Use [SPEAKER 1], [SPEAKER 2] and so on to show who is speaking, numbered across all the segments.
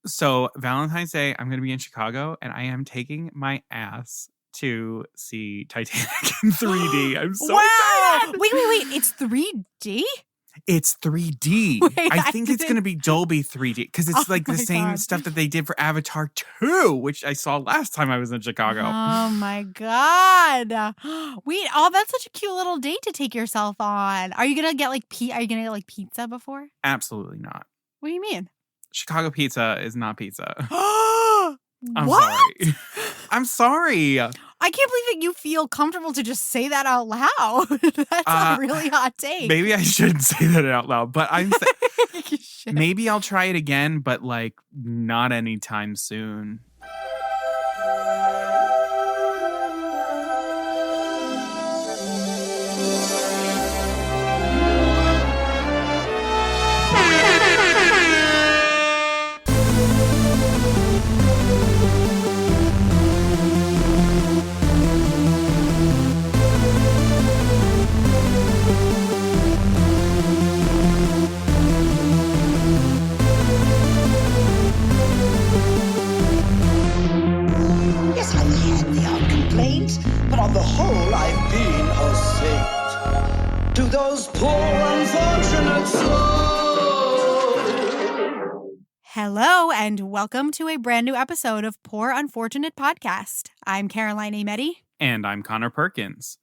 [SPEAKER 1] So Valentine's Day, I'm going to be in Chicago, and I am taking my ass to see Titanic in 3D. I'm so excited.
[SPEAKER 2] Wait. It's 3D?
[SPEAKER 1] It's 3D.
[SPEAKER 2] Wait,
[SPEAKER 1] I think it's going to be Dolby 3D because it's like the same stuff that they did for Avatar 2, which I saw last time I was in Chicago.
[SPEAKER 2] Oh my God. Wait, that's such a cute little date to take yourself on. Are you going to get pizza before?
[SPEAKER 1] Absolutely not.
[SPEAKER 2] What do you mean?
[SPEAKER 1] Chicago pizza is not pizza. I'm
[SPEAKER 2] What?
[SPEAKER 1] sorry. I'm sorry.
[SPEAKER 2] I can't believe that you feel comfortable to just say that out loud. That's a really hot take.
[SPEAKER 1] Maybe I shouldn't say that out loud, but maybe I'll try it again, but like not anytime soon.
[SPEAKER 3] On the whole, I've been a saint to those poor unfortunate souls.
[SPEAKER 2] Hello, and welcome to a brand new episode of Poor Unfortunate Podcast. I'm Caroline Ameti.
[SPEAKER 1] And I'm Connor Perkins.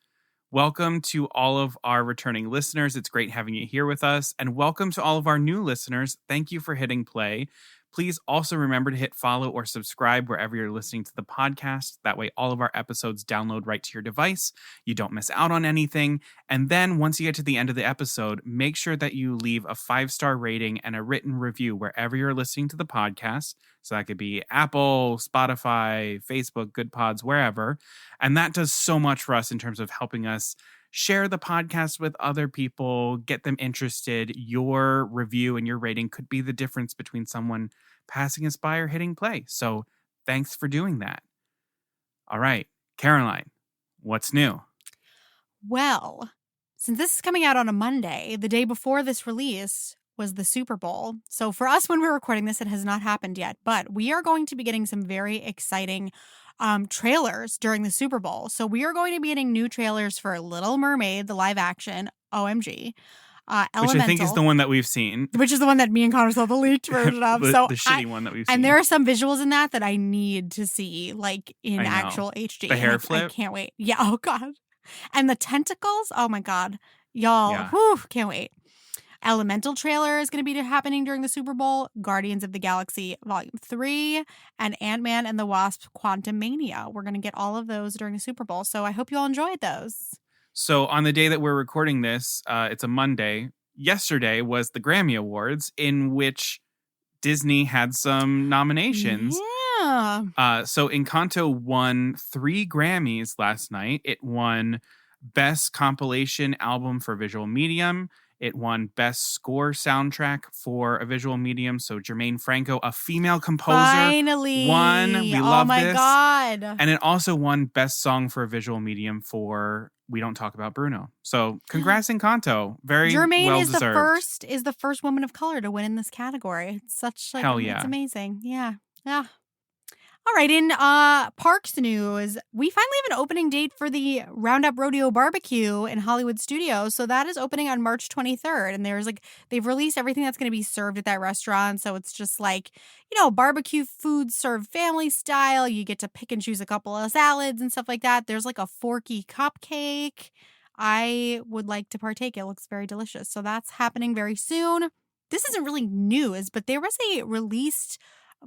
[SPEAKER 1] Welcome to all of our returning listeners. It's great having you here with us. And welcome to all of our new listeners. Thank you for hitting play. Please also remember to hit follow or subscribe wherever you're listening to the podcast. That way, all of our episodes download right to your device. You don't miss out on anything. And then once you get to the end of the episode, make sure that you leave a 5-star rating and a written review wherever you're listening to the podcast. So that could be Apple, Spotify, Facebook, Good Pods, wherever. And that does so much for us in terms of helping us share the podcast with other people, get them interested. Your review and your rating could be the difference between someone passing us by or hitting play. So thanks for doing that. All right, Caroline, what's new?
[SPEAKER 2] Well, since this is coming out on a Monday, the day before this release was the Super Bowl. So for us, when we're recording this, it has not happened yet, but we are going to be getting some very exciting trailers during the Super Bowl. So we are going to be getting new trailers for Little Mermaid, the live action, OMG. Elemental,
[SPEAKER 1] which I think is the one that we've seen.
[SPEAKER 2] Which is the one that me and Connor saw the leaked version of.
[SPEAKER 1] the shitty one that we've seen.
[SPEAKER 2] And there are some visuals in that I need to see, like in actual HD.
[SPEAKER 1] The hair flip?
[SPEAKER 2] I can't wait. Yeah, oh God. And the tentacles, oh my God. Y'all, whew, can't wait. Elemental trailer is going to be happening during the Super Bowl, Guardians of the Galaxy Volume 3, and Ant-Man and the Wasp Quantumania. We're going to get all of those during the Super Bowl, so I hope you all enjoyed those.
[SPEAKER 1] So on the day that we're recording this, it's a Monday. Yesterday was the Grammy Awards, in which Disney had some nominations.
[SPEAKER 2] Yeah.
[SPEAKER 1] So Encanto won 3 Grammys last night. It won Best Compilation Album for Visual Medium. It won Best Score Soundtrack for a Visual Medium. So Jermaine Franco, a female composer,
[SPEAKER 2] finally
[SPEAKER 1] won. We love this.
[SPEAKER 2] Oh my God.
[SPEAKER 1] And it also won Best Song for a Visual Medium for We Don't Talk About Bruno. So congrats, Encanto. Very
[SPEAKER 2] Jermaine
[SPEAKER 1] well-deserved.
[SPEAKER 2] is the first woman of color to win in this category. It's such like,
[SPEAKER 1] hell yeah.
[SPEAKER 2] It's amazing. Yeah. Yeah. All right, in parks news, we finally have an opening date for the Roundup Rodeo Barbecue in Hollywood Studios. So that is opening on March 23rd. And they've released everything that's going to be served at that restaurant. So it's just like, barbecue food served family style. You get to pick and choose a couple of salads and stuff like that. There's like a forky cupcake. I would like to partake. It looks very delicious. So that's happening very soon. This isn't really news, but there was a released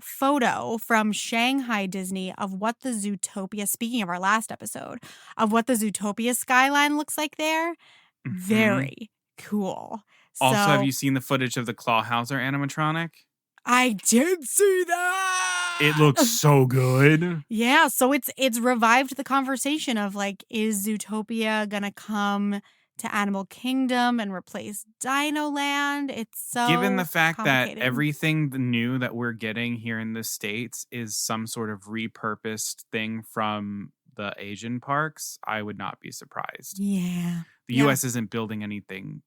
[SPEAKER 2] photo from Shanghai Disney of what the Zootopia, speaking of our last episode, of what the Zootopia skyline looks like there. Mm-hmm. Very cool.
[SPEAKER 1] Also, have you seen the footage of the Clawhauser animatronic?
[SPEAKER 2] I did see that.
[SPEAKER 1] It looks so good.
[SPEAKER 2] Yeah, so it's revived the conversation of like, is Zootopia gonna come to Animal Kingdom and replace Dino Land? It's so
[SPEAKER 1] given the fact that everything new that we're getting here in the States is some sort of repurposed thing from the Asian parks, I would not be surprised.
[SPEAKER 2] Yeah.
[SPEAKER 1] The US isn't building anything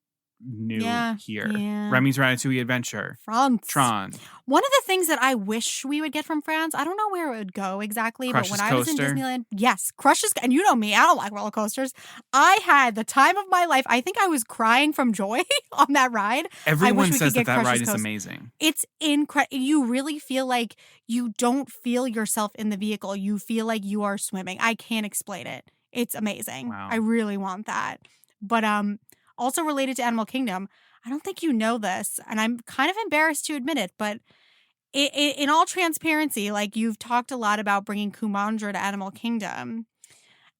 [SPEAKER 1] new here.
[SPEAKER 2] Yeah.
[SPEAKER 1] Remy's Ratatouille Adventure.
[SPEAKER 2] France.
[SPEAKER 1] Tron.
[SPEAKER 2] One of the things that I wish we would get from France, I don't know where it would go exactly,
[SPEAKER 1] Crush's
[SPEAKER 2] but when I was in
[SPEAKER 1] Coaster.
[SPEAKER 2] Disneyland, yes, Crush's, and you know me, I don't like roller coasters. I had the time of my life. I think I was crying from joy on that ride.
[SPEAKER 1] Everyone
[SPEAKER 2] we
[SPEAKER 1] says
[SPEAKER 2] could
[SPEAKER 1] that
[SPEAKER 2] get
[SPEAKER 1] ride
[SPEAKER 2] Crush's
[SPEAKER 1] is
[SPEAKER 2] Coaster.
[SPEAKER 1] amazing.
[SPEAKER 2] It's incredible. You really feel like you don't feel yourself in the vehicle. You feel like you are swimming. I can't explain it. It's amazing.
[SPEAKER 1] Wow.
[SPEAKER 2] I really want that. But also related to Animal Kingdom, I don't think you know this, and I'm kind of embarrassed to admit it, but in all transparency, like you've talked a lot about bringing Kumandra to Animal Kingdom,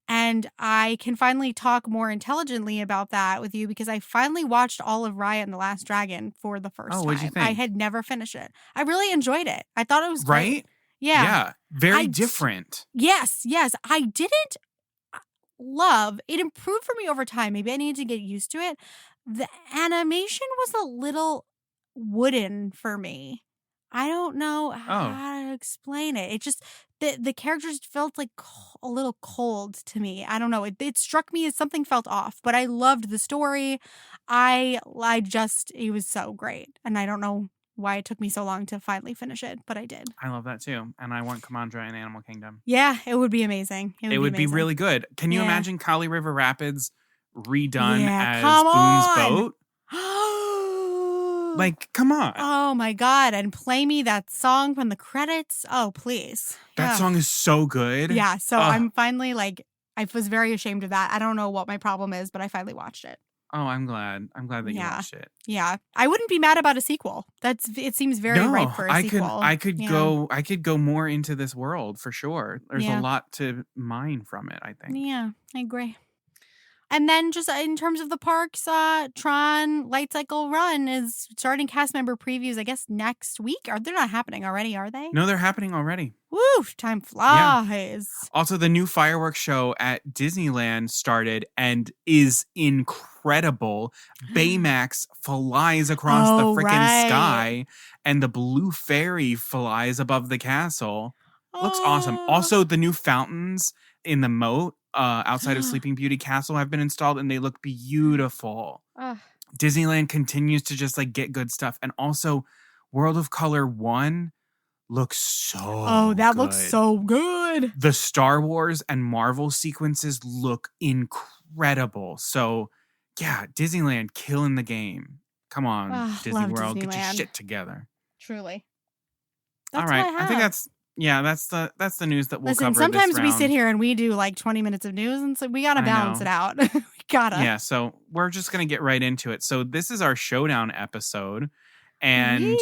[SPEAKER 2] and I can finally talk more intelligently about that with you because I finally watched all of Raya and the Last Dragon for the first time.
[SPEAKER 1] What'd you think?
[SPEAKER 2] I had never finished it. I really enjoyed it. I thought it was great.
[SPEAKER 1] Right?
[SPEAKER 2] Yeah.
[SPEAKER 1] Very different.
[SPEAKER 2] Yes. I didn't love it. Improved for me over time. Maybe I needed to get used to it. The animation was a little wooden for me. I don't know how to explain it. It just the characters felt like a little cold to me. I don't know. It struck me as something felt off, but I loved the story. It was so great, and I don't know why it took me so long to finally finish it, but I did.
[SPEAKER 1] I love that too, and I want Kumandra in Animal Kingdom.
[SPEAKER 2] Yeah, it would be amazing.
[SPEAKER 1] It would be really good. Can you imagine Kali River Rapids redone as Boone's Boat? Like, come on.
[SPEAKER 2] Oh my God. And play me that song from the credits. Oh, please.
[SPEAKER 1] That song is so good.
[SPEAKER 2] Yeah. So I'm finally I was very ashamed of that. I don't know what my problem is, but I finally watched it.
[SPEAKER 1] Oh, I'm glad. I'm glad that you watched it.
[SPEAKER 2] Yeah. I wouldn't be mad about a sequel. It seems very ripe for a sequel.
[SPEAKER 1] I could go more into this world for sure. There's a lot to mine from it, I think.
[SPEAKER 2] Yeah, I agree. And then just in terms of the parks, Tron Light Cycle Run is starting cast member previews, I guess, next week. They're not happening already, are they?
[SPEAKER 1] No, they're happening already.
[SPEAKER 2] Woo, time flies.
[SPEAKER 1] Yeah. Also, the new fireworks show at Disneyland started and is incredible. Baymax flies across the freaking sky, and the blue fairy flies above the castle. Looks awesome. Also, the new fountains in the moat outside of Sleeping Beauty Castle have been installed, and they look beautiful. Disneyland continues to just get good stuff. And also, World of Color 1 looks so good.
[SPEAKER 2] Looks so good.
[SPEAKER 1] The Star Wars and Marvel sequences look incredible. So, yeah, Disneyland killing the game. Come on, Disney World, get your shit together.
[SPEAKER 2] Truly.
[SPEAKER 1] All right. I think that's the news that we'll cover this round.
[SPEAKER 2] Sometimes we sit here and we do 20 minutes of news, and so we got to balance it out. We gotta.
[SPEAKER 1] Yeah, so we're just going to get right into it. So this is our Showdown episode, and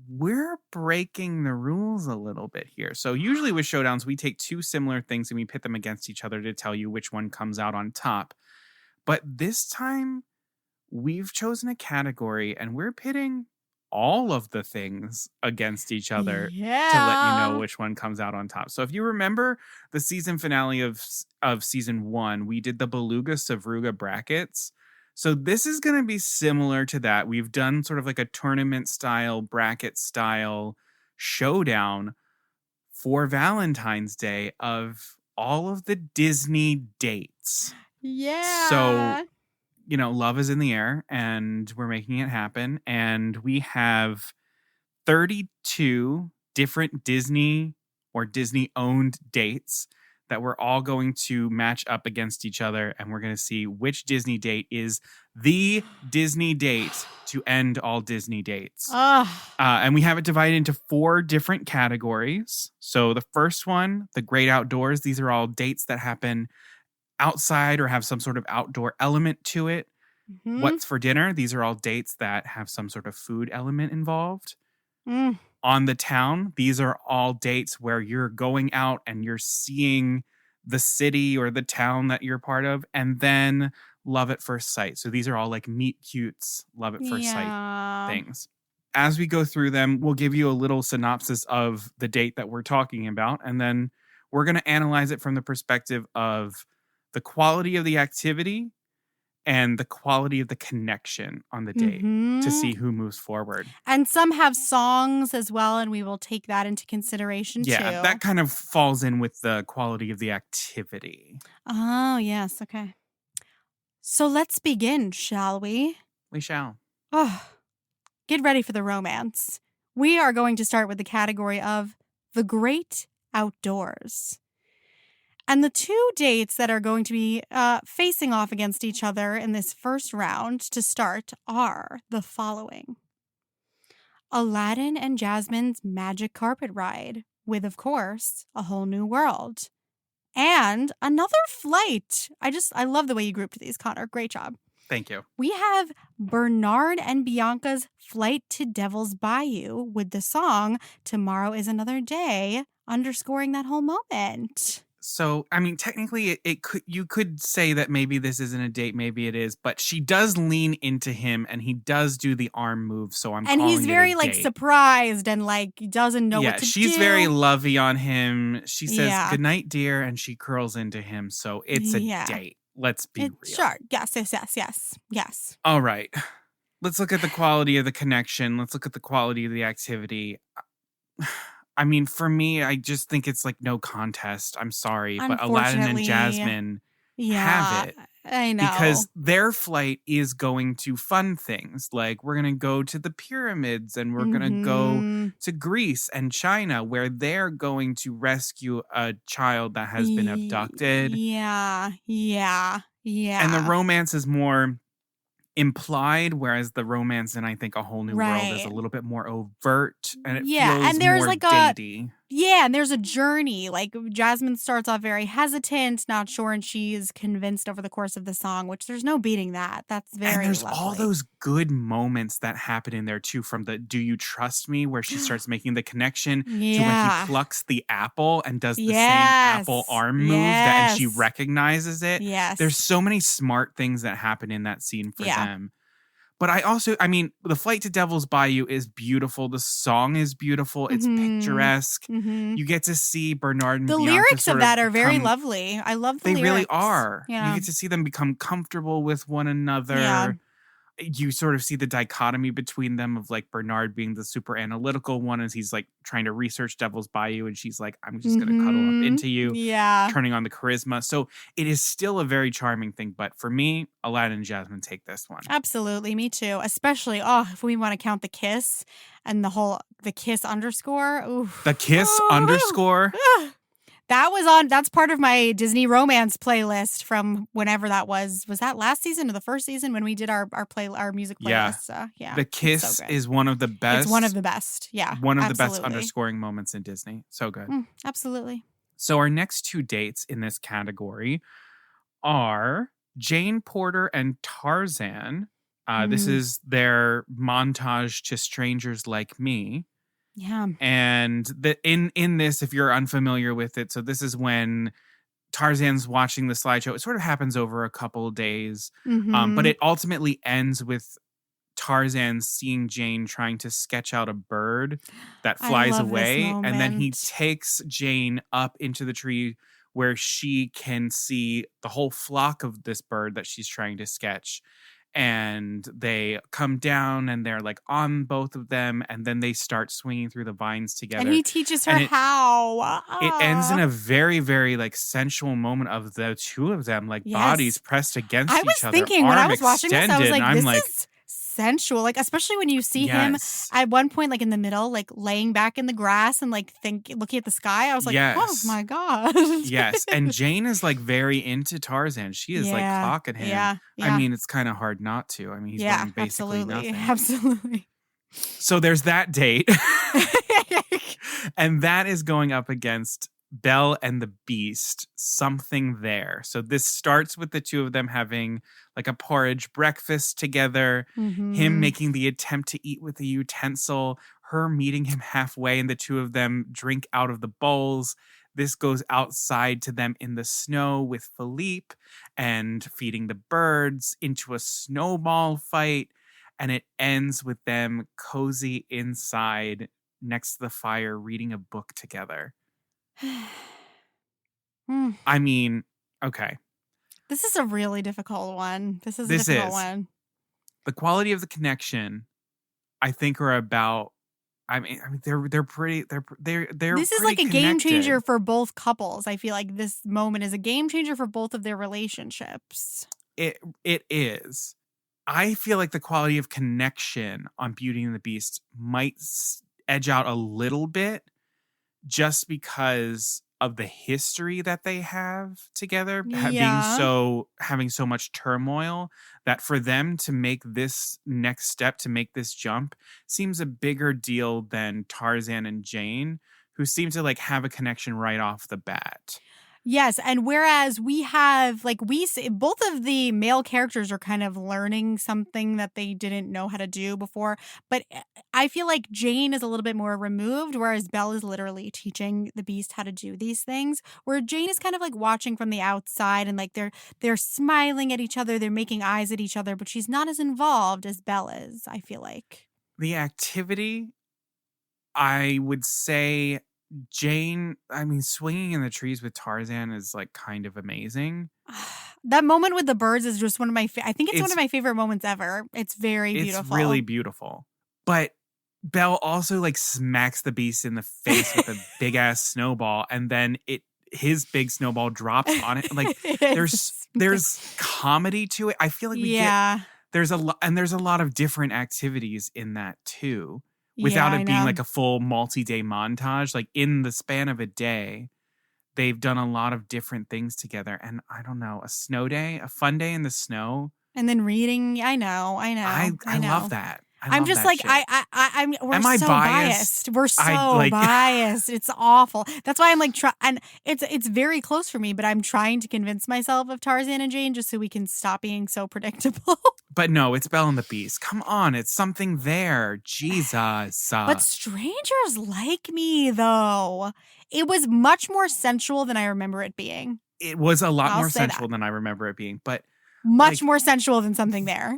[SPEAKER 1] we're breaking the rules a little bit here. So usually with Showdowns, we take two similar things and we pit them against each other to tell you which one comes out on top. But this time, we've chosen a category, and we're pitting all of the things against each other to let you know which one comes out on top. So if you remember the season finale of season 1, we did the Beluga Sevruga Brackets. So this is going to be similar to that. We've done sort of a tournament style, bracket style showdown for Valentine's Day of all of the Disney dates.
[SPEAKER 2] Yeah.
[SPEAKER 1] So love is in the air, and we're making it happen. And we have 32 different Disney or Disney-owned dates that we're all going to match up against each other, and we're going to see which Disney date is the Disney date to end all Disney dates. And we have it divided into 4 different categories. So the first one, the Great Outdoors, these are all dates that happen outside or have some sort of outdoor element to it. Mm-hmm. What's for dinner? These are all dates that have some sort of food element involved. On the Town, these are all dates where you're going out and you're seeing the city or the town that you're part of. And then Love at First Sight. So these are all meet cutes, Love at First Sight things. As we go through them, we'll give you a little synopsis of the date that we're talking about. And then we're going to analyze it from the perspective of the quality of the activity and the quality of the connection on the date to see who moves forward.
[SPEAKER 2] And some have songs as well, and we will take that into consideration too.
[SPEAKER 1] Yeah, that kind of falls in with the quality of the activity.
[SPEAKER 2] Oh, yes. Okay. So let's begin, shall we?
[SPEAKER 1] We shall.
[SPEAKER 2] Oh, get ready for the romance. We are going to start with the category of the great outdoors. And the two dates that are going to be facing off against each other in this first round to start are the following. Aladdin and Jasmine's magic carpet ride with, of course, A Whole New World. And another flight. I love the way you grouped these, Connor. Great job.
[SPEAKER 1] Thank you.
[SPEAKER 2] We have Bernard and Bianca's Flight to Devil's Bayou with the song Tomorrow is Another Day, underscoring that whole moment.
[SPEAKER 1] So, I mean, technically, you could say that maybe this isn't a date, maybe it is, but she does lean into him, and he does do the arm move. So I'm calling it a date.
[SPEAKER 2] And he's very like surprised and like doesn't know what to do.
[SPEAKER 1] Yeah, she's very lovey on him. She says good night, dear, and she curls into him. So it's a date. Let's be real.
[SPEAKER 2] Sure. Yes.
[SPEAKER 1] All right. Let's look at the quality of the connection. Let's look at the quality of the activity. I mean, for me, I just think it's like no contest. I'm sorry, but Aladdin and Jasmine have it.
[SPEAKER 2] I know.
[SPEAKER 1] Because their flight is going to fun things. Like, we're going to go to the pyramids and we're going to go to Greece and China, where they're going to rescue a child that has been abducted.
[SPEAKER 2] Yeah.
[SPEAKER 1] And the romance is more implied, whereas the romance in I think A Whole New World is a little bit more overt, and it feels
[SPEAKER 2] and there's
[SPEAKER 1] more
[SPEAKER 2] like
[SPEAKER 1] datey.
[SPEAKER 2] And there's a journey. Like Jasmine starts off very hesitant, not sure, and she's convinced over the course of the song, which there's no beating that. That's very
[SPEAKER 1] And there's
[SPEAKER 2] lovely.
[SPEAKER 1] all those good moments that happen in there too, from the "Do you trust me?" where she starts making the connection to when he plucks the apple and does the same apple arm move and she recognizes it.
[SPEAKER 2] Yes.
[SPEAKER 1] There's so many smart things that happen in that scene for them. But I mean, the Flight to Devil's Bayou is beautiful. The song is beautiful. It's picturesque. You get to see Bernard and
[SPEAKER 2] the
[SPEAKER 1] Bianca
[SPEAKER 2] lyrics
[SPEAKER 1] sort
[SPEAKER 2] of that are very
[SPEAKER 1] become,
[SPEAKER 2] lovely. I love the
[SPEAKER 1] they
[SPEAKER 2] lyrics.
[SPEAKER 1] They really are.
[SPEAKER 2] Yeah.
[SPEAKER 1] You get to see them become comfortable with one another.
[SPEAKER 2] Yeah.
[SPEAKER 1] You sort of see the dichotomy between them of like Bernard being the super analytical one as he's like trying to research Devil's Bayou, and she's like, I'm just going to cuddle up into you, turning on the charisma. So it is still a very charming thing. But for me, Aladdin and Jasmine take this one.
[SPEAKER 2] Absolutely. Me too. Especially, if we want to count the kiss and the kiss underscore. Oof.
[SPEAKER 1] The kiss underscore.
[SPEAKER 2] That's part of my Disney romance playlist from whenever that was. Was that last season or the first season when we did our music playlist?
[SPEAKER 1] The kiss
[SPEAKER 2] so
[SPEAKER 1] is one of the best.
[SPEAKER 2] It's one of the best. Yeah.
[SPEAKER 1] One of the best underscoring moments in Disney. So good.
[SPEAKER 2] Absolutely.
[SPEAKER 1] So our next two dates in this category are Jane Porter and Tarzan. This is their montage to Strangers Like Me.
[SPEAKER 2] Yeah.
[SPEAKER 1] And in this, if you're unfamiliar with it, so this is when Tarzan's watching the slideshow. It sort of happens over a couple of days, but it ultimately ends with Tarzan seeing Jane trying to sketch out a bird that flies away. And then he takes Jane up into the tree where she can see the whole flock of this bird that she's trying to sketch. And they come down and they're like on both of them. And then they start swinging through the vines together.
[SPEAKER 2] And he teaches her how.
[SPEAKER 1] It ends in a very, very like sensual moment of the two of them, like bodies pressed against each other.
[SPEAKER 2] I was thinking when I was watching this, I was like, this is sensual. Like, especially when you see him at one point, like in the middle, like laying back in the grass and like looking at the sky. I was like, oh my God.
[SPEAKER 1] Yes. And Jane is like very into Tarzan. She is like clocking him.
[SPEAKER 2] Yeah.
[SPEAKER 1] I mean, it's kind of hard not to. I mean, he's doing basically nothing.
[SPEAKER 2] Absolutely.
[SPEAKER 1] So there's that date. And that is going up against Belle and the Beast, Something There. So this starts with the two of them having like a porridge breakfast together, him making the attempt to eat with a utensil, her meeting him halfway, and the two of them drink out of the bowls. This goes outside to them in the snow with Philippe and feeding the birds, into a snowball fight, and it ends with them cozy inside next to the fire reading a book together. I mean, okay.
[SPEAKER 2] This is a really difficult one. This is a difficult one.
[SPEAKER 1] The quality of the connection, I think, are about. I mean, they're pretty. They're.
[SPEAKER 2] This is like a game changer for both couples. I feel like this moment is a game changer for both of their relationships.
[SPEAKER 1] It is. I feel like the quality of connection on Beauty and the Beast might edge out a little bit just because of the history that they have together, having so much turmoil, that for them to make this next step, to make this jump, seems a bigger deal than Tarzan and Jane, who seem to like have a connection right off the bat.
[SPEAKER 2] Yes, and whereas we have, like, both of the male characters are kind of learning something that they didn't know how to do before, but I feel like Jane is a little bit more removed, whereas Belle is literally teaching the Beast how to do these things, where Jane is kind of like watching from the outside, and like they're smiling at each other, they're making eyes at each other, but she's not as involved as Belle is, I feel like.
[SPEAKER 1] The activity, I would say... Jane, I mean, swinging in the trees with Tarzan is like kind of amazing.
[SPEAKER 2] That moment with the birds is just one of my I think it's one of my favorite moments ever. It's very beautiful.
[SPEAKER 1] It's really beautiful. But Belle also like smacks the Beast in the face with a big ass snowball, and then his big snowball drops on it. Like there's comedy to it. I feel like there's a lot of different activities in that too. Without it being like a full multi-day montage, like in the span of a day, they've done a lot of different things together. And I don't know, a snow day, a fun day in the snow.
[SPEAKER 2] And then reading, I know.
[SPEAKER 1] I love that.
[SPEAKER 2] I'm just like, we're
[SPEAKER 1] Am I
[SPEAKER 2] so
[SPEAKER 1] biased?
[SPEAKER 2] We're so biased. It's awful. That's why I'm like, and it's very close for me, but I'm trying to convince myself of Tarzan and Jane just so we can stop being so predictable.
[SPEAKER 1] But no, it's Belle and the Beast. Come on, it's something there. Jesus.
[SPEAKER 2] But Strangers Like Me, though, it was much more sensual than I remember it being.
[SPEAKER 1] It was a lot more sensual than I remember it being, but
[SPEAKER 2] much more sensual than Something There.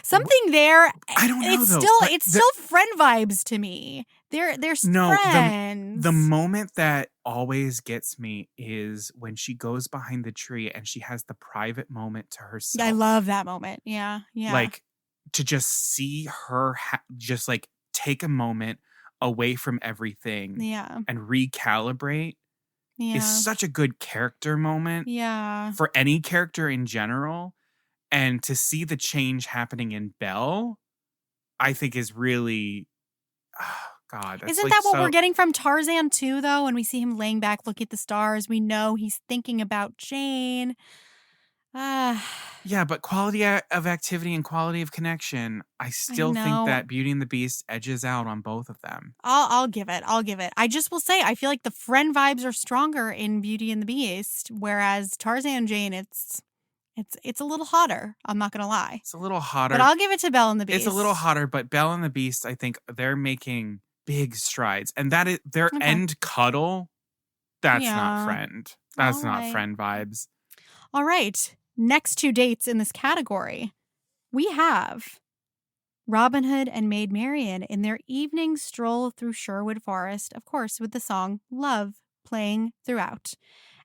[SPEAKER 2] Something There.
[SPEAKER 1] I don't know.
[SPEAKER 2] It's still friend vibes to me. They're friends.
[SPEAKER 1] The moment that always gets me is when she goes behind the tree and she has the private moment to herself.
[SPEAKER 2] I love that moment. Yeah.
[SPEAKER 1] Like to just see her just like take a moment away from everything. And recalibrate. Is such a good character moment. For any character in general. And to see the change happening in Belle, I think is really, God. That's
[SPEAKER 2] Isn't that what we're getting from Tarzan too, though? When we see him laying back, looking at the stars, we know he's thinking about Jane.
[SPEAKER 1] Yeah, but quality of activity and quality of connection, I still think that Beauty and the Beast edges out on both of them.
[SPEAKER 2] I'll give it. I just will say, I feel like the friend vibes are stronger in Beauty and the Beast, whereas Tarzan and Jane, it's a little hotter. I'm not going to lie.
[SPEAKER 1] It's a little hotter.
[SPEAKER 2] But I'll give it to Belle and the Beast.
[SPEAKER 1] It's a little hotter, but Belle and the Beast, I think they're making big strides. And that is their end cuddle. That's not friend. That's not friend vibes.
[SPEAKER 2] All right. Next two dates in this category. We have Robin Hood and Maid Marian in their evening stroll through Sherwood Forest, of course, with the song Love playing throughout.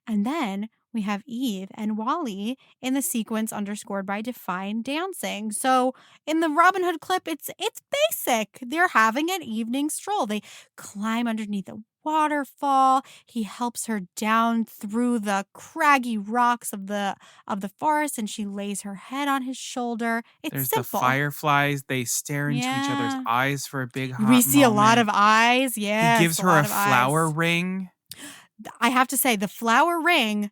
[SPEAKER 2] And then we have Eve and Wally in the sequence underscored by Define Dancing. So in the Robin Hood clip, it's basic. They're having an evening stroll. They climb underneath a waterfall. He helps her down through the craggy rocks of the forest, and she lays her head on his shoulder. It's simple.
[SPEAKER 1] The fireflies. They stare into each other's eyes for a big hot
[SPEAKER 2] We see
[SPEAKER 1] moment.
[SPEAKER 2] a lot of eyes. Yeah.
[SPEAKER 1] He gives her a flower ring.
[SPEAKER 2] I have to say, the flower ring,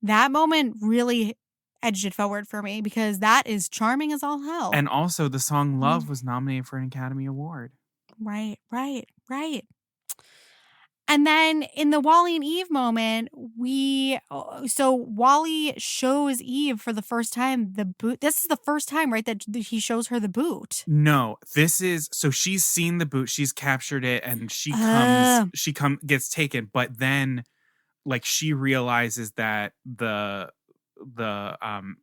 [SPEAKER 2] that moment really edged it forward for me because that is charming as all hell.
[SPEAKER 1] And also the song Love was nominated for an Academy Award.
[SPEAKER 2] Right. And then in the Wally and Eve moment, Wally shows Eve for the first time the boot. This is the first time, right, that he shows her the boot.
[SPEAKER 1] No, so she's seen the boot, she's captured it, and she gets taken, but then like she realizes that the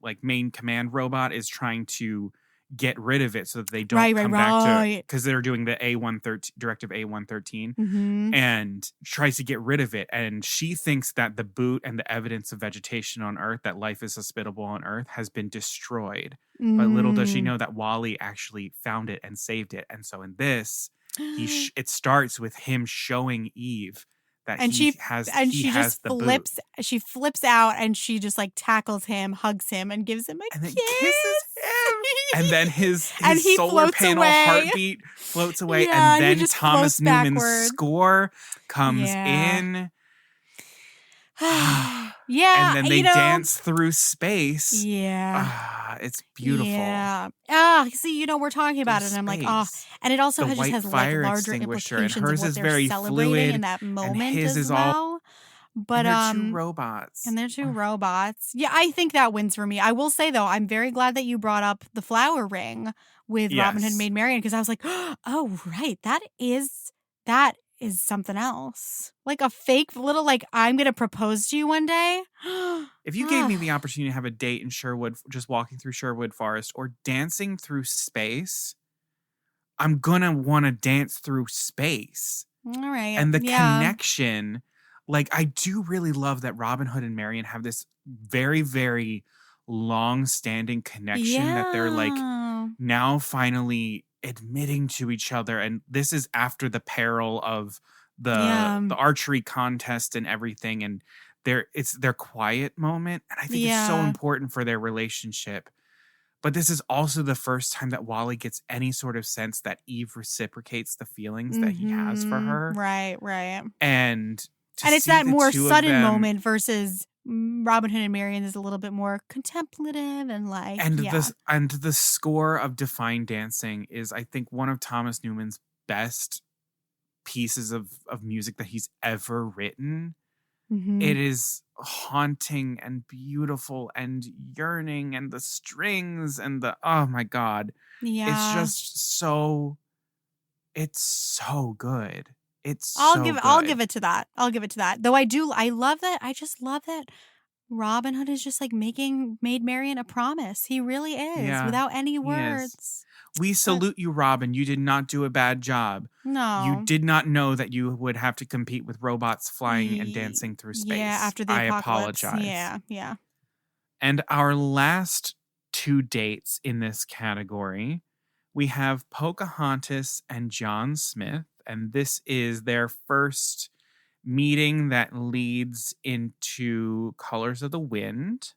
[SPEAKER 1] like main command robot is trying to get rid of it so that they don't come back to, because they're doing the A113 directive A113 and tries to get rid of it. And she thinks that the boot and the evidence of vegetation on Earth, that life is hospitable on Earth, has been destroyed. But little does she know that Wally actually found it and saved it. And so in this, it starts with him showing Eve that she flips
[SPEAKER 2] out and she just like tackles him, hugs him, and gives him a kiss.
[SPEAKER 1] Kisses him. And then his
[SPEAKER 2] And he
[SPEAKER 1] solar
[SPEAKER 2] floats
[SPEAKER 1] panel
[SPEAKER 2] away.
[SPEAKER 1] heartbeat floats away.
[SPEAKER 2] Yeah,
[SPEAKER 1] and
[SPEAKER 2] he
[SPEAKER 1] then
[SPEAKER 2] just
[SPEAKER 1] Thomas
[SPEAKER 2] floats
[SPEAKER 1] Newman's
[SPEAKER 2] backward.
[SPEAKER 1] score comes
[SPEAKER 2] Yeah.
[SPEAKER 1] in.
[SPEAKER 2] Yeah,
[SPEAKER 1] And then they dance through space.
[SPEAKER 2] Yeah.
[SPEAKER 1] It's beautiful.
[SPEAKER 2] Yeah. See, we're talking about it, and I'm like,
[SPEAKER 1] Space.
[SPEAKER 2] and it also
[SPEAKER 1] The
[SPEAKER 2] just
[SPEAKER 1] white
[SPEAKER 2] has
[SPEAKER 1] fire
[SPEAKER 2] larger
[SPEAKER 1] extinguisher, and
[SPEAKER 2] implications
[SPEAKER 1] hers
[SPEAKER 2] of what
[SPEAKER 1] is
[SPEAKER 2] they're
[SPEAKER 1] very
[SPEAKER 2] celebrating
[SPEAKER 1] fluid,
[SPEAKER 2] in that moment
[SPEAKER 1] his
[SPEAKER 2] as
[SPEAKER 1] is all-
[SPEAKER 2] well. But
[SPEAKER 1] and they're two robots.
[SPEAKER 2] And they're two robots. Yeah, I think that wins for me. I will say though, I'm very glad that you brought up the flower ring with Robin Hood and Maid Marian, because I was like, oh right, that is something else. Like a fake little I'm gonna propose to you one day.
[SPEAKER 1] If you gave me the opportunity to have a date in Sherwood, just walking through Sherwood Forest or dancing through space, I'm gonna want to dance through space.
[SPEAKER 2] All right.
[SPEAKER 1] And the connection, I do really love that Robin Hood and Marian have this very, very long-standing connection that they're now finally admitting to each other. And this is after the peril of the archery contest and everything. And it's their quiet moment. And I think it's so important for their relationship. But this is also the first time that Wally gets any sort of sense that Eve reciprocates the feelings that he has for her.
[SPEAKER 2] Right.
[SPEAKER 1] And
[SPEAKER 2] it's that more sudden moment versus Robin Hood and Marian is a little bit more contemplative and
[SPEAKER 1] and the score of Define Dancing is, I think, one of Thomas Newman's best pieces of music that he's ever written.
[SPEAKER 2] Mm-hmm.
[SPEAKER 1] It is haunting and beautiful and yearning, and the strings and oh my God.
[SPEAKER 2] Yeah.
[SPEAKER 1] It's just so good.
[SPEAKER 2] I'll give it to that. Though I love that. I just love that Robin Hood is just making Maid Marian a promise. He really is, without any words.
[SPEAKER 1] We salute you, Robin. You did not do a bad job.
[SPEAKER 2] No.
[SPEAKER 1] You did not know that you would have to compete with robots flying and dancing through space.
[SPEAKER 2] Yeah, after the apocalypse.
[SPEAKER 1] I apologize.
[SPEAKER 2] Yeah.
[SPEAKER 1] And our last two dates in this category, we have Pocahontas and John Smith. And this is their first meeting that leads into Colors of the Wind.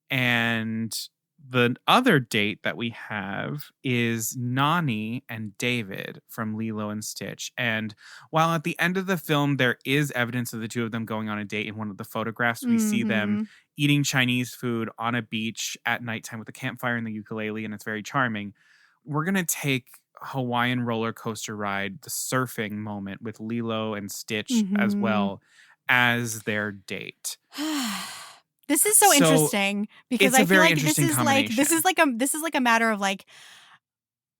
[SPEAKER 1] And the other date that we have is Nani and David from Lilo and Stitch. And while at the end of the film, there is evidence of the two of them going on a date in one of the photographs, we see them eating Chinese food on a beach at nighttime with a campfire and the ukulele, and it's very charming. We're going to take Hawaiian roller coaster ride, the surfing moment with Lilo and Stitch as well as their date.
[SPEAKER 2] This is so interesting because I feel like this is like a matter of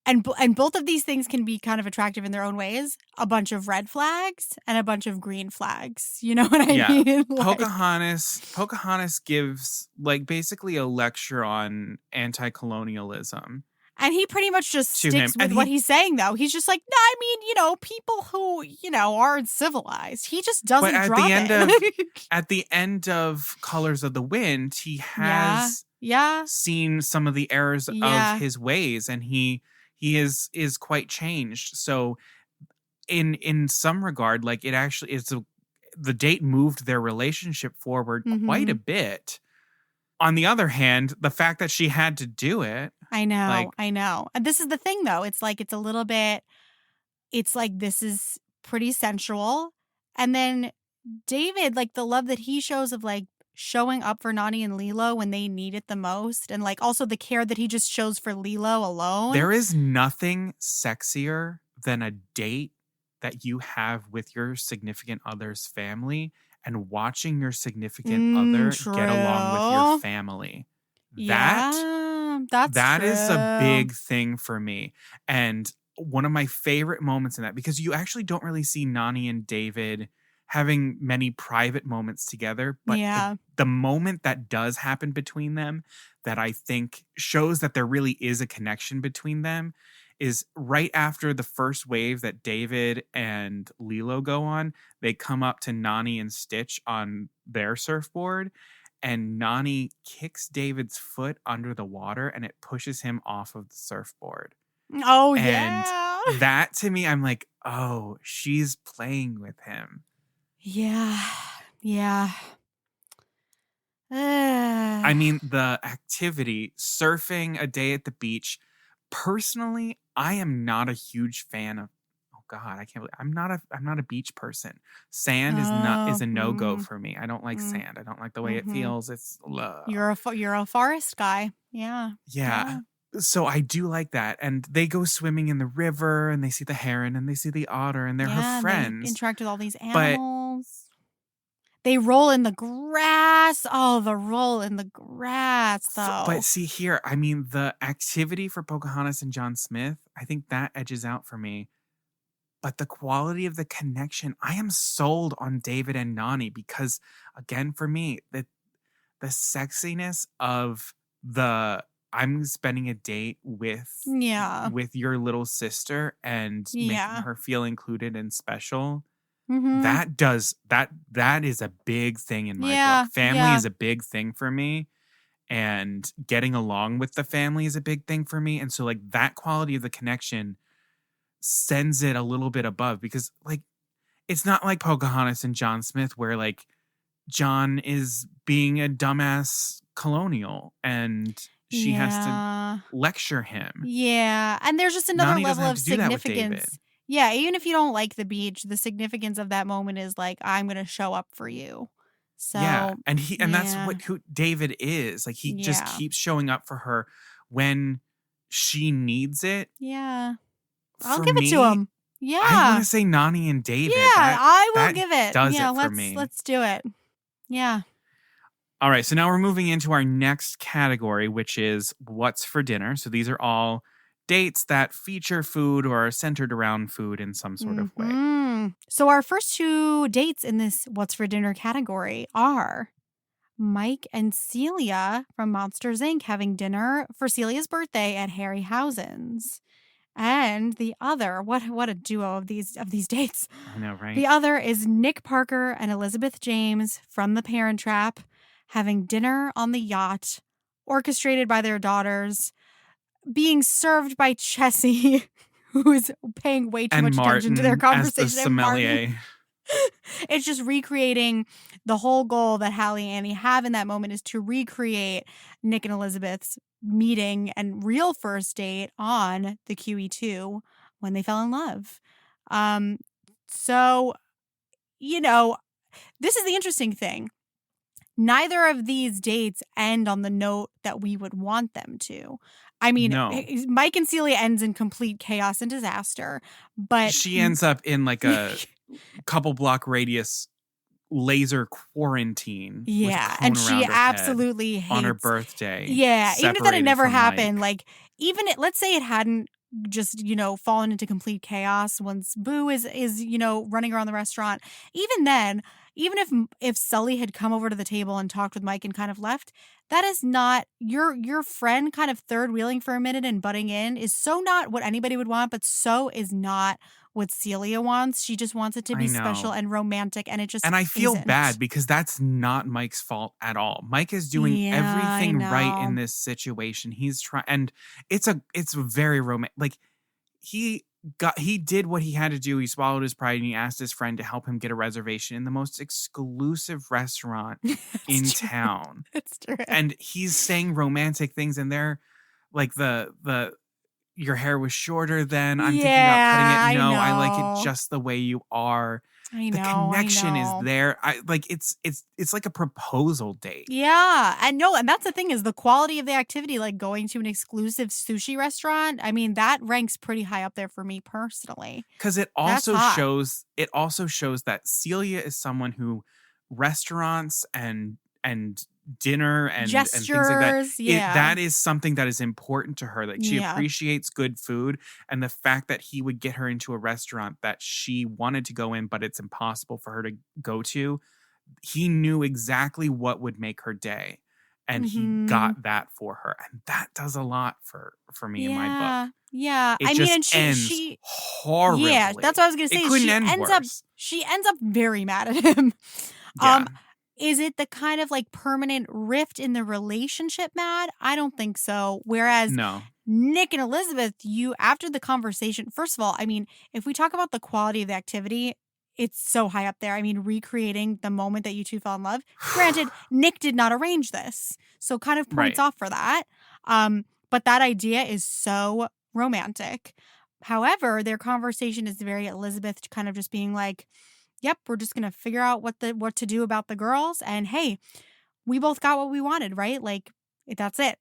[SPEAKER 2] and both of these things can be kind of attractive in their own ways. A bunch of red flags and a bunch of green flags. You know what I mean?
[SPEAKER 1] Pocahontas gives basically a lecture on anti-colonialism.
[SPEAKER 2] And he pretty much just sticks with what he's saying, though. He's just people who, aren't civilized. He just doesn't drop it.
[SPEAKER 1] At the end of Colors of the Wind, he has seen some of the errors of his ways, and he is quite changed. So in some regard, it actually is the date moved their relationship forward quite a bit. On the other hand, the fact that she had to do it.
[SPEAKER 2] I know. And this is the thing, though. It's a little bit, this is pretty sensual. And then David, the love that he shows of showing up for Nani and Lilo when they need it the most. And also the care that he just shows for Lilo alone.
[SPEAKER 1] There is nothing sexier than a date that you have with your significant other's family and watching your significant other get along with your family. That
[SPEAKER 2] true.
[SPEAKER 1] is a big thing for me. And one of my favorite moments in that, because you actually don't really see Nani and David having many private moments together, but the moment that does happen between them that I think shows that there really is a connection between them is right after the first wave that David and Lilo go on. They come up to Nani and Stitch on their surfboard, and Nani kicks David's foot under the water and it pushes him off of the surfboard.
[SPEAKER 2] Oh,
[SPEAKER 1] and that to me, I'm like, oh, she's playing with him.
[SPEAKER 2] Yeah.
[SPEAKER 1] I mean, the activity, surfing, a day at the beach. Personally, I am not a huge fan of. Oh God, I can't believe I'm not a beach person. Sand is a no-go for me. I don't like sand. I don't like the way it feels. It's
[SPEAKER 2] You're a forest guy. Yeah.
[SPEAKER 1] yeah. So I do like that. And they go swimming in the river and they see the heron and they see the otter and they're her friends.
[SPEAKER 2] They interact with all these animals. They roll in the grass. Oh, the roll in the grass, though.
[SPEAKER 1] But see here, I mean, the activity for Pocahontas and John Smith, I think that edges out for me. But the quality of the connection, I am sold on David and Nani because, again, for me, the sexiness of I'm spending a date with your little sister and making her feel included and special.
[SPEAKER 2] Mm-hmm.
[SPEAKER 1] That is a big thing in my book. Family is a big thing for me, and getting along with the family is a big thing for me. And so like that quality of the connection sends it a little bit above, because like it's not like Pocahontas and John Smith where like John is being a dumbass colonial and she has to lecture him.
[SPEAKER 2] Yeah, and there's just another
[SPEAKER 1] Nani
[SPEAKER 2] level of
[SPEAKER 1] significance.
[SPEAKER 2] Yeah, even if you don't like the beach, the significance of that moment is like, I'm going to show up for you. So
[SPEAKER 1] yeah, and that's who David is. Like he just keeps showing up for her when she needs it.
[SPEAKER 2] Yeah, I'll give it to him. Yeah,
[SPEAKER 1] I want to say Nani and David.
[SPEAKER 2] Yeah, I will give it.
[SPEAKER 1] Does it for me?
[SPEAKER 2] Let's do it. Yeah.
[SPEAKER 1] All right, so now we're moving into our next category, which is what's for dinner. So these are all dates that feature food or are centered around food in some sort of way.
[SPEAKER 2] So our first two dates in this what's for dinner category are Mike and Celia from Monsters, Inc. having dinner for Celia's birthday at Harryhausen's. And the other, what a duo of these dates.
[SPEAKER 1] I know, right?
[SPEAKER 2] The other is Nick Parker and Elizabeth James from The Parent Trap having dinner on the yacht, orchestrated by their daughters, being served by Chessie, who is paying way too much attention to their conversation.
[SPEAKER 1] As the sommelier.
[SPEAKER 2] It's just recreating the whole goal that Hallie and Annie have in that moment is to recreate Nick and Elizabeth's meeting and real first date on the QE2 when they fell in love. So, this is the interesting thing. Neither of these dates end on the note that we would want them to. I mean, Mike and Celia ends in complete chaos and disaster, but
[SPEAKER 1] she ends up in like a couple block radius laser quarantine.
[SPEAKER 2] Yeah, and she absolutely hates
[SPEAKER 1] on her birthday.
[SPEAKER 2] Yeah, even if that had never happened, like let's say it hadn't just fallen into complete chaos once Boo is running around the restaurant. Even then, even if Sully had come over to the table and talked with Mike and kind of left, that is not your friend kind of third wheeling for a minute and butting in is so not what anybody would want, but so is not what Celia wants. She just wants it to be special and romantic, and it just
[SPEAKER 1] I feel
[SPEAKER 2] isn't.
[SPEAKER 1] bad because that's not Mike's fault at all. Mike is doing everything right in this situation. He's trying, and it's very romantic. Like he did what he had to do. He swallowed his pride and he asked his friend to help him get a reservation in the most exclusive restaurant in town.
[SPEAKER 2] That's true.
[SPEAKER 1] And he's saying romantic things, and they're like the your hair was shorter then. I'm thinking about cutting it. No, I like it just the way you are.
[SPEAKER 2] I know.
[SPEAKER 1] The connection is there. It's like a proposal date.
[SPEAKER 2] Yeah. And that's the thing is the quality of the activity, like going to an exclusive sushi restaurant. I mean, that ranks pretty high up there for me personally.
[SPEAKER 1] Because it also shows that Celia is someone who restaurants and dinner and
[SPEAKER 2] gestures,
[SPEAKER 1] and things like that. That is something that is important to her. Like she appreciates good food, and the fact that he would get her into a restaurant that she wanted to go in, but it's impossible for her to go to. He knew exactly what would make her day, and he got that for her, and that does a lot for me in my book.
[SPEAKER 2] Yeah,
[SPEAKER 1] she horribly.
[SPEAKER 2] Yeah, that's what I was gonna say.
[SPEAKER 1] It couldn't end worse.
[SPEAKER 2] She ends up very mad at him.
[SPEAKER 1] Yeah.
[SPEAKER 2] Is it the kind of like permanent rift in the relationship mad? I don't think so. Whereas Nick and Elizabeth, after the conversation, first of all, I mean, if we talk about the quality of the activity, it's so high up there. I mean, recreating the moment that you two fell in love. Granted, Nick did not arrange this, so kind of points
[SPEAKER 1] Right.
[SPEAKER 2] off for that. But that idea is so romantic. However, their conversation is very Elizabeth kind of just being like, yep, we're just going to figure out what to do about the girls. And hey, we both got what we wanted, right? Like, that's it.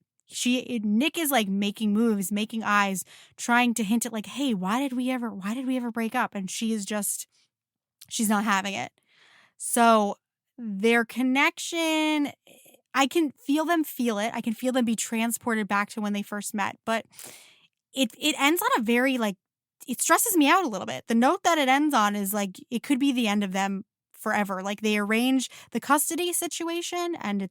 [SPEAKER 2] Nick is like making moves, making eyes, trying to hint at like, hey, why did we ever break up? And she's not having it. So their connection, I can feel them feel it. I can feel them be transported back to when they first met. But it ends on a very like, it stresses me out a little bit. The note that it ends on is like, it could be the end of them forever. Like they arrange the custody situation and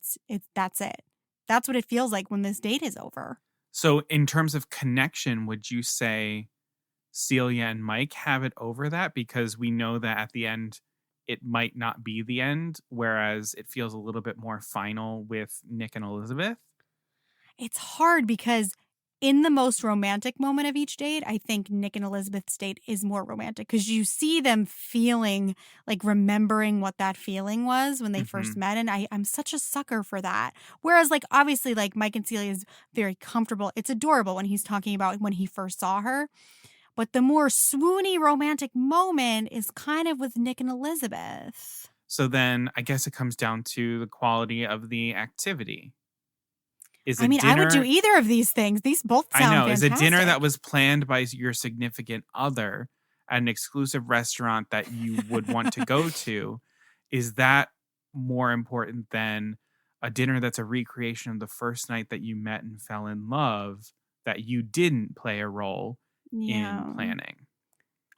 [SPEAKER 2] that's it. That's what it feels like when this date is over.
[SPEAKER 1] So in terms of connection, would you say Celia and Mike have it over that? Because we know that at the end, it might not be the end, whereas it feels a little bit more final with Nick and Elizabeth.
[SPEAKER 2] It's hard because in the most romantic moment of each date, I think Nick and Elizabeth's date is more romantic because you see them feeling, like remembering what that feeling was when they first met. And I'm such a sucker for that. Whereas like, obviously like Mike and Celia is very comfortable. It's adorable when he's talking about when he first saw her. But the more swoony romantic moment is kind of with Nick and Elizabeth.
[SPEAKER 1] So then I guess it comes down to the quality of the activity.
[SPEAKER 2] I would do either of these things. These both sound fantastic.
[SPEAKER 1] Is a dinner that was planned by your significant other at an exclusive restaurant that you would want to go to, is that more important than a dinner that's a recreation of the first night that you met and fell in love that you didn't play a role in planning?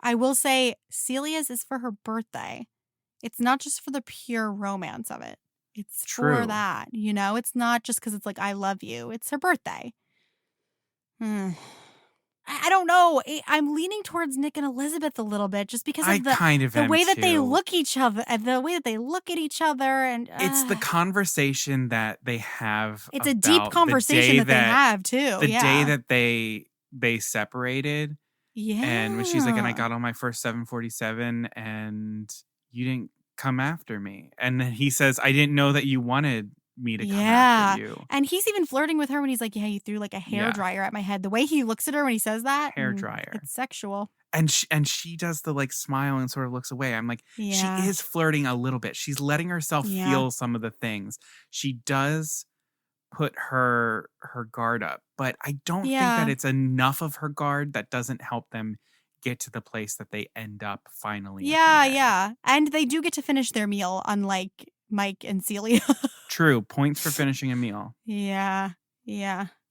[SPEAKER 2] I will say Celia's is for her birthday. It's not just for the pure romance of it. It's for that, It's not just because it's like, I love you. It's her birthday. I don't know. I'm leaning towards Nick and Elizabeth a little bit just because of the way that they look each other and the way that they look at each other. And
[SPEAKER 1] it's the conversation that they have.
[SPEAKER 2] It's a deep conversation that they have too.
[SPEAKER 1] The day that they separated.
[SPEAKER 2] Yeah.
[SPEAKER 1] And when she's like, and I got on my first 747 and you didn't come after me. And he says, I didn't know that you wanted me to come after you.
[SPEAKER 2] And he's even flirting with her when he's like, yeah, you threw like a hairdryer at my head. The way he looks at her when he says that.
[SPEAKER 1] Hairdryer.
[SPEAKER 2] It's sexual.
[SPEAKER 1] And she does the like smile and sort of looks away. I'm like, she is flirting a little bit. She's letting herself feel some of the things. She does put her guard up, but I don't think that it's enough of her guard that doesn't help them get to the place that they end up finally.
[SPEAKER 2] Yeah. And they do get to finish their meal, unlike Mike and Celia.
[SPEAKER 1] True. Points for finishing a meal.
[SPEAKER 2] Yeah.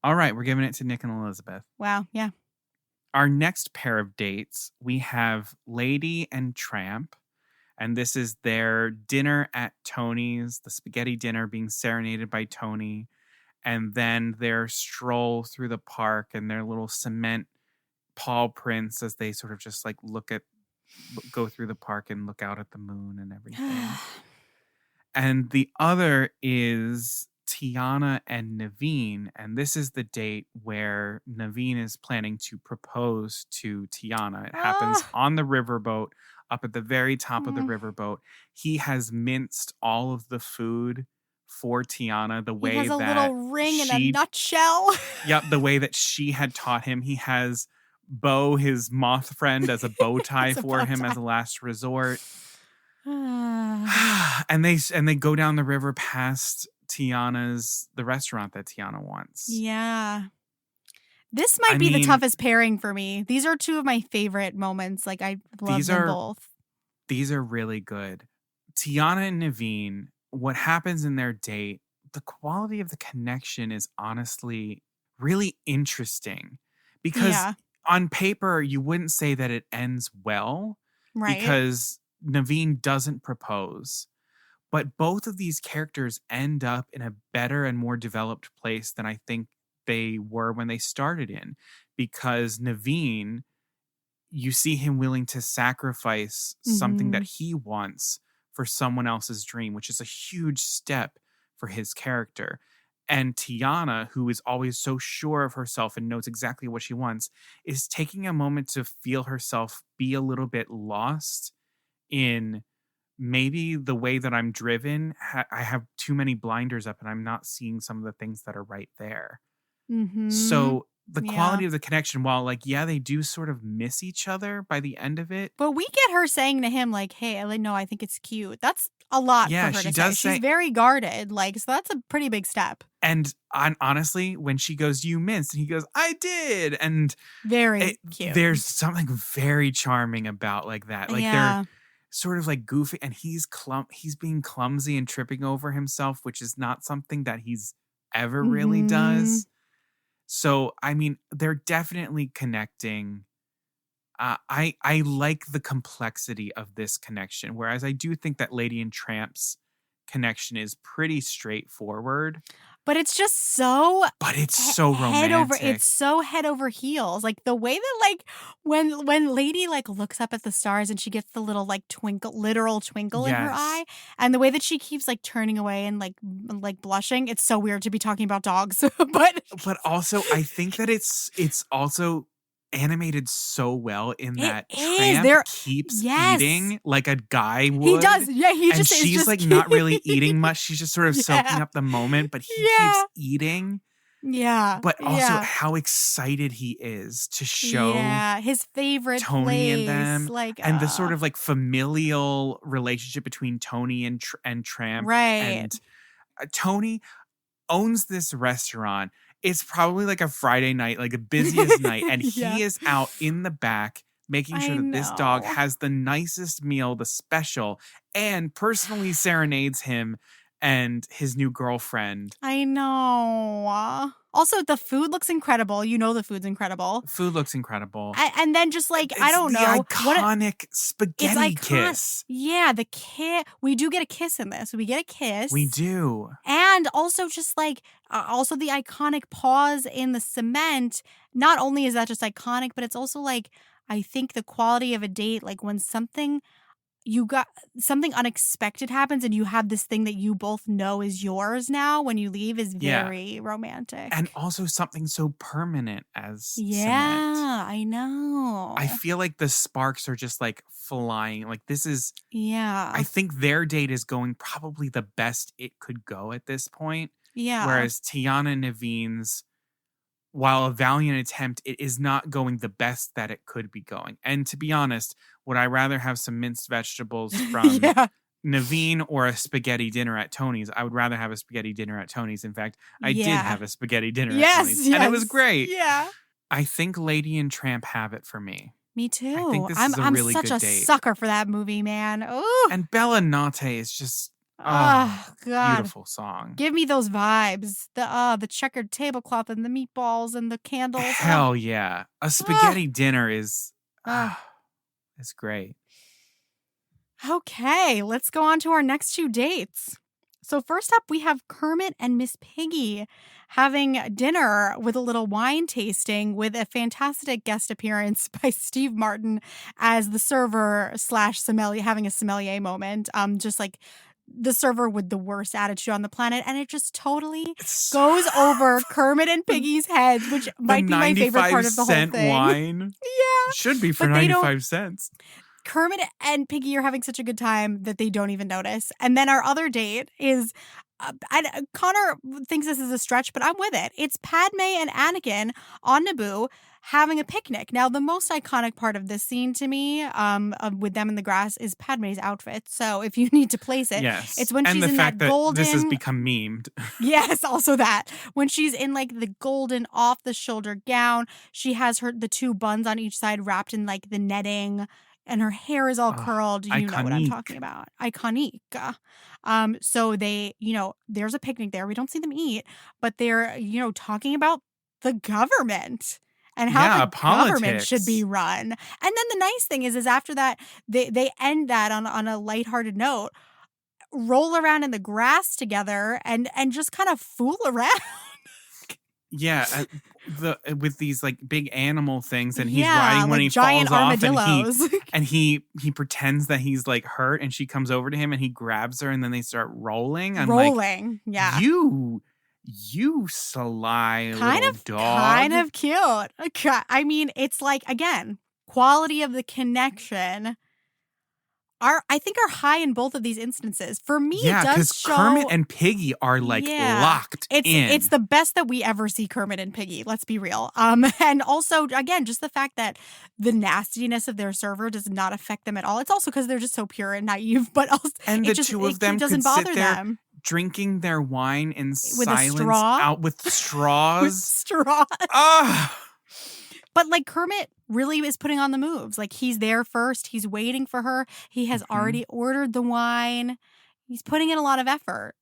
[SPEAKER 1] All right. We're giving it to Nick and Elizabeth.
[SPEAKER 2] Wow. Yeah.
[SPEAKER 1] Our next pair of dates, we have Lady and Tramp. And this is their dinner at Tony's, the spaghetti dinner being serenaded by Tony. And then their stroll through the park and their little cement paw prints as they sort of just like go through the park and look out at the moon and everything. And the other is Tiana and Naveen. And this is the date where Naveen is planning to propose to Tiana. It happens on the riverboat, up at the very top of the riverboat. He has minced all of the food for Tiana the way that he has
[SPEAKER 2] a little ring in a nutshell.
[SPEAKER 1] Yep, the way that she had taught him. He has Bo, his moth friend, as a bow tie for him as a last resort. and they go down the river past the restaurant that Tiana wants.
[SPEAKER 2] Yeah. This might be the toughest pairing for me. These are two of my favorite moments. Like, I love them both.
[SPEAKER 1] These are really good. Tiana and Naveen, what happens in their date, the quality of the connection is honestly really interesting. Because on paper, you wouldn't say that it ends well.
[SPEAKER 2] Right.
[SPEAKER 1] Because Naveen doesn't propose. But both of these characters end up in a better and more developed place than I think they were when they started in. Because Naveen, you see him willing to sacrifice something that he wants for someone else's dream, which is a huge step for his character. And Tiana, who is always so sure of herself and knows exactly what she wants, is taking a moment to feel herself be a little bit lost in maybe the way that I'm driven, I have too many blinders up and I'm not seeing some of the things that are right there.
[SPEAKER 2] Mm-hmm.
[SPEAKER 1] So the
[SPEAKER 2] Yeah.
[SPEAKER 1] quality of the connection, while like, yeah, they do sort of miss each other by the end of it.
[SPEAKER 2] But we get her saying to him, like, hey, no, I think it's cute. That's a lot
[SPEAKER 1] Yeah,
[SPEAKER 2] for her
[SPEAKER 1] she
[SPEAKER 2] to
[SPEAKER 1] does
[SPEAKER 2] say.
[SPEAKER 1] say-
[SPEAKER 2] She's very guarded. Like, so that's a pretty big step.
[SPEAKER 1] And honestly, when she goes, you minced, and he goes, I did. And
[SPEAKER 2] Very cute.
[SPEAKER 1] there's something very charming about like that. Like they're sort of like goofy, and he's being clumsy and tripping over himself, which is not something that he's ever really does. So, I mean, they're definitely connecting. I like the complexity of this connection, whereas I do think that Lady and Tramp's connection is pretty straightforward.
[SPEAKER 2] But it's just so
[SPEAKER 1] But it's so romantic.
[SPEAKER 2] It's so head over heels. Like the way that like when Lady like looks up at the stars and she gets the little like literal twinkle in her
[SPEAKER 1] Yes.
[SPEAKER 2] eye, and the way that she keeps like turning away and like blushing. It's so weird to be talking about dogs. but
[SPEAKER 1] also I think that it's also animated so well in that
[SPEAKER 2] is.
[SPEAKER 1] Tramp keeps eating like a guy would.
[SPEAKER 2] He does. Yeah,
[SPEAKER 1] and she's like not really eating much. She's just sort of soaking up the moment, but he keeps eating.
[SPEAKER 2] Yeah.
[SPEAKER 1] But also how excited he is to show
[SPEAKER 2] his favorite
[SPEAKER 1] Tony
[SPEAKER 2] place,
[SPEAKER 1] and them.
[SPEAKER 2] like
[SPEAKER 1] And the sort of like familial relationship between Tony and Tramp.
[SPEAKER 2] Right.
[SPEAKER 1] And Tony owns this restaurant. It's probably like a Friday night, like a busiest night. And he is out in the back making sure that this dog has the nicest meal, the special, and personally serenades him and his new girlfriend.
[SPEAKER 2] I know. Also, the food looks incredible. You know the food's incredible.
[SPEAKER 1] Food looks incredible.
[SPEAKER 2] And then just like,
[SPEAKER 1] it's
[SPEAKER 2] I don't know.
[SPEAKER 1] The iconic spaghetti kiss.
[SPEAKER 2] Yeah, the kiss. We do get a kiss in this. We get a kiss.
[SPEAKER 1] We do.
[SPEAKER 2] And also just like, also the iconic pause in the cement. Not only is that just iconic, but it's also like, I think the quality of a date, like when something unexpected happens and you have this thing that you both know is yours now when you leave is very romantic.
[SPEAKER 1] And also something so permanent as cement.
[SPEAKER 2] I know.
[SPEAKER 1] I feel like the sparks are just like flying. Like this is, I think their date is going probably the best it could go at this point.
[SPEAKER 2] Yeah.
[SPEAKER 1] Whereas Tiana and Naveen's, while a valiant attempt, it is not going the best that it could be going. And to be honest, would I rather have some minced vegetables from Naveen or a spaghetti dinner at Tony's? I would rather have a spaghetti dinner at Tony's. In fact, I did have a spaghetti dinner at Tony's. And it was great.
[SPEAKER 2] Yeah.
[SPEAKER 1] I think Lady and Tramp have it for me.
[SPEAKER 2] Me too.
[SPEAKER 1] I think this is a really good date.
[SPEAKER 2] I'm such a sucker for that movie, man. Ooh.
[SPEAKER 1] And Bella Notte is just...
[SPEAKER 2] Oh, God.
[SPEAKER 1] Beautiful song.
[SPEAKER 2] Give me those vibes. The checkered tablecloth and the meatballs and the candles.
[SPEAKER 1] Hell yeah. A spaghetti dinner is it's great.
[SPEAKER 2] Okay, let's go on to our next two dates. So first up, we have Kermit and Miss Piggy having dinner with a little wine tasting with a fantastic guest appearance by Steve Martin as the server / sommelier, having a sommelier moment. Just like the server with the worst attitude on the planet, and it just totally goes over Kermit and Piggy's heads, which might be my favorite part of the whole thing.
[SPEAKER 1] Wine.
[SPEAKER 2] Yeah.
[SPEAKER 1] Should be for 95 cents.
[SPEAKER 2] Kermit and Piggy are having such a good time that they don't even notice. And then our other date is, Connor thinks this is a stretch, but I'm with it. It's Padme and Anakin on Naboo having a picnic. Now, the most iconic part of this scene to me, with them in the grass, is Padme's outfit. So if you need to place it, it's when she's in that golden...
[SPEAKER 1] this has become memed.
[SPEAKER 2] Yes, also that. When she's in like the golden off-the-shoulder gown, she has the two buns on each side wrapped in like the netting, and her hair is all curled. You know what I'm talking about. Iconique. So they, there's a picnic there. We don't see them eat, but they're, talking about the government and how the government should be run. And then the nice thing is after that, they end that on a lighthearted note, roll around in the grass together and just kind of fool around.
[SPEAKER 1] Yeah, with these like big animal things, and he's riding when he falls off, and he pretends that he's like hurt, and she comes over to him and he grabs her, and then they start rolling. I'm like,
[SPEAKER 2] yeah.
[SPEAKER 1] You sly little dog.
[SPEAKER 2] Kind of cute. I mean, it's like, again, quality of the connection. I think are high in both of these instances. For me,
[SPEAKER 1] Yeah,
[SPEAKER 2] it does
[SPEAKER 1] because
[SPEAKER 2] show
[SPEAKER 1] Kermit and Piggy are like locked in.
[SPEAKER 2] It's the best that we ever see Kermit and Piggy. Let's be real. And also, again, just the fact that the nastiness of their server does not affect them at all. It's also because they're just so pure and naive. But also,
[SPEAKER 1] and the two of them
[SPEAKER 2] doesn't
[SPEAKER 1] could
[SPEAKER 2] bother
[SPEAKER 1] sit there
[SPEAKER 2] them.
[SPEAKER 1] drinking their wine in
[SPEAKER 2] With
[SPEAKER 1] silence
[SPEAKER 2] a straw?
[SPEAKER 1] out with straws.
[SPEAKER 2] With straws.
[SPEAKER 1] Ah.
[SPEAKER 2] But like Kermit really is putting on the moves. Like he's there first. He's waiting for her. He has already ordered the wine. He's putting in a lot of effort.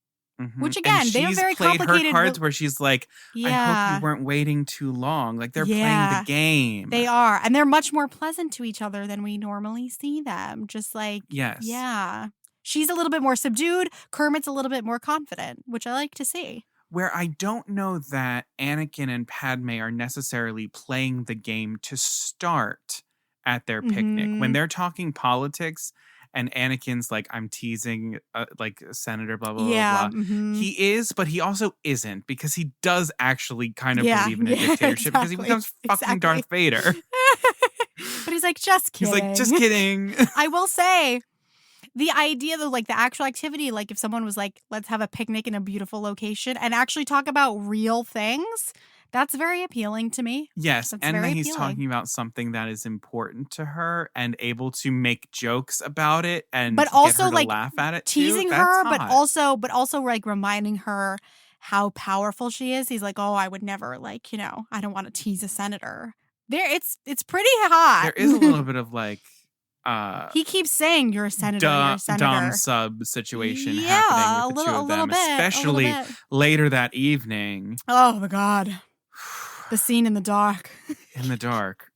[SPEAKER 2] Which again, they are very
[SPEAKER 1] played
[SPEAKER 2] complicated.
[SPEAKER 1] Her cards where she's like, I hope you weren't waiting too long. Like they're playing the game.
[SPEAKER 2] They are. And they're much more pleasant to each other than we normally see them. Just like,
[SPEAKER 1] yes.
[SPEAKER 2] Yeah. She's a little bit more subdued. Kermit's a little bit more confident, which I like to see.
[SPEAKER 1] Where I don't know that Anakin and Padme are necessarily playing the game to start at their picnic. When they're talking politics and Anakin's like, I'm teasing like Senator blah, blah, blah, blah. He is, but he also isn't because he does actually kind of believe in a dictatorship because he becomes fucking Darth Vader.
[SPEAKER 2] But he's like, just kidding.
[SPEAKER 1] He's like, just kidding.
[SPEAKER 2] I will say, the idea though, like the actual activity, like if someone was like, let's have a picnic in a beautiful location and actually talk about real things, that's very appealing to me.
[SPEAKER 1] Yes,
[SPEAKER 2] that's
[SPEAKER 1] and then he's
[SPEAKER 2] appealing.
[SPEAKER 1] talking about something that is important to her and able to make jokes about it and
[SPEAKER 2] but also
[SPEAKER 1] get her to
[SPEAKER 2] like
[SPEAKER 1] laugh at it
[SPEAKER 2] teasing
[SPEAKER 1] too.
[SPEAKER 2] her,
[SPEAKER 1] That's hot.
[SPEAKER 2] but also like reminding her how powerful she is. He's like, oh, I would never like, I don't want to tease a senator. It's pretty hot.
[SPEAKER 1] There is a little bit of like
[SPEAKER 2] he keeps saying you're a senator, you're a senator.
[SPEAKER 1] Dumb sub situation happening with the two of them, especially later that evening.
[SPEAKER 2] Oh my God. The scene in the dark.
[SPEAKER 1] In the dark.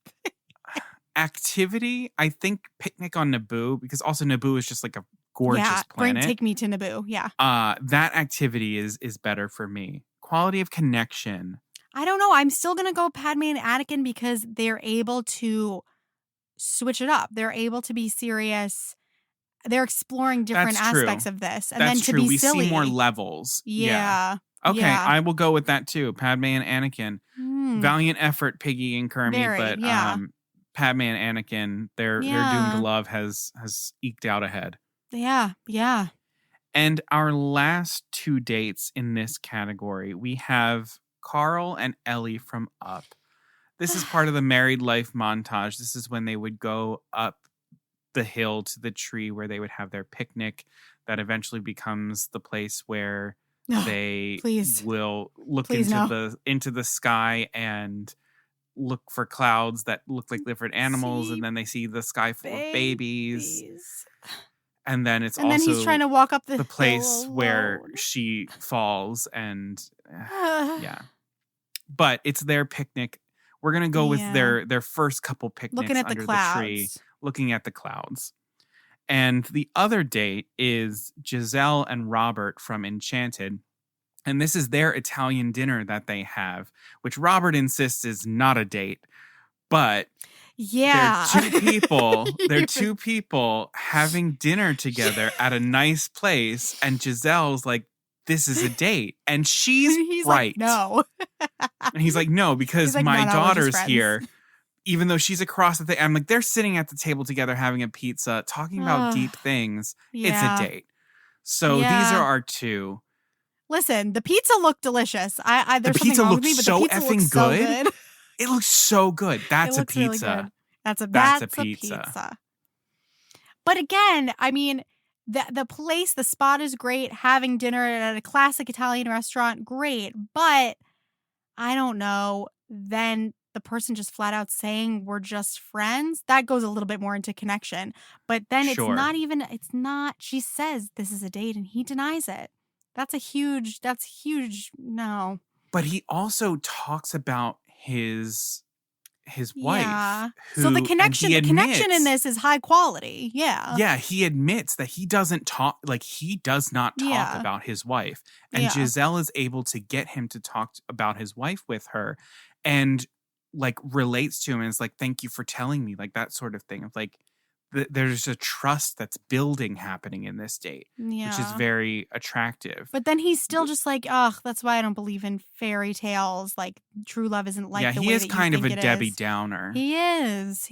[SPEAKER 1] Activity, I think Picnic on Naboo, because also Naboo is just like a gorgeous planet.
[SPEAKER 2] Take me to Naboo, yeah.
[SPEAKER 1] That activity is better for me. Quality of connection.
[SPEAKER 2] I don't know. I'm still going to go Padme and Anakin because they're able to switch it up. They're able to be serious. They're exploring different aspects of this. And
[SPEAKER 1] That's
[SPEAKER 2] then to
[SPEAKER 1] true.
[SPEAKER 2] be silly.
[SPEAKER 1] We see more levels.
[SPEAKER 2] Yeah.
[SPEAKER 1] Okay,
[SPEAKER 2] yeah.
[SPEAKER 1] I will go with that too. Padme and Anakin. Valiant effort, Piggy and Kermit, but Padme and Anakin, their doomed love has eked out ahead.
[SPEAKER 2] Yeah, yeah.
[SPEAKER 1] And our last two dates in this category, we have Carl and Ellie from Up. This is part of the married life montage. This is when they would go up the hill to the tree where they would have their picnic that eventually becomes the place where they will look into the sky and look for clouds that look like different animals, and then they see the sky full of babies. And then it's
[SPEAKER 2] then he's trying to walk up the
[SPEAKER 1] place
[SPEAKER 2] hill
[SPEAKER 1] where she falls and yeah. But it's their picnic. We're going to go with their first couple picnics
[SPEAKER 2] looking at
[SPEAKER 1] under
[SPEAKER 2] the
[SPEAKER 1] tree, looking at the clouds. And the other date is Giselle and Robert from Enchanted. And this is their Italian dinner that they have, which Robert insists is not a date. But they're two people having dinner together at a nice place. And Giselle's like, this is a date. And he's right.
[SPEAKER 2] Like, no.
[SPEAKER 1] And he's like, no, because
[SPEAKER 2] like,
[SPEAKER 1] my daughter's here. Even though she's across the thing. I'm like, they're sitting at the table together having a pizza, talking about deep things. Yeah. It's a date. So these are our two.
[SPEAKER 2] Listen, the pizza looked delicious. There's
[SPEAKER 1] the pizza
[SPEAKER 2] something wrong
[SPEAKER 1] looked
[SPEAKER 2] with me, but
[SPEAKER 1] so
[SPEAKER 2] the pizza
[SPEAKER 1] effing
[SPEAKER 2] looks
[SPEAKER 1] good.
[SPEAKER 2] So good.
[SPEAKER 1] It looks so good. That's a pizza.
[SPEAKER 2] Really good. That's a pizza. But again, I mean, the place, the spot is great. Having dinner at a classic Italian restaurant, great. But I don't know. Then the person just flat out saying we're just friends, that goes a little bit more into connection. But then it's not, she says this is a date and he denies it. That's huge. No.
[SPEAKER 1] But he also talks about his wife.
[SPEAKER 2] Yeah. So the connection in this is high quality. Yeah.
[SPEAKER 1] Yeah. He admits that he does not talk about his wife. And Giselle is able to get him to talk about his wife with her and like relates to him and is like, thank you for telling me, like that sort of thing. Of like, there's a trust that's building happening in this date, which is very attractive.
[SPEAKER 2] But then he's still just like, ugh, that's why I don't believe in fairy tales. Like true love isn't like the way that you think it is.
[SPEAKER 1] Yeah, he is kind of a Debbie Downer.
[SPEAKER 2] He is.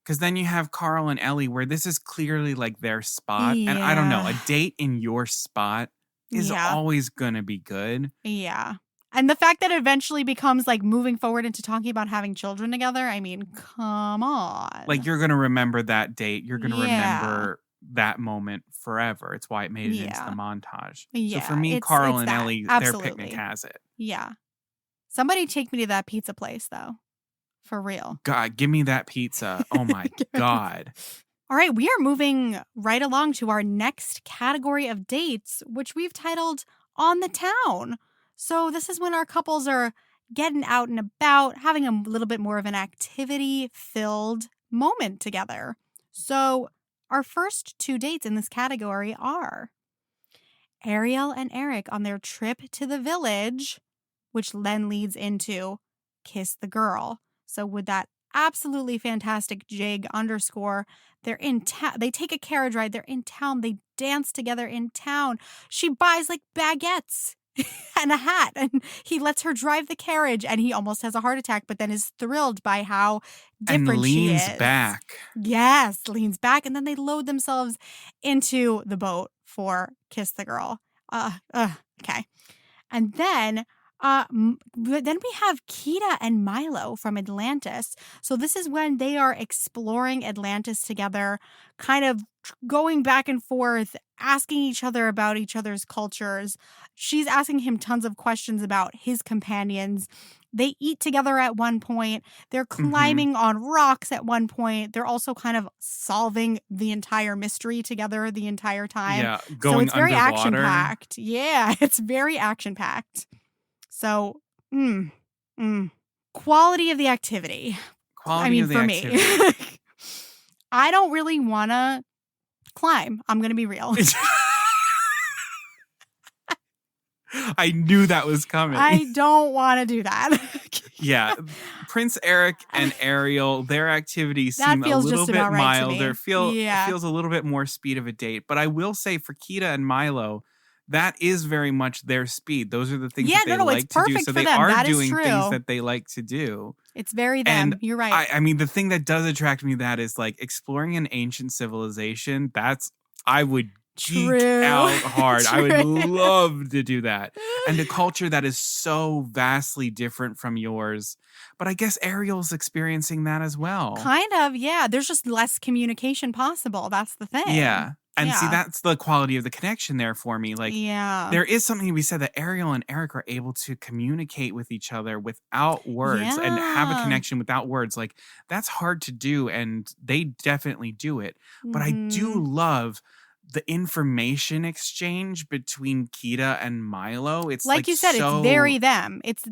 [SPEAKER 1] Because then you have Carl and Ellie where this is clearly like their spot. And I don't know, a date in your spot is always going to be good.
[SPEAKER 2] Yeah. And the fact that it eventually becomes like moving forward into talking about having children together, I mean, come on.
[SPEAKER 1] Like you're going to remember that date. You're going to remember that moment forever. It's why it made it into the montage.
[SPEAKER 2] Yeah,
[SPEAKER 1] so for me, Carl and Ellie, their picnic has it.
[SPEAKER 2] Yeah. Somebody take me to that pizza place, though. For real.
[SPEAKER 1] God, give me that pizza. Oh my God.
[SPEAKER 2] All right, we are moving right along to our next category of dates, which we've titled On the Town. So this is when our couples are getting out and about, having a little bit more of an activity-filled moment together. So our first 2 dates in this category are Ariel and Eric on their trip to the village, which then leads into Kiss the Girl. So with that absolutely fantastic jig underscore, they're in town. They take a carriage ride. They're in town. They dance together in town. She buys like baguettes and a hat, and he lets her drive the carriage, and he almost has a heart attack, but then is thrilled by how different she is.
[SPEAKER 1] And leans back.
[SPEAKER 2] Yes, leans back, and then they load themselves into the boat for Kiss the Girl. Okay. And then we have Kita and Milo from Atlantis. So this is when they are exploring Atlantis together, kind of going back and forth, asking each other about each other's cultures. She's asking him tons of questions about his companions. They eat together at one point. They're climbing on rocks at one point. They're also kind of solving the entire mystery together the entire time.
[SPEAKER 1] Yeah, going so
[SPEAKER 2] it's very
[SPEAKER 1] underwater.
[SPEAKER 2] action-packed. Yeah, it's very action-packed. So, quality of the activity. For me. I don't really want to climb. I'm going to be real.
[SPEAKER 1] I knew that was coming.
[SPEAKER 2] I don't want to do that.
[SPEAKER 1] Yeah. Prince Eric and Ariel, their activities seem a little bit milder. Feels a little bit more speed of a date. But I will say for Kita and Milo, that is very much their speed. Those are the things that they like to do. So they are doing things that they like to do.
[SPEAKER 2] It's very them. You're right.
[SPEAKER 1] I mean, the thing that does attract me that is like exploring an ancient civilization. I would geek out hard. I would love to do that. And a culture that is so vastly different from yours. But I guess Ariel's experiencing that as well.
[SPEAKER 2] Kind of, yeah. There's just less communication possible. That's the thing.
[SPEAKER 1] Yeah. And see, that's the quality of the connection there for me. Like, there is something to be said that Ariel and Eric are able to communicate with each other without words and have a connection without words. Like, that's hard to do, and they definitely do it. But I do love the information exchange between Kita and Milo. It's like
[SPEAKER 2] you said, it's very them. It's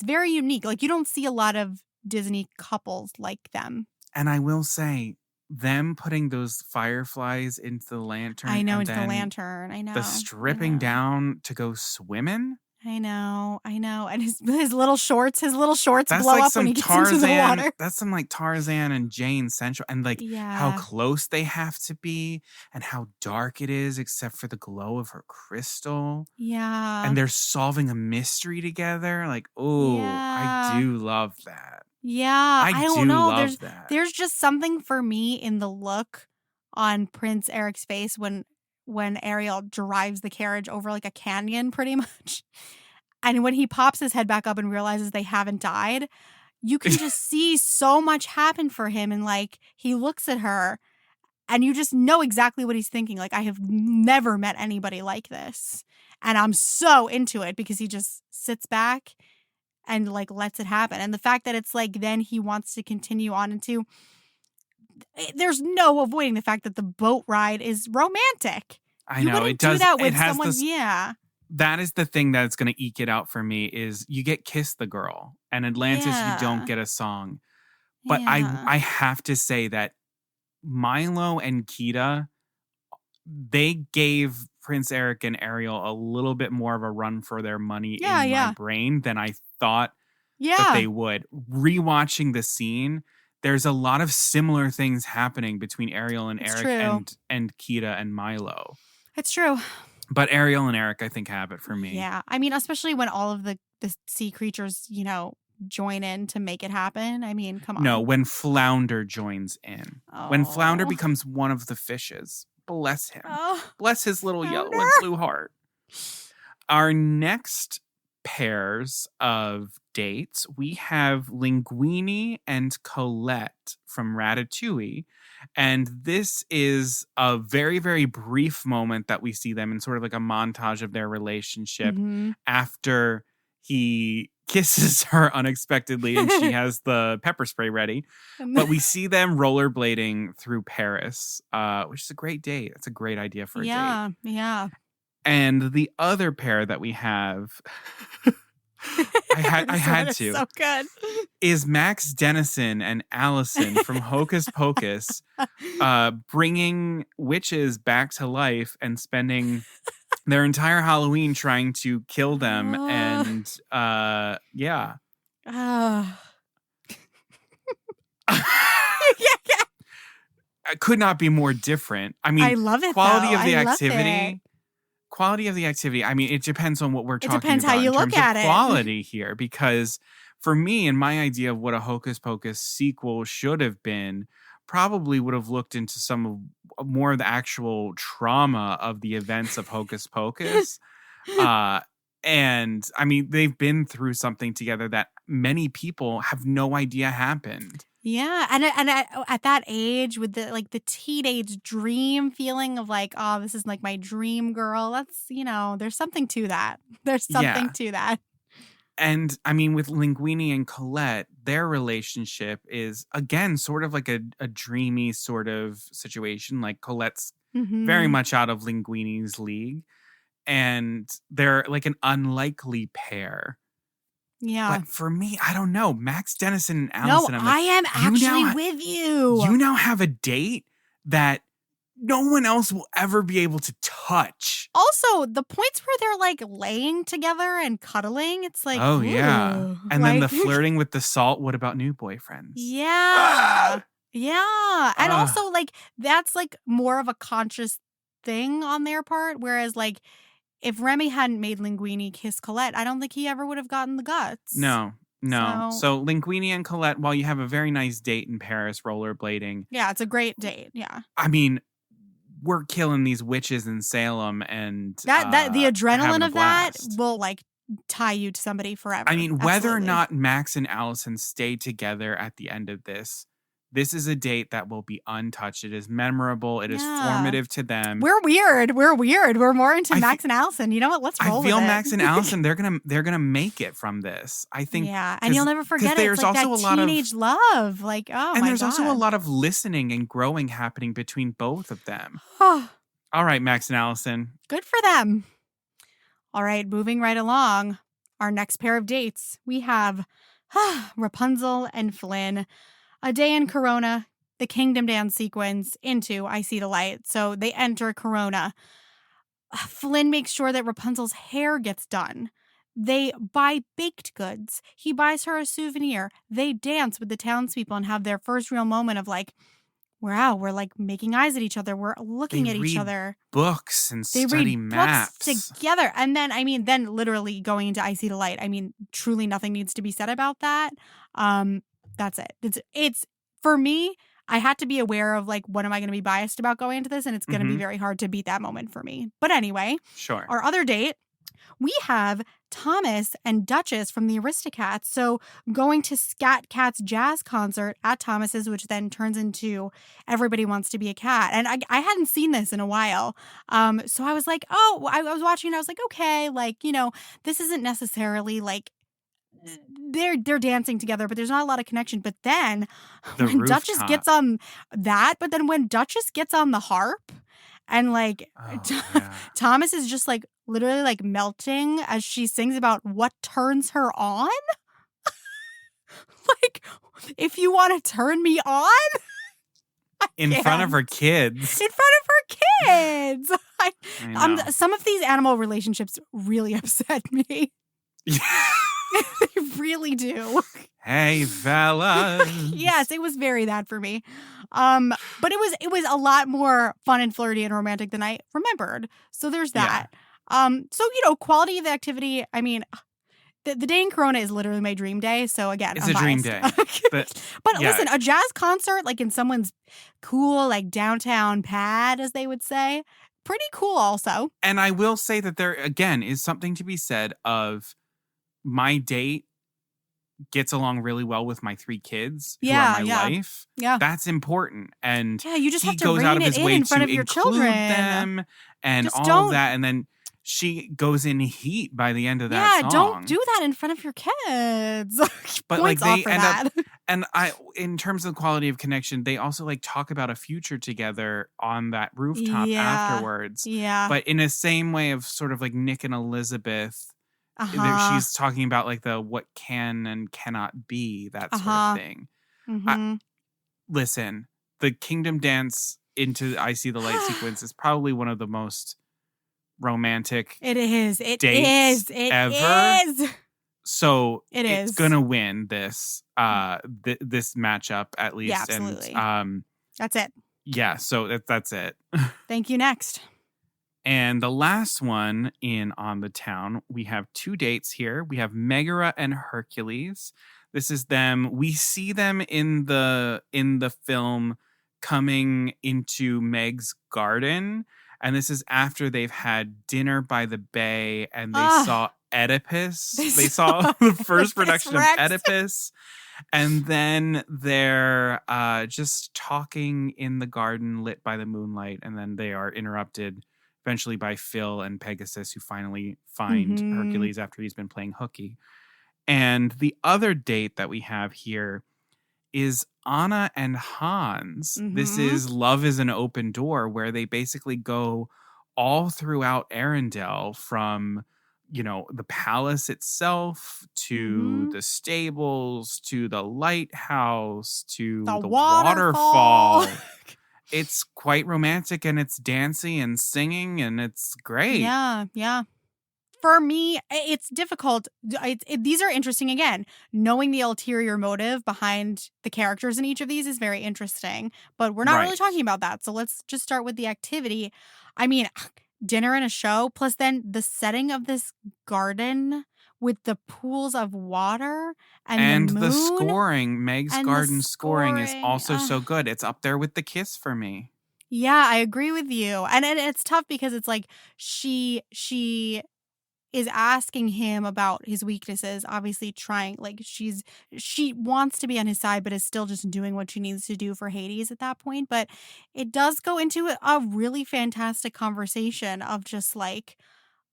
[SPEAKER 2] very unique. Like, you don't see a lot of Disney couples like them.
[SPEAKER 1] And I will say, them putting those fireflies into the lantern.
[SPEAKER 2] I know, into the lantern. I know.
[SPEAKER 1] The stripping down to go swimming.
[SPEAKER 2] I know. And his little shorts blow
[SPEAKER 1] like
[SPEAKER 2] up when he gets into the water.
[SPEAKER 1] That's some like Tarzan and Jane central. And like how close they have to be and how dark it is except for the glow of her crystal.
[SPEAKER 2] Yeah.
[SPEAKER 1] And they're solving a mystery together. Like, I do love that.
[SPEAKER 2] Yeah, I don't know.
[SPEAKER 1] There's
[SPEAKER 2] just something for me in the look on Prince Eric's face when Ariel drives the carriage over like a canyon pretty much. And when he pops his head back up and realizes they haven't died, you can just see so much happen for him. And like he looks at her and you just know exactly what he's thinking. Like, I have never met anybody like this. And I'm so into it because he just sits back and like lets it happen. And the fact that it's like then he wants to continue on into, there's no avoiding the fact that the boat ride is romantic.
[SPEAKER 1] I know it does.
[SPEAKER 2] Do that with
[SPEAKER 1] it has
[SPEAKER 2] someone.
[SPEAKER 1] This, that is the thing that's going to eke it out for me is you get Kiss the Girl and Atlantis. You don't get a song, but I have to say that Milo and Kita, they gave Prince Eric and Ariel a little bit more of a run for their money in my brain than I thought that they would. Rewatching the scene, there's a lot of similar things happening between Ariel and Eric and Kita and Milo.
[SPEAKER 2] It's true.
[SPEAKER 1] But Ariel and Eric, I think, have it for me.
[SPEAKER 2] Yeah. I mean, especially when all of the sea creatures, join in to make it happen? I mean, come on.
[SPEAKER 1] No, when Flounder joins in. When Flounder
[SPEAKER 2] Oh.
[SPEAKER 1] becomes one of the fishes. Bless him.
[SPEAKER 2] Oh,
[SPEAKER 1] Bless his little yellow and
[SPEAKER 2] Flounder.
[SPEAKER 1] blue heart. Our next pairs of dates, we have Linguini and Colette from Ratatouille. And this is a very, very brief moment that we see them in sort of like a montage of their relationship
[SPEAKER 2] Mhm.
[SPEAKER 1] after he kisses her unexpectedly and she has the pepper spray ready. But we see them rollerblading through Paris, which is a great date. That's a great idea for a date.
[SPEAKER 2] Yeah.
[SPEAKER 1] And the other pair that we have, I had
[SPEAKER 2] It's
[SPEAKER 1] to,
[SPEAKER 2] so good.
[SPEAKER 1] is Max Dennison and Allison from Hocus Pocus, bringing witches back to life and spending their entire Halloween trying to kill them. And yeah. Could not be more different. I mean,
[SPEAKER 2] I love it.
[SPEAKER 1] Quality
[SPEAKER 2] though.
[SPEAKER 1] of the
[SPEAKER 2] I love
[SPEAKER 1] activity.
[SPEAKER 2] it.
[SPEAKER 1] Quality of the activity. I mean, it depends on what we're talking about.
[SPEAKER 2] It depends how you
[SPEAKER 1] in
[SPEAKER 2] look
[SPEAKER 1] terms
[SPEAKER 2] at
[SPEAKER 1] of
[SPEAKER 2] it.
[SPEAKER 1] quality here, because for me and my idea of what a Hocus Pocus sequel should have been, probably would have looked into some of more of the actual trauma of the events of Hocus Pocus. And I mean, they've been through something together that many people have no idea happened.
[SPEAKER 2] Yeah, and at that age, with the teenage dream feeling of like, oh, this is like my dream girl. That's there's something to that. There's something to that.
[SPEAKER 1] And I mean, with Linguini and Colette, their relationship is again sort of like a dreamy sort of situation. Like Colette's very much out of Linguini's league, and they're like an unlikely pair.
[SPEAKER 2] Yeah.
[SPEAKER 1] But for me, I don't know. Max Dennison and Allison.
[SPEAKER 2] No,
[SPEAKER 1] I'm like,
[SPEAKER 2] I am actually with you.
[SPEAKER 1] You now have a date that no one else will ever be able to touch.
[SPEAKER 2] Also, the points where they're like laying together and cuddling, it's like,
[SPEAKER 1] oh, yeah.
[SPEAKER 2] ooh.
[SPEAKER 1] And then the flirting with the salt. What about new boyfriends?
[SPEAKER 2] Yeah. Yeah. And also, like, that's like more of a conscious thing on their part. Whereas, like, if Remy hadn't made Linguini kiss Colette, I don't think he ever would have gotten the guts.
[SPEAKER 1] No. So Linguini and Colette, while you have a very nice date in Paris rollerblading.
[SPEAKER 2] Yeah, it's a great date. Yeah.
[SPEAKER 1] I mean, we're killing these witches in Salem, and
[SPEAKER 2] that the adrenaline of that
[SPEAKER 1] blast.
[SPEAKER 2] will like tie you to somebody forever.
[SPEAKER 1] I mean, whether or
[SPEAKER 2] Absolutely.
[SPEAKER 1] not Max and Allison stay together at the end of this is a date that will be untouched. It is memorable. It is formative to them.
[SPEAKER 2] We're weird. We're more into Max and Allison. You know what? Let's roll with it.
[SPEAKER 1] I feel Max and Allison, they're gonna make it from this. I think.
[SPEAKER 2] Yeah, and you'll never forget it.
[SPEAKER 1] There's
[SPEAKER 2] It's like
[SPEAKER 1] also
[SPEAKER 2] that
[SPEAKER 1] a lot
[SPEAKER 2] teenage love. Like, oh,
[SPEAKER 1] and
[SPEAKER 2] my
[SPEAKER 1] there's
[SPEAKER 2] God.
[SPEAKER 1] also a lot of listening and growing happening between both of them. All right, Max and Allison.
[SPEAKER 2] Good for them. All right, moving right along. Our next pair of dates, we have Rapunzel and Flynn. A day in Corona, the Kingdom Dance sequence into I See the Light. So they enter Corona. Flynn makes sure that Rapunzel's hair gets done. They buy baked goods. He buys her a souvenir. They dance with the townspeople and have their first real moment of like, wow, we're like making eyes at each other. We're looking at each other.
[SPEAKER 1] Books and
[SPEAKER 2] they
[SPEAKER 1] study
[SPEAKER 2] read
[SPEAKER 1] maps
[SPEAKER 2] books together. And then, then literally going into I See the Light. I mean, truly nothing needs to be said about that. That's it. It's for me, I had to be aware of like, what am I going to be biased about going into this? And it's going to be very hard to beat that moment for me. But anyway,
[SPEAKER 1] sure.
[SPEAKER 2] Our other date, we have Thomas and Duchess from the Aristocats. So going to Scat Cat's jazz concert at Thomas's, which then turns into Everybody Wants to Be a Cat. And I hadn't seen this in a while. So I was like, I was watching and I was like, okay, like, this isn't necessarily like, they're dancing together, but there's not a lot of connection. But then when Duchess gets on that, but then when Duchess gets on the harp and like Thomas is just like literally like melting as she sings about what turns her on. Like, if you want to turn me on
[SPEAKER 1] in front of her kids.
[SPEAKER 2] In front of her kids. Some of these animal relationships really upset me. They really do.
[SPEAKER 1] Hey, fellas.
[SPEAKER 2] Yes, it was very that for me. But it was a lot more fun and flirty and romantic than I remembered. So there's that. So, quality of the activity, I mean, The day in Corona is literally my dream day. So again,
[SPEAKER 1] It's
[SPEAKER 2] I'm
[SPEAKER 1] a dream
[SPEAKER 2] biased.
[SPEAKER 1] day.
[SPEAKER 2] But listen, a jazz concert like in someone's cool like downtown pad, as they would say, pretty cool also.
[SPEAKER 1] And I will say that there again is something to be said of my date gets along really well with my 3 kids who are my life.
[SPEAKER 2] Yeah.
[SPEAKER 1] That's important. And
[SPEAKER 2] you just have to
[SPEAKER 1] goes out
[SPEAKER 2] rein
[SPEAKER 1] of his
[SPEAKER 2] it
[SPEAKER 1] way
[SPEAKER 2] in front
[SPEAKER 1] to
[SPEAKER 2] of your
[SPEAKER 1] include
[SPEAKER 2] children.
[SPEAKER 1] them and
[SPEAKER 2] Just
[SPEAKER 1] all
[SPEAKER 2] don't-
[SPEAKER 1] of that. And then she goes in heat by the end of that song.
[SPEAKER 2] Don't do that in front of your kids.
[SPEAKER 1] But
[SPEAKER 2] Points
[SPEAKER 1] like
[SPEAKER 2] off
[SPEAKER 1] they
[SPEAKER 2] for
[SPEAKER 1] end
[SPEAKER 2] that.
[SPEAKER 1] up, and in terms of quality of connection, they also like talk about a future together on that rooftop afterwards.
[SPEAKER 2] Yeah.
[SPEAKER 1] But in a same way of sort of like Nick and Elizabeth, she's talking about like the what can and cannot be, that sort of thing.
[SPEAKER 2] Mm-hmm.
[SPEAKER 1] Listen, the Kingdom Dance into I See the Light sequence is probably one of the most romantic
[SPEAKER 2] It is.
[SPEAKER 1] dates ever. So
[SPEAKER 2] it's
[SPEAKER 1] gonna win this this matchup at least.
[SPEAKER 2] Yeah, absolutely.
[SPEAKER 1] And
[SPEAKER 2] that's it.
[SPEAKER 1] Yeah, so that's it.
[SPEAKER 2] Thank you. Next.
[SPEAKER 1] And the last one in On the Town, we have 2 dates here. We have Megara and Hercules. This is them. We see them in the film coming into Meg's garden. And this is after they've had dinner by the bay and they saw Oedipus. They saw the first production of Oedipus. And then they're just talking in the garden lit by the moonlight. And then they are interrupted eventually by Phil and Pegasus, who finally find Hercules after he's been playing hooky. And the other date that we have here is Anna and Hans. This is Love is an Open Door, where they basically go all throughout Arendelle from, the palace itself to the stables, to the lighthouse, to the waterfall. It's quite romantic and it's dancey and singing and it's great.
[SPEAKER 2] Yeah, yeah. For me, it's difficult. These are interesting again. Knowing the ulterior motive behind the characters in each of these is very interesting. But we're not really talking about that. So let's just start with the activity. I mean, dinner and a show, plus then the setting of this garden with the pools of water and the moon.
[SPEAKER 1] The scoring. Meg's garden scoring is also so good. It's up there with The Kiss for me.
[SPEAKER 2] Yeah, I agree with you. And it's tough because it's like she is asking him about his weaknesses, obviously trying, like she wants to be on his side, but is still just doing what she needs to do for Hades at that point. But it does go into a really fantastic conversation of just like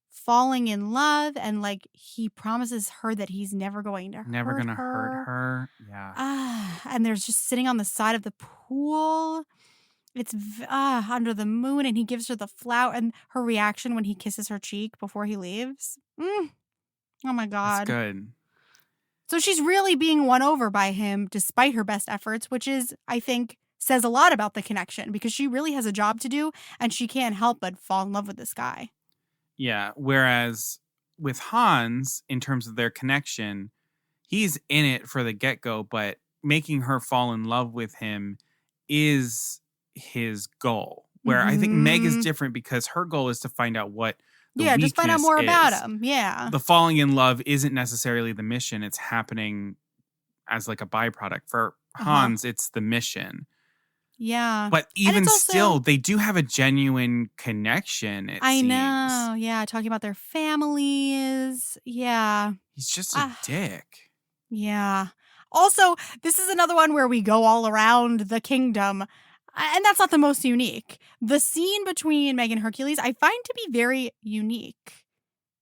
[SPEAKER 2] falling in love, and like he promises her that he's never going to hurt her.
[SPEAKER 1] Yeah.
[SPEAKER 2] And there's just sitting on the side of the pool. It's under the moon, and he gives her the flower, and her reaction when he kisses her cheek before he leaves. Oh my God.
[SPEAKER 1] That's good.
[SPEAKER 2] So she's really being won over by him despite her best efforts, which is, I think, says a lot about the connection, because she really has a job to do and she can't help but fall in love with this guy.
[SPEAKER 1] Yeah. Whereas with Hans, in terms of their connection, he's in it for the get-go, but making her fall in love with him is his goal. Where I think Meg is different, because her goal is to find out what the weakness
[SPEAKER 2] just find out more
[SPEAKER 1] is.
[SPEAKER 2] about him. Yeah.
[SPEAKER 1] The falling in love isn't necessarily the mission. It's happening as like a byproduct. For Hans, it's the mission.
[SPEAKER 2] Yeah.
[SPEAKER 1] But even still, they do have a genuine connection, it seems.
[SPEAKER 2] know. Yeah. Talking about their families. Yeah.
[SPEAKER 1] He's just a dick.
[SPEAKER 2] Yeah. Also, this is another one where we go all around the kingdom. And that's not the most unique. The scene between Meg and Hercules, I find to be very unique.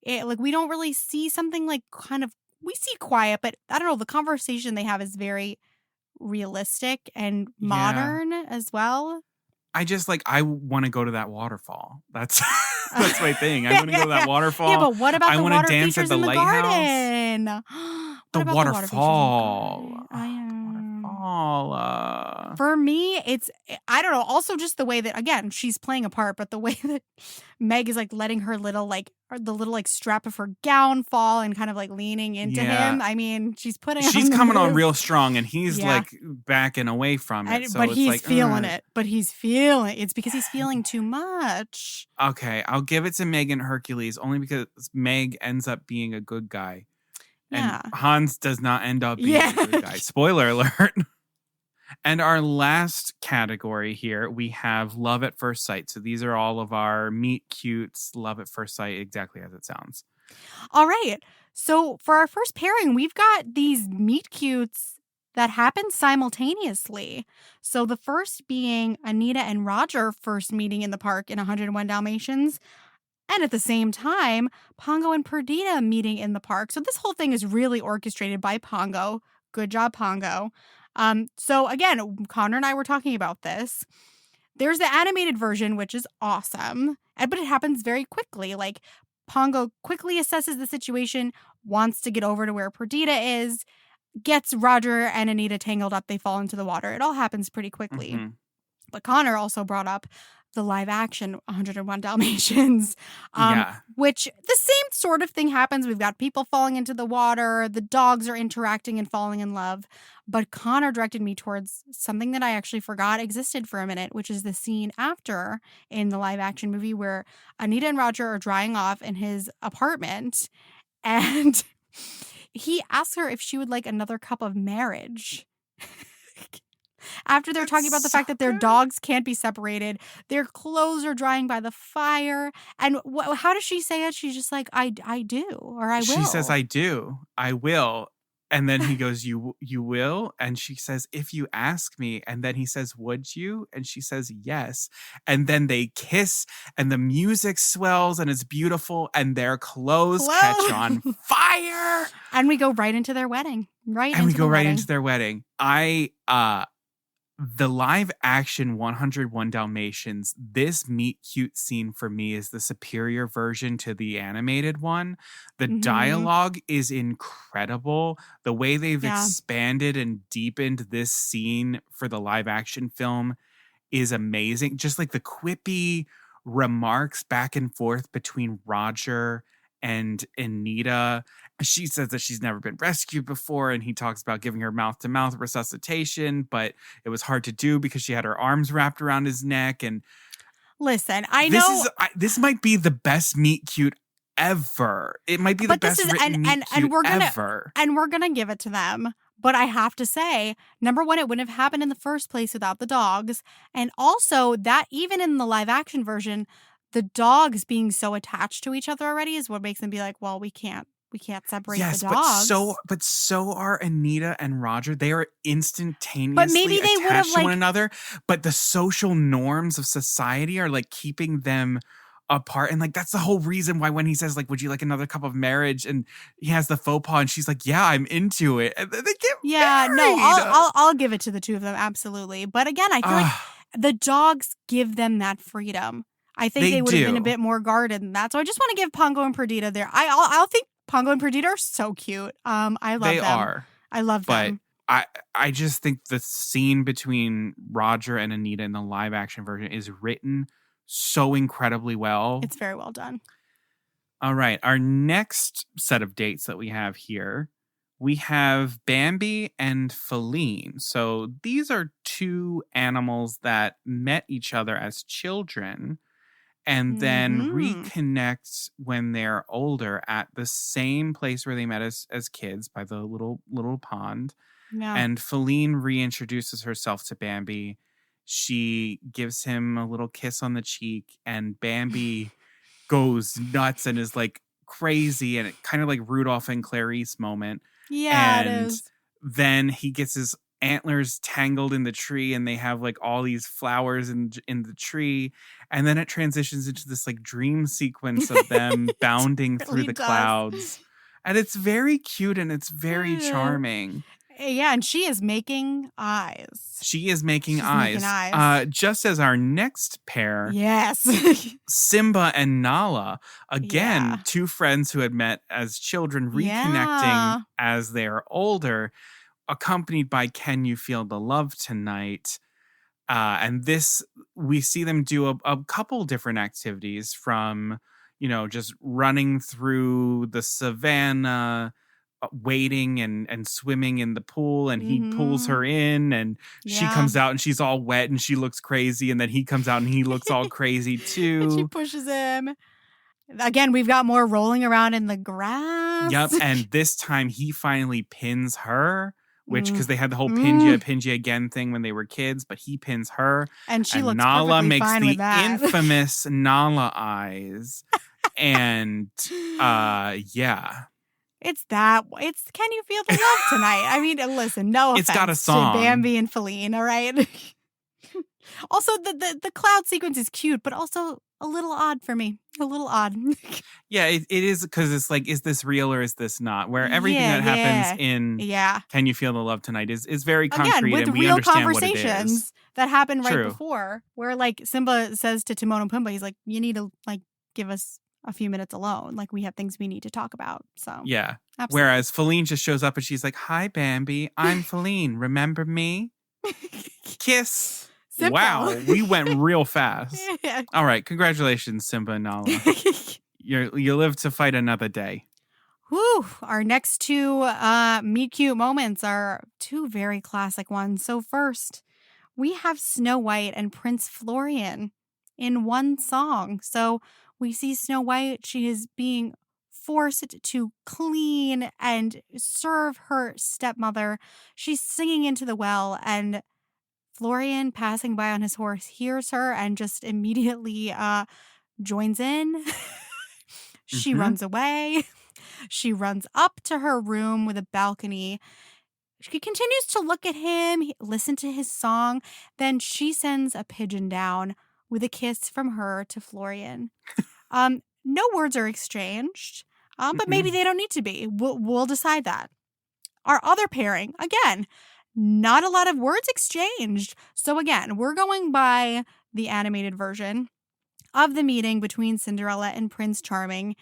[SPEAKER 2] We don't really see something like we see quiet, but I don't know, the conversation they have is very realistic and modern as well.
[SPEAKER 1] I want to go to that waterfall. That's my thing. I want to go to that waterfall.
[SPEAKER 2] Yeah, but what about the water
[SPEAKER 1] dance
[SPEAKER 2] features
[SPEAKER 1] at the
[SPEAKER 2] in the
[SPEAKER 1] lighthouse.
[SPEAKER 2] garden?
[SPEAKER 1] The waterfall.
[SPEAKER 2] For me, it's, I don't know, also just the way that, again, she's playing a part, but the way that Meg is like letting her little strap of her gown fall and kind of like leaning into him. I mean, she's coming
[SPEAKER 1] on real strong, and he's like backing away from it.
[SPEAKER 2] But he's feeling it. But he's feeling it. It's because he's feeling too much.
[SPEAKER 1] Okay, I'll give it to Meg and Hercules only because Meg ends up being a good guy.
[SPEAKER 2] Yeah.
[SPEAKER 1] And Hans does not end up being
[SPEAKER 2] Yeah.
[SPEAKER 1] the good guy. Spoiler alert. And our last category here, we have love at first sight. So these are all of our meet cutes, love at first sight, exactly as it sounds.
[SPEAKER 2] All right. So for our first pairing, we've got these meet cutes that happen simultaneously. So the first being Anita and Roger first meeting in the park in 101 Dalmatians. And at the same time, Pongo and Perdita meeting in the park. So this whole thing is really orchestrated by Pongo. Good job, Pongo. So again, Connor and I were talking about this. There's the animated version, which is awesome, but it happens very quickly. Like Pongo quickly assesses the situation, wants to get over to where Perdita is, gets Roger and Anita tangled up. They fall into the water. It all happens pretty quickly.
[SPEAKER 1] Mm-hmm.
[SPEAKER 2] But Connor also brought up the live action 101 Dalmatians, which the same sort of thing happens. We've got people falling into the water. The dogs are interacting and falling in love. But Connor directed me towards something that I actually forgot existed for a minute, which is the scene after in the live action movie where Anita and Roger are drying off in his apartment. And he asks her if she would like another cup of marriage. After they're talking about the fact that their dogs can't be separated, their clothes are drying by the fire. And how does she say it? She's just like, I do, or I will.
[SPEAKER 1] She says, I do, I will. And then he goes, you will? And she says, if you ask me. And then he says, would you? And she says, yes. And then they kiss and the music swells and it's beautiful and their clothes catch on fire.
[SPEAKER 2] And we go right into their wedding.
[SPEAKER 1] Into their wedding. The live action 101 Dalmatians, this meet cute scene for me is the superior version to the animated one. The dialogue is incredible. The way they've expanded and deepened this scene for the live action film is amazing. Just like the quippy remarks back and forth between Roger and Anita. She says that she's never been rescued before, and he talks about giving her mouth-to-mouth resuscitation, but it was hard to do because she had her arms wrapped around his neck. And
[SPEAKER 2] listen, I know
[SPEAKER 1] this might be the best meet cute ever. It might be the best written meet cute ever.
[SPEAKER 2] And we're gonna give it to them. But I have to say, number one, it wouldn't have happened in the first place without the dogs, and also that even in the live action version, the dogs being so attached to each other already is what makes them be like, well, we can't separate the dogs.
[SPEAKER 1] But so are Anita and Roger. They are instantaneously attached to one another. But the social norms of society are like keeping them apart. And like that's the whole reason why when he says like, would you like another cup of marriage? And he has the faux pas and she's like, yeah, I'm into it. And then they get married.
[SPEAKER 2] No, I'll give it to the two of them, absolutely. But again, I feel like the dogs give them that freedom. I think they would have been a bit more guarded than that. So I just want to give Pongo and Perdita there. I'll think Pongo and Perdita are so cute. I love them. They
[SPEAKER 1] are.
[SPEAKER 2] I love them.
[SPEAKER 1] I just think the scene between Roger and Anita in the live action version is written so incredibly well.
[SPEAKER 2] It's very well done.
[SPEAKER 1] All right. Our next set of dates that we have here, we have Bambi and Feline. So these are two animals that met each other as children and then reconnect when they're older at the same place where they met as kids by the little pond. Yeah. And Feline reintroduces herself to Bambi. She gives him a little kiss on the cheek, and Bambi goes nuts and is like crazy, and it kind of like Rudolph and Clarice moment.
[SPEAKER 2] Yeah,
[SPEAKER 1] and
[SPEAKER 2] it is.
[SPEAKER 1] Then he gets his antlers tangled in the tree, and they have like all these flowers in the tree, and then it transitions into this like dream sequence of them bounding through the clouds, and it's very cute and it's very charming.
[SPEAKER 2] Yeah, and she is making eyes.
[SPEAKER 1] She's making eyes. Just as our next pair.
[SPEAKER 2] Yes.
[SPEAKER 1] Simba and Nala. Again, two friends who had met as children reconnecting as they are older, accompanied by Can You Feel the Love Tonight? And this, we see them do a couple different activities from, just running through the savannah, wading and swimming in the pool, and he pulls her in, and she comes out and she's all wet and she looks crazy, and then he comes out and he looks all crazy too.
[SPEAKER 2] And she pushes him. Again, we've got more rolling around in the grass.
[SPEAKER 1] Yep. And this time he finally pins her, which because they had the whole Pinja again thing when they were kids, but he pins her.
[SPEAKER 2] And she looks
[SPEAKER 1] Nala
[SPEAKER 2] perfectly
[SPEAKER 1] makes
[SPEAKER 2] fine
[SPEAKER 1] the
[SPEAKER 2] with that.
[SPEAKER 1] infamous Nala eyes. And yeah.
[SPEAKER 2] It's Can You Feel the Love Tonight? I mean, listen, no offense
[SPEAKER 1] It's got a song.
[SPEAKER 2] to Bambi and Feline, all right? Also, the cloud sequence is cute, but also a little odd for me. A little odd.
[SPEAKER 1] Yeah, it is because it's like, is this real or is this not? Where everything that happens in Can You Feel the Love Tonight is very concrete.
[SPEAKER 2] Again, with
[SPEAKER 1] and we
[SPEAKER 2] real
[SPEAKER 1] understand what it
[SPEAKER 2] conversations
[SPEAKER 1] is.
[SPEAKER 2] that happened right
[SPEAKER 1] True.
[SPEAKER 2] before, where like Simba says to Timon and Pumbaa, he's like, you need to like give us a few minutes alone. Like we have things we need to talk about. So
[SPEAKER 1] yeah.
[SPEAKER 2] Absolutely.
[SPEAKER 1] Whereas Feline just shows up and she's like, hi, Bambi. I'm Feline. Remember me? Kiss.
[SPEAKER 2] Simple.
[SPEAKER 1] Wow. We went real fast.
[SPEAKER 2] Yeah.
[SPEAKER 1] All right. Congratulations, Simba and Nala. You live to fight another day.
[SPEAKER 2] Whew. Our next two meet cute moments are two very classic ones. So first, we have Snow White and Prince Florian in one song. So we see Snow White. She is being forced to clean and serve her stepmother. She's singing into the well, and Florian, passing by on his horse, hears her and just immediately joins in. She runs away. She runs up to her room with a balcony. She continues to look at him, listen to his song. Then she sends a pigeon down with a kiss from her to Florian. No words are exchanged, but maybe they don't need to be. We'll decide that. Our other pairing, again, not a lot of words exchanged. So again, we're going by the animated version of the meeting between Cinderella and Prince Charming,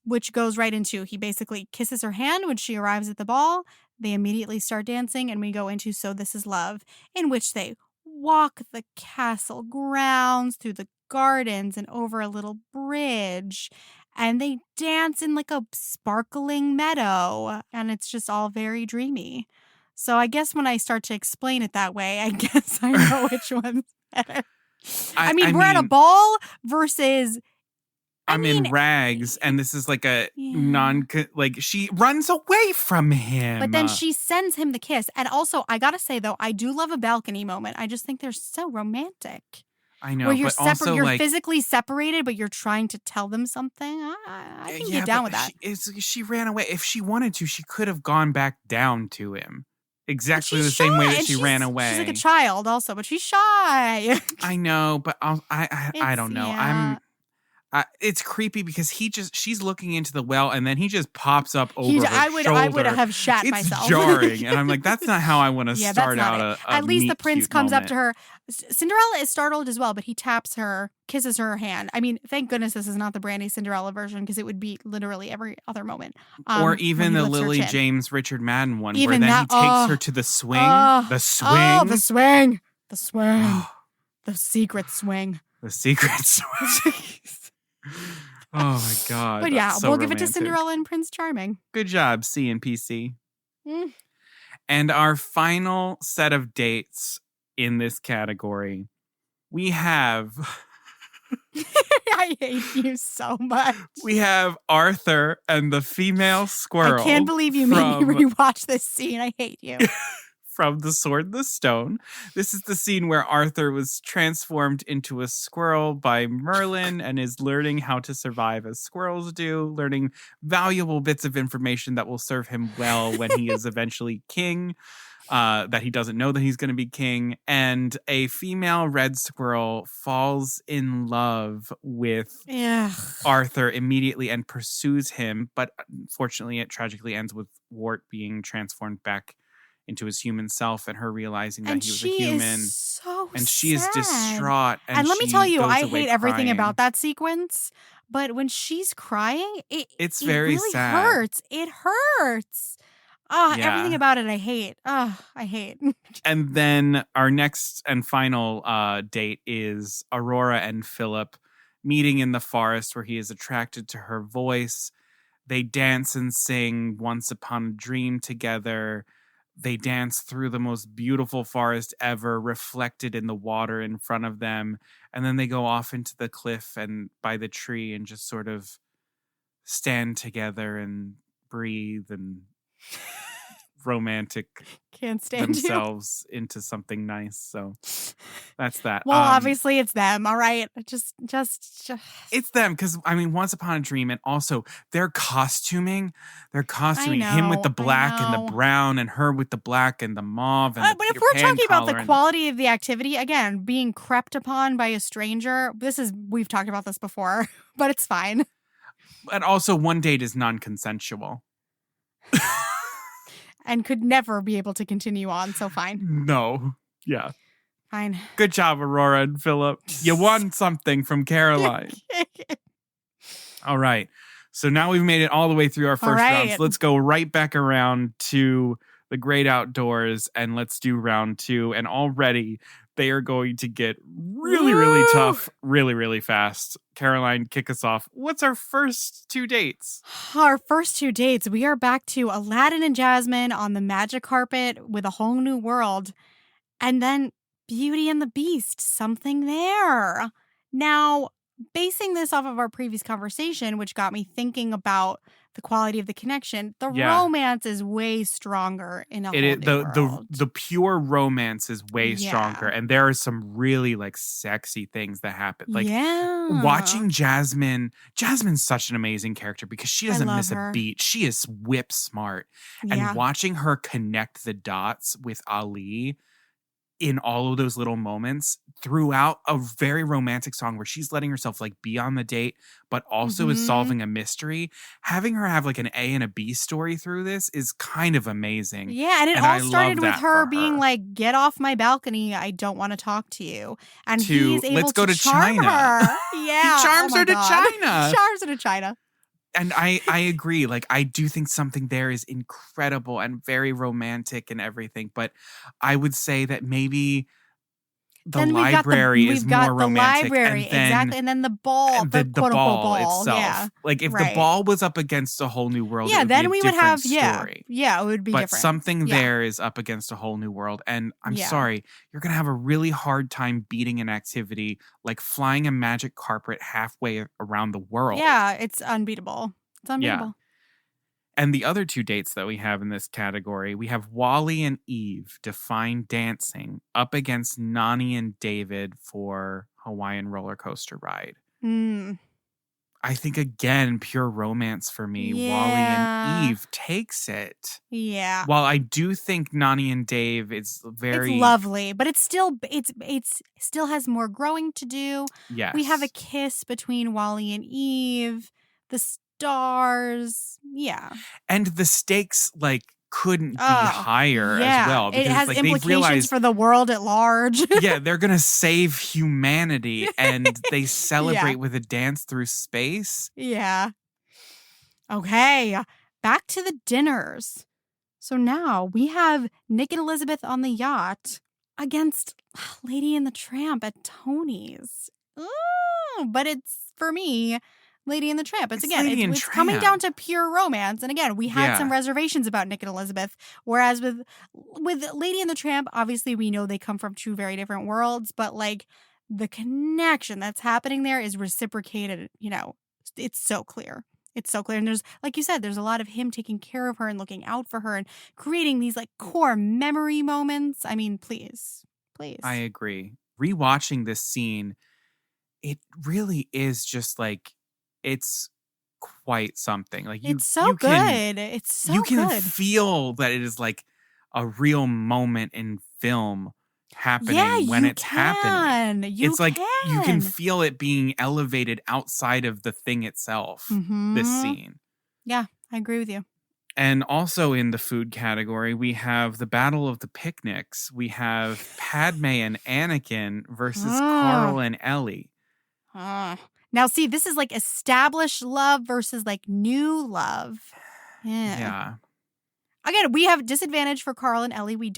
[SPEAKER 2] which goes right into, he basically kisses her hand when she arrives at the ball. They immediately start dancing, and we go into So This Is Love, in which they walk the castle grounds, through the gardens, and over a little bridge. And they dance in like a sparkling meadow, and it's just all very dreamy. So I guess when I start to explain it that way, I guess I know which one's better. I mean, we're at a ball versus...
[SPEAKER 1] I'm in rags, and this is like a like she runs away from him.
[SPEAKER 2] But then she sends him the kiss. And also, I gotta say, though, I do love a balcony moment. I just think they're so romantic.
[SPEAKER 1] I know,
[SPEAKER 2] where you're
[SPEAKER 1] but also
[SPEAKER 2] you're
[SPEAKER 1] like,
[SPEAKER 2] physically separated, but you're trying to tell them something. I can get down with that.
[SPEAKER 1] She ran away. If she wanted to, she could have gone back down to him. Exactly the
[SPEAKER 2] shy,
[SPEAKER 1] same way that she ran away.
[SPEAKER 2] She's like a child also, but she's shy.
[SPEAKER 1] I know, but I don't know.
[SPEAKER 2] Yeah.
[SPEAKER 1] It's creepy because she's looking into the well, and then he just pops up over her shoulder.
[SPEAKER 2] I would have shat myself.
[SPEAKER 1] It's jarring, and I'm like, that's not how I want to start out a
[SPEAKER 2] At least the prince comes
[SPEAKER 1] moment.
[SPEAKER 2] up to her. Cinderella is startled as well, but he taps her, kisses her hand. I mean, thank goodness this is not the Brandy Cinderella version, because it would be literally every other moment.
[SPEAKER 1] Or even the Lily James Richard Madden one,
[SPEAKER 2] even
[SPEAKER 1] where then he takes her to the swing. The swing.
[SPEAKER 2] The swing. The secret swing.
[SPEAKER 1] The secret swing. Oh my God.
[SPEAKER 2] But yeah,
[SPEAKER 1] so
[SPEAKER 2] we'll
[SPEAKER 1] romantic.
[SPEAKER 2] give it to Cinderella and Prince Charming.
[SPEAKER 1] Good job, C and PC. And our final set of dates in this category, we have...
[SPEAKER 2] I hate you so much.
[SPEAKER 1] We have Arthur and the female squirrel.
[SPEAKER 2] I can't believe you made me rewatch this scene. I hate you.
[SPEAKER 1] From The Sword and the Stone. This is the scene where Arthur was transformed into a squirrel by Merlin and is learning how to survive as squirrels do, learning valuable bits of information that will serve him well when he is eventually king, that he doesn't know that he's going to be king. And a female red squirrel falls in love with Arthur immediately and pursues him. But unfortunately, it tragically ends with Wart being transformed back into his human self and her realizing that he was a human. She is distraught. And
[SPEAKER 2] let me tell you, I hate everything
[SPEAKER 1] crying.
[SPEAKER 2] about that sequence. But when she's crying,
[SPEAKER 1] it's very
[SPEAKER 2] really
[SPEAKER 1] sad.
[SPEAKER 2] Hurts. It hurts. Everything about it I hate. I hate.
[SPEAKER 1] And then our next and final date is Aurora and Philip meeting in the forest where he is attracted to her voice. They dance and sing Once Upon a Dream together. They dance through the most beautiful forest ever, reflected in the water in front of them. And then they go off into the cliff and by the tree and just sort of stand together and breathe and romantic
[SPEAKER 2] Can't stand
[SPEAKER 1] themselves into something nice. So that's that.
[SPEAKER 2] Well, obviously it's them. All right. Just.
[SPEAKER 1] It's them because, I mean, Once Upon a Dream, and also their costuming, him with the black and the brown and her with the black and the mauve. And
[SPEAKER 2] but if we're talking about the quality of the activity, again, being crept upon by a stranger, we've talked about this before, but it's fine.
[SPEAKER 1] And also one date is non-consensual.
[SPEAKER 2] And could never be able to continue on, so fine.
[SPEAKER 1] No. Yeah.
[SPEAKER 2] Fine.
[SPEAKER 1] Good job, Aurora and Philip. You won something from Caroline. All right. So now we've made it all the way through our first round. So let's go right back around to the great outdoors and let's do round 2. And already they are going to get really, really tough, really, really fast. Caroline, kick us off. What's our first 2 dates?
[SPEAKER 2] Our first 2 dates, we are back to Aladdin and Jasmine on the magic carpet with a whole new world. And then Beauty and the Beast, something there. Now, basing this off of our previous conversation, which got me thinking about the quality of the connection, the romance is way stronger in a whole new world.
[SPEAKER 1] The pure romance is way stronger. And there are some really like sexy things that happen. Like watching Jasmine's such an amazing character because she doesn't miss a beat. She is whip smart. And watching her connect the dots with Ali in all of those little moments throughout a very romantic song where she's letting herself like be on the date, but also is solving a mystery. Having her have like an A and a B story through this is kind of amazing.
[SPEAKER 2] Yeah, and it all started with her being like, "Get off my balcony, I don't want to talk to you." And he's able
[SPEAKER 1] let's go to
[SPEAKER 2] charm
[SPEAKER 1] China.
[SPEAKER 2] Her. Yeah,
[SPEAKER 1] he charms her to China.
[SPEAKER 2] He charms her to China.
[SPEAKER 1] And I agree. Like, I do think something there is incredible and very romantic and everything. But I would say that maybe the library is more romantic.
[SPEAKER 2] Exactly. And then the ball, the quote-unquote ball
[SPEAKER 1] itself. Yeah. Like, if the ball was up against A Whole New World,
[SPEAKER 2] then we would have,
[SPEAKER 1] story.
[SPEAKER 2] Yeah, it would be different.
[SPEAKER 1] But something there is up against A Whole New World. And I'm sorry, you're going to have a really hard time beating an activity like flying a magic carpet halfway around the world.
[SPEAKER 2] Yeah, it's unbeatable. It's unbeatable.
[SPEAKER 1] Yeah. And the other 2 dates that we have in this category, we have Wally and Eve define dancing up against Nani and David for Hawaiian roller coaster ride. I think, again, pure romance for me. Wally and Eve takes it.
[SPEAKER 2] Yeah.
[SPEAKER 1] While I do think Nani and Dave is very...
[SPEAKER 2] It's lovely, but it's still has more growing to do.
[SPEAKER 1] Yes.
[SPEAKER 2] We have a kiss between Wally and Eve. The stars. Yeah.
[SPEAKER 1] And the stakes, like, couldn't be higher as well.
[SPEAKER 2] Because, it has implications for the world at large.
[SPEAKER 1] Yeah, they're going to save humanity and they celebrate with a dance through space.
[SPEAKER 2] Yeah. Okay, back to the dinners. So now we have Nick and Elizabeth on the yacht against Lady and the Tramp at Tony's. But it's, for me... Lady and the Tramp. It's coming down to pure romance. And again, we had some reservations about Nick and Elizabeth. Whereas with Lady and the Tramp, obviously we know they come from 2 very different worlds, but like the connection that's happening there is reciprocated. You know, it's so clear. It's so clear. And there's, like you said, there's a lot of him taking care of her and looking out for her and creating these like core memory moments. I mean, please.
[SPEAKER 1] I agree. Rewatching this scene, it really is just like, it's quite something. Like
[SPEAKER 2] it's so good. It's so good.
[SPEAKER 1] You can feel that it is like a real moment in film happening when it's happening. It's like you can feel it being elevated outside of the thing itself. This scene.
[SPEAKER 2] Yeah, I agree with you.
[SPEAKER 1] And also in the food category, we have the Battle of the Picnics. We have Padme and Anakin versus Carl and Ellie.
[SPEAKER 2] Now, see, this is like established love versus like new love. Yeah. Again, we have disadvantage for Carl and Ellie. We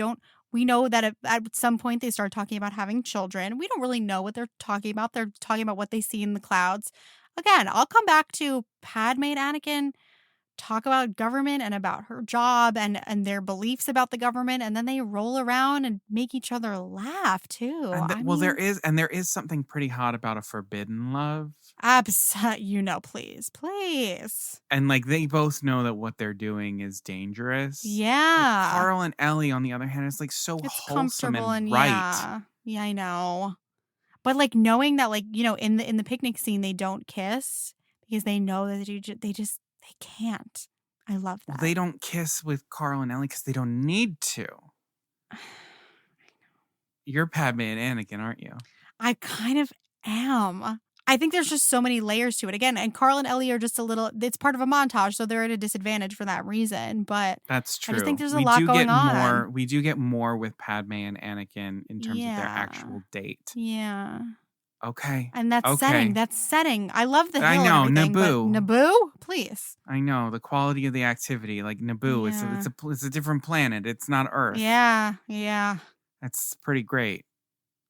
[SPEAKER 2] know that at some point they start talking about having children. We don't really know what they're talking about. They're talking about what they see in the clouds. Again, I'll come back to Padme and Anakin. talk about government and about her job and their beliefs about the government, and then they roll around and make each other laugh too.
[SPEAKER 1] And there is something pretty hot about a forbidden love.
[SPEAKER 2] Please.
[SPEAKER 1] And like they both know that what they're doing is dangerous.
[SPEAKER 2] Yeah.
[SPEAKER 1] Like Carl and Ellie, on the other hand, it's like so wholesome and right.
[SPEAKER 2] Yeah, I know. But like knowing that, like, in the picnic scene they don't kiss because they know that they can't. I love that.
[SPEAKER 1] They don't kiss with Carl and Ellie because they don't need to.
[SPEAKER 2] I know.
[SPEAKER 1] You're Padme and Anakin, aren't you?
[SPEAKER 2] I kind of am. I think there's just so many layers to it. Again, and Carl and Ellie are just it's part of a montage, so they're at a disadvantage for that reason. But
[SPEAKER 1] that's true.
[SPEAKER 2] I just think there's a lot going on.
[SPEAKER 1] We do get more with Padme and Anakin in terms of their actual date.
[SPEAKER 2] Yeah.
[SPEAKER 1] Okay.
[SPEAKER 2] And that's setting. I love the hill.
[SPEAKER 1] I know,
[SPEAKER 2] and everything,
[SPEAKER 1] Naboo.
[SPEAKER 2] But Naboo? Please.
[SPEAKER 1] I know, the quality of the activity. Like Naboo, it's a different planet. It's not Earth.
[SPEAKER 2] Yeah.
[SPEAKER 1] That's pretty great.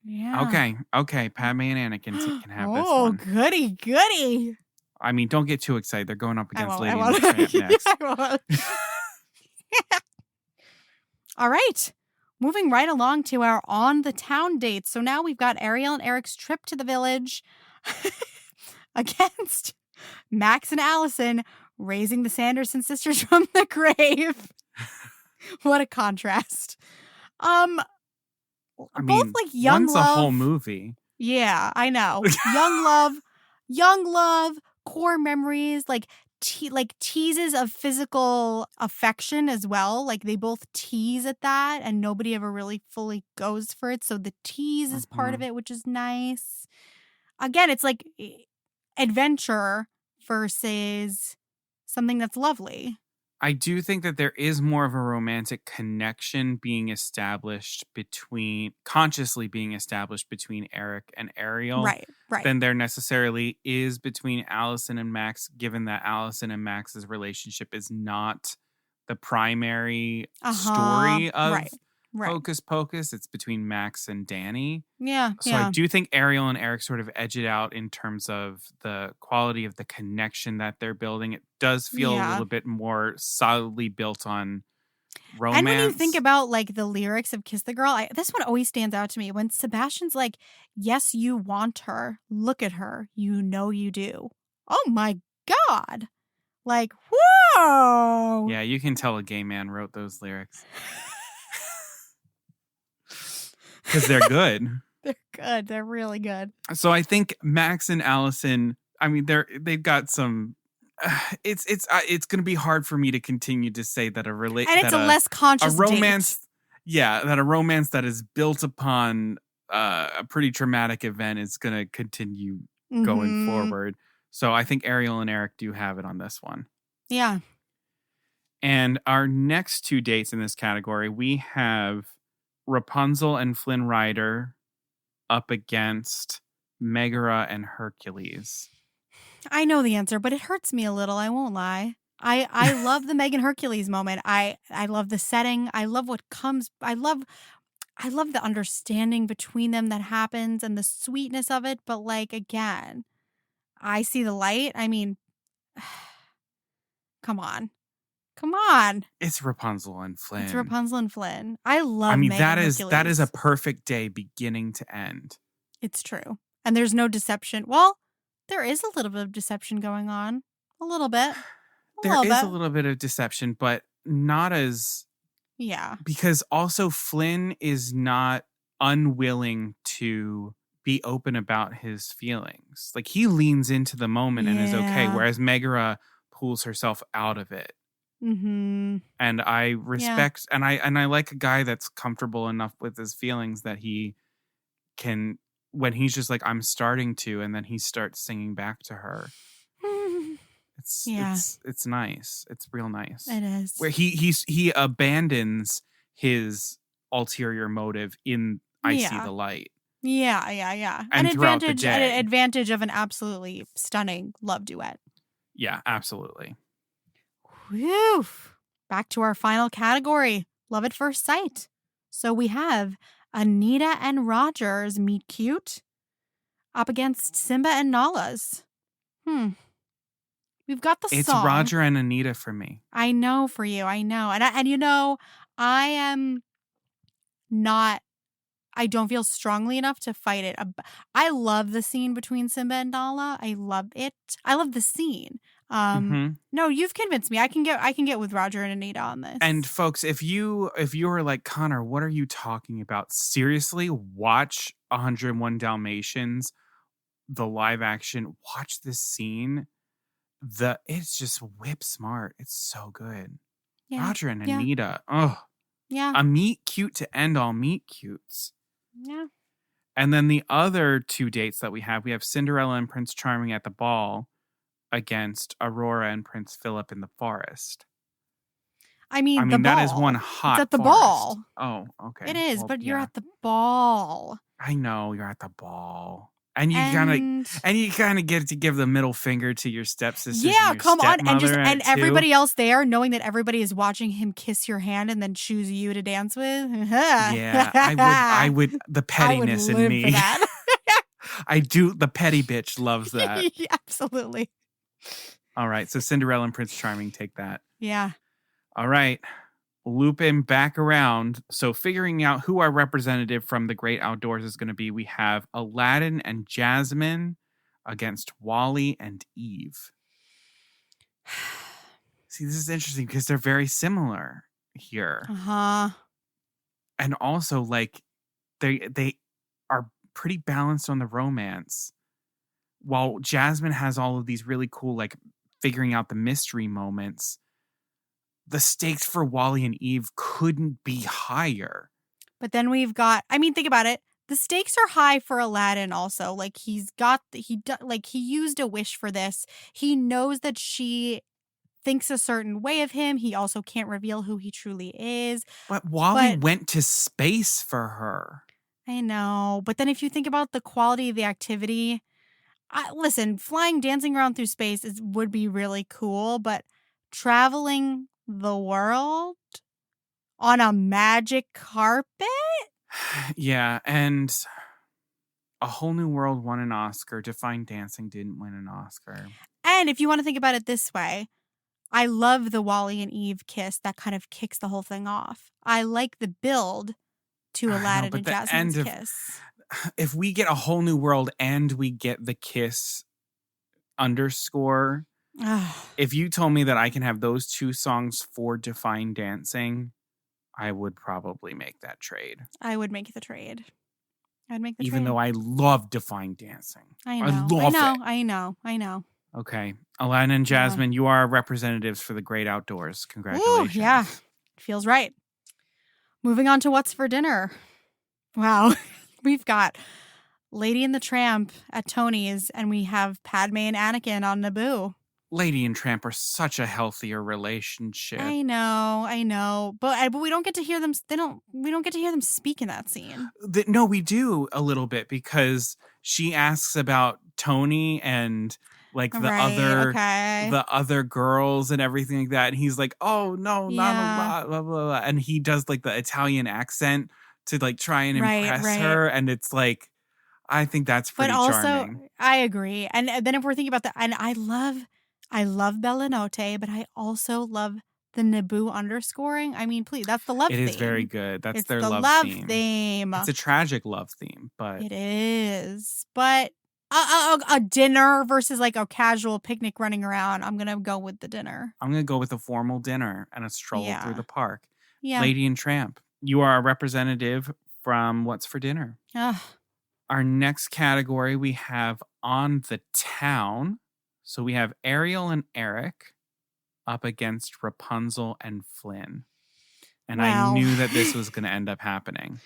[SPEAKER 2] Yeah.
[SPEAKER 1] Okay. Padme and Anakin can have this one.
[SPEAKER 2] Oh, goody.
[SPEAKER 1] I mean, don't get too excited. They're going up against Lady
[SPEAKER 2] and
[SPEAKER 1] the Tramp next.
[SPEAKER 2] I won't. All right. Moving right along to our on the town dates. So now we've got Ariel and Eric's trip to the village against Max and Allison raising the Sanderson sisters from the grave. What a contrast. Both like young
[SPEAKER 1] once
[SPEAKER 2] love.
[SPEAKER 1] a whole movie.
[SPEAKER 2] Yeah, I know. young love, core memories, like teases of physical affection as well. Like they both tease at that, and nobody ever really fully goes for it. So the tease is part of it, which is nice. Again, it's like adventure versus something that's lovely.
[SPEAKER 1] I do think that there is more of a romantic connection consciously being established between Eric and Ariel.
[SPEAKER 2] Right.
[SPEAKER 1] Than there necessarily is between Allison and Max, given that Allison and Max's relationship is not the primary story of Hocus Pocus. It's between Max and Danny.
[SPEAKER 2] Yeah.
[SPEAKER 1] So I do think Ariel and Eric sort of edge it out in terms of the quality of the connection that they're building. It does feel a little bit more solidly built on romance.
[SPEAKER 2] And when you think about like the lyrics of Kiss the Girl, this one always stands out to me when Sebastian's like, yes, you want her. Look at her. You know you do. Oh my God. Like, whoa.
[SPEAKER 1] Yeah, you can tell a gay man wrote those lyrics. Because they're good.
[SPEAKER 2] They're good. They're really good.
[SPEAKER 1] So I think Max and Allison, I mean, they've got some. It's going to be hard for me to continue to say that a
[SPEAKER 2] less conscious
[SPEAKER 1] romance.
[SPEAKER 2] date.
[SPEAKER 1] Yeah, that a romance that is built upon a pretty traumatic event is going to continue going forward. So I think Ariel and Eric do have it on this one.
[SPEAKER 2] Yeah.
[SPEAKER 1] And our next two dates in this category, we have Rapunzel and Flynn Rider up against Megara and Hercules. I
[SPEAKER 2] know the answer, but it hurts me a little. I won't lie. I love the Meg and Hercules moment. I love the setting. I love what comes. I love the understanding between them that happens and the sweetness of it. But like, again, I see the light. I mean, come on.
[SPEAKER 1] It's Rapunzel and Flynn.
[SPEAKER 2] I love. I mean, Meg
[SPEAKER 1] that
[SPEAKER 2] and
[SPEAKER 1] is
[SPEAKER 2] Hercules.
[SPEAKER 1] that is a perfect day, beginning to end.
[SPEAKER 2] It's true, and there's no deception. Well, there is a little bit of deception going on. A little bit.
[SPEAKER 1] There is a little bit of deception, but not as.
[SPEAKER 2] Yeah.
[SPEAKER 1] Because also Flynn is not unwilling to be open about his feelings. Like he leans into the moment and is okay, whereas Megara pulls herself out of it.
[SPEAKER 2] Mm-hmm.
[SPEAKER 1] And I respect and I like a guy that's comfortable enough with his feelings that he can, when he's just like, I'm starting to, and then he starts singing back to her. It's nice. It's real nice.
[SPEAKER 2] It is.
[SPEAKER 1] Where he abandons his ulterior motive in I see the light.
[SPEAKER 2] Yeah.
[SPEAKER 1] And
[SPEAKER 2] an advantage of an absolutely stunning love duet.
[SPEAKER 1] Yeah, absolutely.
[SPEAKER 2] Whew. Back to our final category, love at first sight. So we have Anita and Rogers meet cute up against Simba and Nala's. We've got the
[SPEAKER 1] It's
[SPEAKER 2] song.
[SPEAKER 1] Roger and Anita for me.
[SPEAKER 2] I know for you. I know. And you know, I am not, I don't feel strongly enough to fight it. I love the scene between Simba and Nala. I love it. I love the scene. No, you've convinced me. I can get with Roger and Anita on this.
[SPEAKER 1] And folks, if you were like, Connor, what are you talking about? Seriously, watch 101 Dalmatians, the live action. Watch this scene. It's just whip smart. It's so good.
[SPEAKER 2] Yeah.
[SPEAKER 1] Roger and Anita. Oh.
[SPEAKER 2] Yeah.
[SPEAKER 1] A meet cute to end all meet cutes.
[SPEAKER 2] Yeah.
[SPEAKER 1] And then the other two dates that we have Cinderella and Prince Charming at the ball against Aurora and Prince Philip in the forest.
[SPEAKER 2] I mean,
[SPEAKER 1] that is one hot
[SPEAKER 2] It's at the
[SPEAKER 1] forest.
[SPEAKER 2] ball.
[SPEAKER 1] Oh, okay.
[SPEAKER 2] It is,
[SPEAKER 1] Well,
[SPEAKER 2] but you're at the ball.
[SPEAKER 1] I know you're at the ball. And you kind of get to give the middle finger to your stepsister.
[SPEAKER 2] Yeah, come on. And
[SPEAKER 1] too.
[SPEAKER 2] Everybody else there, knowing that everybody is watching him kiss your hand and then choose you to dance with.
[SPEAKER 1] Yeah, I would the pettiness
[SPEAKER 2] I would live
[SPEAKER 1] in me.
[SPEAKER 2] for that.
[SPEAKER 1] I do. The petty bitch loves that.
[SPEAKER 2] Yeah, absolutely.
[SPEAKER 1] All right. So Cinderella and Prince Charming take that.
[SPEAKER 2] Yeah.
[SPEAKER 1] All right. Looping back around. So figuring out who our representative from the great outdoors is going to be, we have Aladdin and Jasmine against Wally and Eve. See, this is interesting because they're very similar here.
[SPEAKER 2] Uh-huh.
[SPEAKER 1] And also, like, they are pretty balanced on the romance. While Jasmine has all of these really cool, like, figuring out the mystery moments, the stakes for Wally and Eve couldn't be higher.
[SPEAKER 2] But then we've got, I mean, think about it. The stakes are high for Aladdin also. Like, he used a wish for this. He knows that she thinks a certain way of him. He also can't reveal who he truly is.
[SPEAKER 1] But Wally went to space for her.
[SPEAKER 2] I know. But then if you think about the quality of the activity, listen, flying, dancing around through space would be really cool, but traveling the world on a magic carpet?
[SPEAKER 1] Yeah, and A Whole New World won an Oscar. Define Dancing didn't win an Oscar.
[SPEAKER 2] And if you want to think about it this way, I love the Wally and Eve kiss that kind of kicks the whole thing off. I like the build to Aladdin and Jasmine's kiss.
[SPEAKER 1] If we get A Whole New World and we get the kiss underscore, if you told me that I can have those two songs for Define Dancing, I would probably make that trade.
[SPEAKER 2] I would make the trade.
[SPEAKER 1] Even though I love Define Dancing.
[SPEAKER 2] I know. I know.
[SPEAKER 1] Okay. Aladdin and Jasmine, you are representatives for the great outdoors. Congratulations.
[SPEAKER 2] Ooh, yeah. Feels right. Moving on to What's for Dinner. Wow. We've got Lady and the Tramp at Tony's, and we have Padme and Anakin on Naboo.
[SPEAKER 1] Lady and Tramp are such a healthier relationship.
[SPEAKER 2] I know. But we don't get to hear them. We don't get to hear them speak in that scene.
[SPEAKER 1] No, we do a little bit because she asks about Tony and like the other girls and everything like that. And he's like, oh no, not a lot, blah, blah, blah. And he does like the Italian accent to like try and impress her. And it's like, I think that's pretty charming.
[SPEAKER 2] I agree. And then if we're thinking about that, and I love Bella Notte, but I also love the Naboo underscoring. I mean, please, that's the love theme.
[SPEAKER 1] It is very good. That's their love
[SPEAKER 2] theme.
[SPEAKER 1] It's a tragic love theme, but
[SPEAKER 2] it is. But a dinner versus like a casual picnic running around, I'm gonna go with the dinner.
[SPEAKER 1] I'm gonna go with a formal dinner and a stroll through the park.
[SPEAKER 2] Yeah.
[SPEAKER 1] Lady and Tramp, you are a representative from What's for Dinner. Our next category we have On the Town. So we have Ariel and Eric up against Rapunzel and Flynn. And I knew that this was going to end up happening.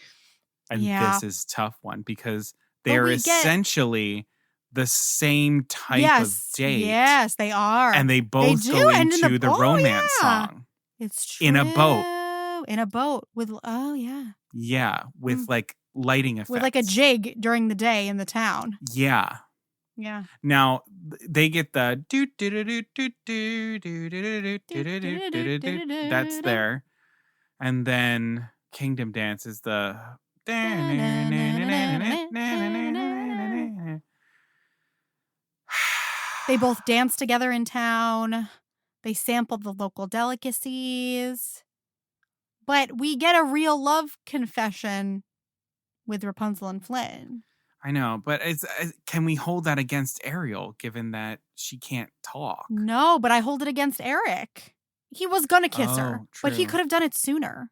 [SPEAKER 1] And this is a tough one because they're essentially the same type of date.
[SPEAKER 2] Yes, they are.
[SPEAKER 1] And they both go into the romance song.
[SPEAKER 2] It's true.
[SPEAKER 1] In a boat.
[SPEAKER 2] In a boat with,
[SPEAKER 1] Yeah, with like lighting effects.
[SPEAKER 2] With like a jig during the day in the town.
[SPEAKER 1] Yeah.
[SPEAKER 2] Yeah.
[SPEAKER 1] Now they get the that's there, and then Kingdom Dance is the
[SPEAKER 2] They both dance together in town. They sample the local delicacies. But we get a real love confession with Rapunzel and Flynn.
[SPEAKER 1] I know, but can we hold that against Ariel, given that she can't talk?
[SPEAKER 2] No, but I hold it against Eric. He was going to kiss her, but he
[SPEAKER 1] true.
[SPEAKER 2] could have done it sooner.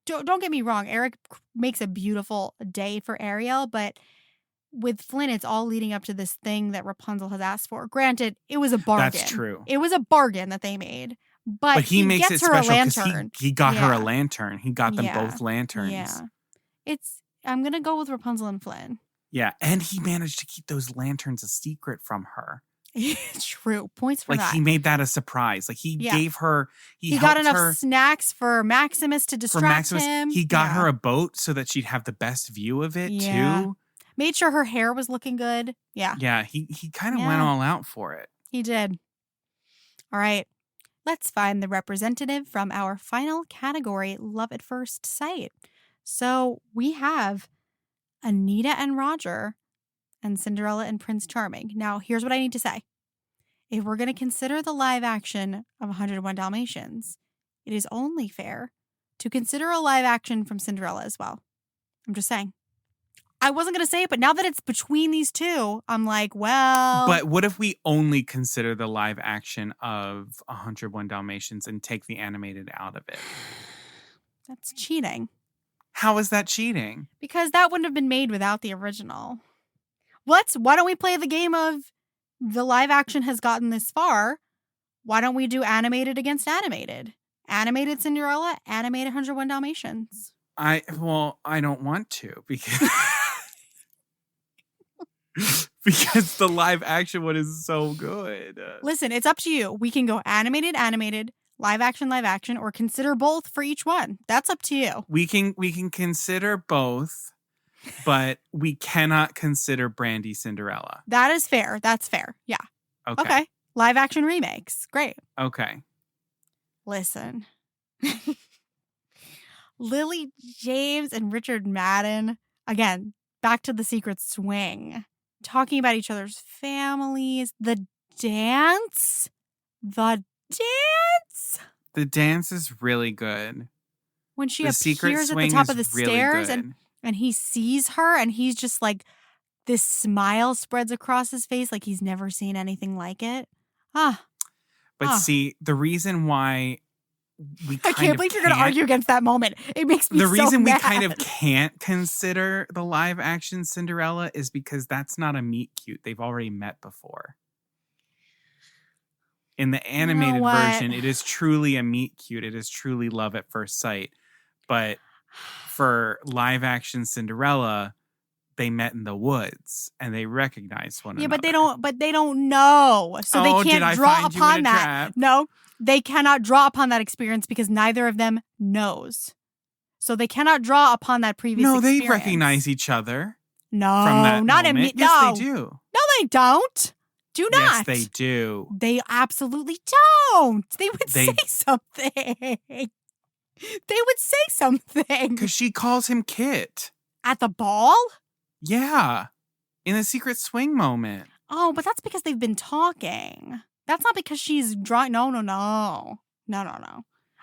[SPEAKER 2] Don't get me wrong. Eric makes a beautiful day for Ariel, but with Flynn, it's all leading up to this thing that Rapunzel has asked for. Granted, it was a bargain.
[SPEAKER 1] That's true.
[SPEAKER 2] It was a bargain that they made. But
[SPEAKER 1] he makes
[SPEAKER 2] gets
[SPEAKER 1] it
[SPEAKER 2] her
[SPEAKER 1] special
[SPEAKER 2] a
[SPEAKER 1] because
[SPEAKER 2] lantern.
[SPEAKER 1] he got her a lantern. He got them
[SPEAKER 2] Yeah.
[SPEAKER 1] both lanterns.
[SPEAKER 2] Yeah. I'm going to go with Rapunzel and Flynn.
[SPEAKER 1] Yeah, and he managed to keep those lanterns a secret from her.
[SPEAKER 2] True. Points for that.
[SPEAKER 1] He made that a surprise. Like he gave her, he
[SPEAKER 2] got enough
[SPEAKER 1] her,
[SPEAKER 2] snacks for Maximus to distract him.
[SPEAKER 1] He got her a boat so that she'd have the best view of it too.
[SPEAKER 2] Made sure her hair was looking good. Yeah.
[SPEAKER 1] Yeah, he kind of went all out for it.
[SPEAKER 2] He did. All right. Let's find the representative from our final category, Love at First Sight. So we have Anita and Roger and Cinderella and Prince Charming. Now, here's what I need to say. If we're going to consider the live action of 101 Dalmatians, it is only fair to consider a live action from Cinderella as well. I'm just saying. I wasn't going to say it, but now that it's between these two, I'm like, well.
[SPEAKER 1] But what if we only consider the live action of 101 Dalmatians and take the animated out of it?
[SPEAKER 2] That's cheating.
[SPEAKER 1] How is that cheating?
[SPEAKER 2] Because that wouldn't have been made without the original. Why don't we play the game of the live action has gotten this far? Why don't we do animated against animated? Animated Cinderella, animated 101 Dalmatians.
[SPEAKER 1] I don't want to because because the live action one is so good.
[SPEAKER 2] Listen, it's up to you. We can go animated, live action, or consider both for each one. That's up to you.
[SPEAKER 1] We can consider both, but we cannot consider Brandy Cinderella.
[SPEAKER 2] That is fair. That's fair. Yeah. Okay. Live action remakes. Great.
[SPEAKER 1] Okay.
[SPEAKER 2] Listen. Lily James and Richard Madden. Again, back to the secret swing. Talking about each other's families. The dance. The dance
[SPEAKER 1] is really good.
[SPEAKER 2] When she appears at the top of the stairs
[SPEAKER 1] really
[SPEAKER 2] and he sees her and he's just like, this smile spreads across his face like he's never seen anything like it.
[SPEAKER 1] See, the reason why
[SPEAKER 2] I can't believe you're going to argue against that moment. It makes me so mad.
[SPEAKER 1] The reason we kind of can't consider the live action Cinderella is because that's not a meet cute. They've already met before. In the animated version, it is truly a meet cute. It is truly love at first sight. But for live action Cinderella, they met in the woods and they recognized one another.
[SPEAKER 2] But they don't know. So they can't draw upon that.
[SPEAKER 1] Trap?
[SPEAKER 2] No, they cannot draw upon that experience because neither of them knows. So they cannot draw upon that previous experience.
[SPEAKER 1] No, they recognize each other.
[SPEAKER 2] No,
[SPEAKER 1] from that
[SPEAKER 2] not
[SPEAKER 1] moment.
[SPEAKER 2] No.
[SPEAKER 1] Yes, they do.
[SPEAKER 2] No, they don't. Do not.
[SPEAKER 1] Yes, they do.
[SPEAKER 2] They absolutely don't. They would say something.
[SPEAKER 1] Because she calls him Kit.
[SPEAKER 2] At the ball?
[SPEAKER 1] Yeah. In the secret swing moment.
[SPEAKER 2] Oh, but that's because they've been talking. That's not because she's drawing. No.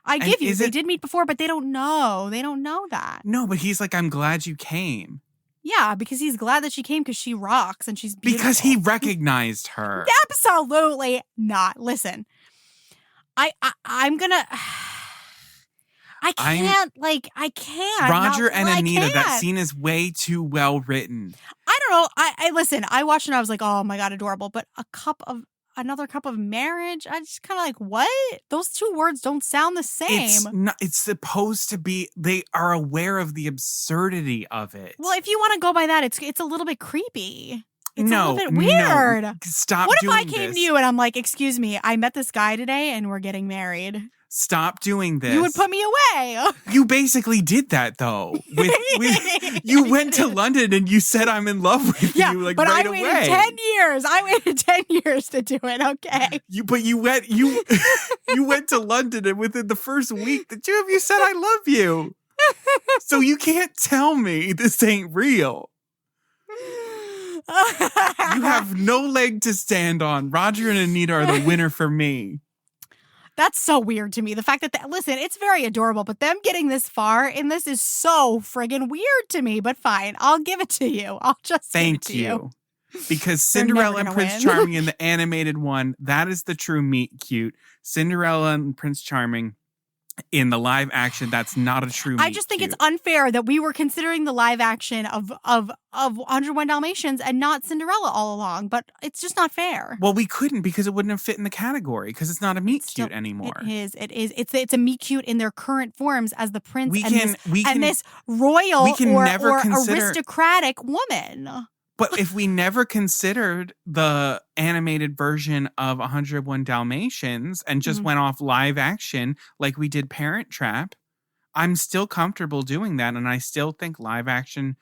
[SPEAKER 2] I give you, they did meet before, but they don't know. They don't know that.
[SPEAKER 1] No, but he's like, I'm glad you came.
[SPEAKER 2] Yeah, because he's glad that she came because she rocks and she's beautiful.
[SPEAKER 1] Because he recognized her.
[SPEAKER 2] Absolutely not. Listen, I'm gonna... I can't.
[SPEAKER 1] Roger and Anita, that scene is way too well written.
[SPEAKER 2] I don't know. I listen, I watched it and I was like, oh my God, adorable. But another cup of marriage, I just kind of like, what? Those two words don't sound the same.
[SPEAKER 1] It's supposed to be, they are aware of the absurdity of it.
[SPEAKER 2] Well, if you want to go by that, it's a little bit creepy. It's a little bit
[SPEAKER 1] No,
[SPEAKER 2] weird.
[SPEAKER 1] stop
[SPEAKER 2] what
[SPEAKER 1] doing this.
[SPEAKER 2] What if I came to you and I'm like, excuse me, I met this guy today and we're getting married?
[SPEAKER 1] Stop doing this.
[SPEAKER 2] You would put me away.
[SPEAKER 1] You basically did that, though. You went to London and you said, I'm in love with you, like, right away.
[SPEAKER 2] But I waited 10 years. I waited 10 years to do it, okay?
[SPEAKER 1] You went to London and within the first week, the two of you said, I love you. So you can't tell me this ain't real. You have no leg to stand on. Roger and Anita are the winner for me.
[SPEAKER 2] That's so weird to me. The fact that, listen, it's very adorable, but them getting this far in this is so friggin' weird to me. But fine, I'll give it to you. I'll just give it to you.
[SPEAKER 1] Because
[SPEAKER 2] They're never
[SPEAKER 1] Cinderella and
[SPEAKER 2] gonna
[SPEAKER 1] Prince
[SPEAKER 2] win.
[SPEAKER 1] Charming in the animated one, that is the true meet cute. Cinderella and Prince Charming in the live action, that's not a true meet
[SPEAKER 2] I just think
[SPEAKER 1] cute.
[SPEAKER 2] it's unfair that we were considering the live action of 101 Dalmatians and not Cinderella all along, but it's just not fair.
[SPEAKER 1] Well, we couldn't because it wouldn't have fit in the category because it's not a meet cute anymore.
[SPEAKER 2] It is. It's a meet cute in their current forms as the prince
[SPEAKER 1] We can
[SPEAKER 2] this royal
[SPEAKER 1] never
[SPEAKER 2] or
[SPEAKER 1] consider-
[SPEAKER 2] aristocratic woman.
[SPEAKER 1] But if we never considered the animated version of 101 Dalmatians and just went off live action like we did Parent Trap, I'm still comfortable doing that. And I still think live action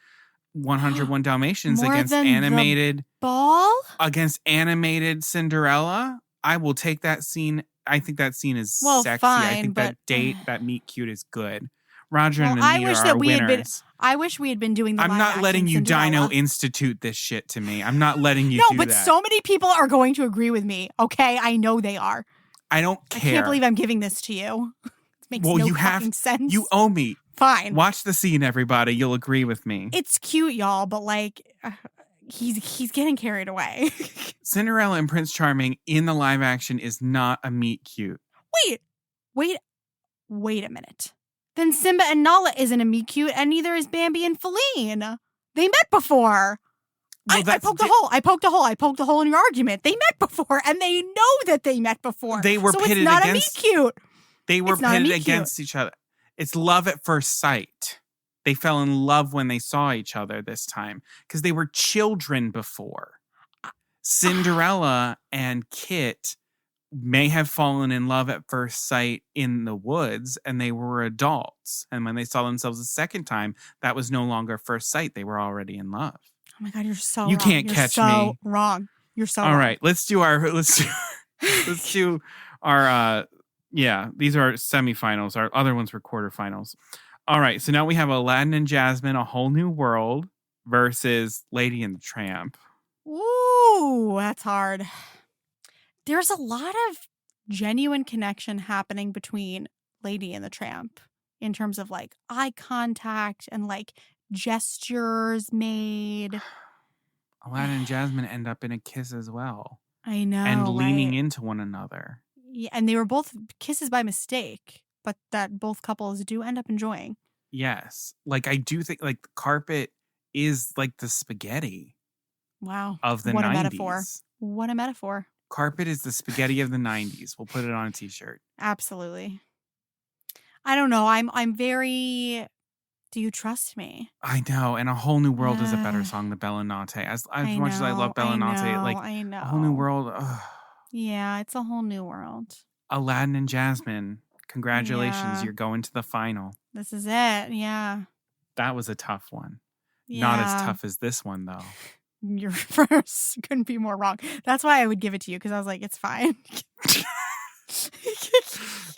[SPEAKER 1] 101 Dalmatians
[SPEAKER 2] More
[SPEAKER 1] against
[SPEAKER 2] than
[SPEAKER 1] animated
[SPEAKER 2] Ball?
[SPEAKER 1] against animated Cinderella, I will take that scene. I think that scene is sexy.
[SPEAKER 2] Fine,
[SPEAKER 1] I think
[SPEAKER 2] but
[SPEAKER 1] that meet cute is good. Roger and Anita
[SPEAKER 2] I wish
[SPEAKER 1] are
[SPEAKER 2] that we
[SPEAKER 1] winners.
[SPEAKER 2] had been. I wish we had been doing the.
[SPEAKER 1] I'm not letting you
[SPEAKER 2] Cinderella.
[SPEAKER 1] Dino Institute this shit to me. I'm not letting you do
[SPEAKER 2] but
[SPEAKER 1] that.
[SPEAKER 2] so many people are going to agree with me. Okay, I know they are.
[SPEAKER 1] I don't care.
[SPEAKER 2] I can't believe I'm giving this to you. It makes no fucking sense.
[SPEAKER 1] You owe me.
[SPEAKER 2] Fine.
[SPEAKER 1] Watch the scene, everybody. You'll agree with me.
[SPEAKER 2] It's cute, y'all, but like, he's getting carried away.
[SPEAKER 1] Cinderella and Prince Charming in the live action is not a meet cute.
[SPEAKER 2] Wait a minute. Then Simba and Nala isn't a meet cute, and neither is Bambi and Feline. They met before.
[SPEAKER 1] Well,
[SPEAKER 2] I poked a hole. I poked a hole in your argument. They met before, and they know that they met before.
[SPEAKER 1] They were
[SPEAKER 2] so
[SPEAKER 1] pitted
[SPEAKER 2] it's not
[SPEAKER 1] against.
[SPEAKER 2] a meet cute.
[SPEAKER 1] They were
[SPEAKER 2] It's not a
[SPEAKER 1] pitted
[SPEAKER 2] meet cute.
[SPEAKER 1] against each other. It's love at first sight. They fell in love when they saw each other this time because they were children before. Cinderella and Kit may have fallen in love at first sight in the woods, and they were adults. And when they saw themselves a second time, that was no longer first sight. They were already in love.
[SPEAKER 2] Oh my God, you're so
[SPEAKER 1] You
[SPEAKER 2] wrong.
[SPEAKER 1] can't
[SPEAKER 2] You're
[SPEAKER 1] catch
[SPEAKER 2] so
[SPEAKER 1] me.
[SPEAKER 2] Wrong. You're so
[SPEAKER 1] All
[SPEAKER 2] wrong.
[SPEAKER 1] right, let's do our these are semifinals. Our other ones were quarterfinals. All right, so now we have Aladdin and Jasmine, A Whole New World versus Lady and the Tramp.
[SPEAKER 2] Ooh, that's hard. There's a lot of genuine connection happening between Lady and the Tramp in terms of like eye contact and like gestures made.
[SPEAKER 1] Aladdin and Jasmine end up in a kiss as well.
[SPEAKER 2] I know.
[SPEAKER 1] And leaning
[SPEAKER 2] right?
[SPEAKER 1] into one another.
[SPEAKER 2] Yeah, and they were both kisses by mistake, but that both couples do end up enjoying.
[SPEAKER 1] Yes. Like I do think like the carpet is like the spaghetti
[SPEAKER 2] Wow.
[SPEAKER 1] of the
[SPEAKER 2] What
[SPEAKER 1] 90s.
[SPEAKER 2] a metaphor. What a metaphor.
[SPEAKER 1] Carpet is the spaghetti of the 90s. We'll put it on a t-shirt.
[SPEAKER 2] Absolutely. I don't know. I'm very. Do you trust me?
[SPEAKER 1] I know. And A Whole New World is a better song than Bella Notte. As much as I love Bella Notte, like
[SPEAKER 2] I know.
[SPEAKER 1] A Whole New World.
[SPEAKER 2] Yeah, it's a whole new world.
[SPEAKER 1] Aladdin and Jasmine, congratulations.
[SPEAKER 2] Yeah.
[SPEAKER 1] You're going to the final.
[SPEAKER 2] This is it. Yeah.
[SPEAKER 1] That was a tough one.
[SPEAKER 2] Yeah.
[SPEAKER 1] Not as tough as this one, though.
[SPEAKER 2] Your first couldn't be more wrong. That's why I would give it to you because I was like, it's fine.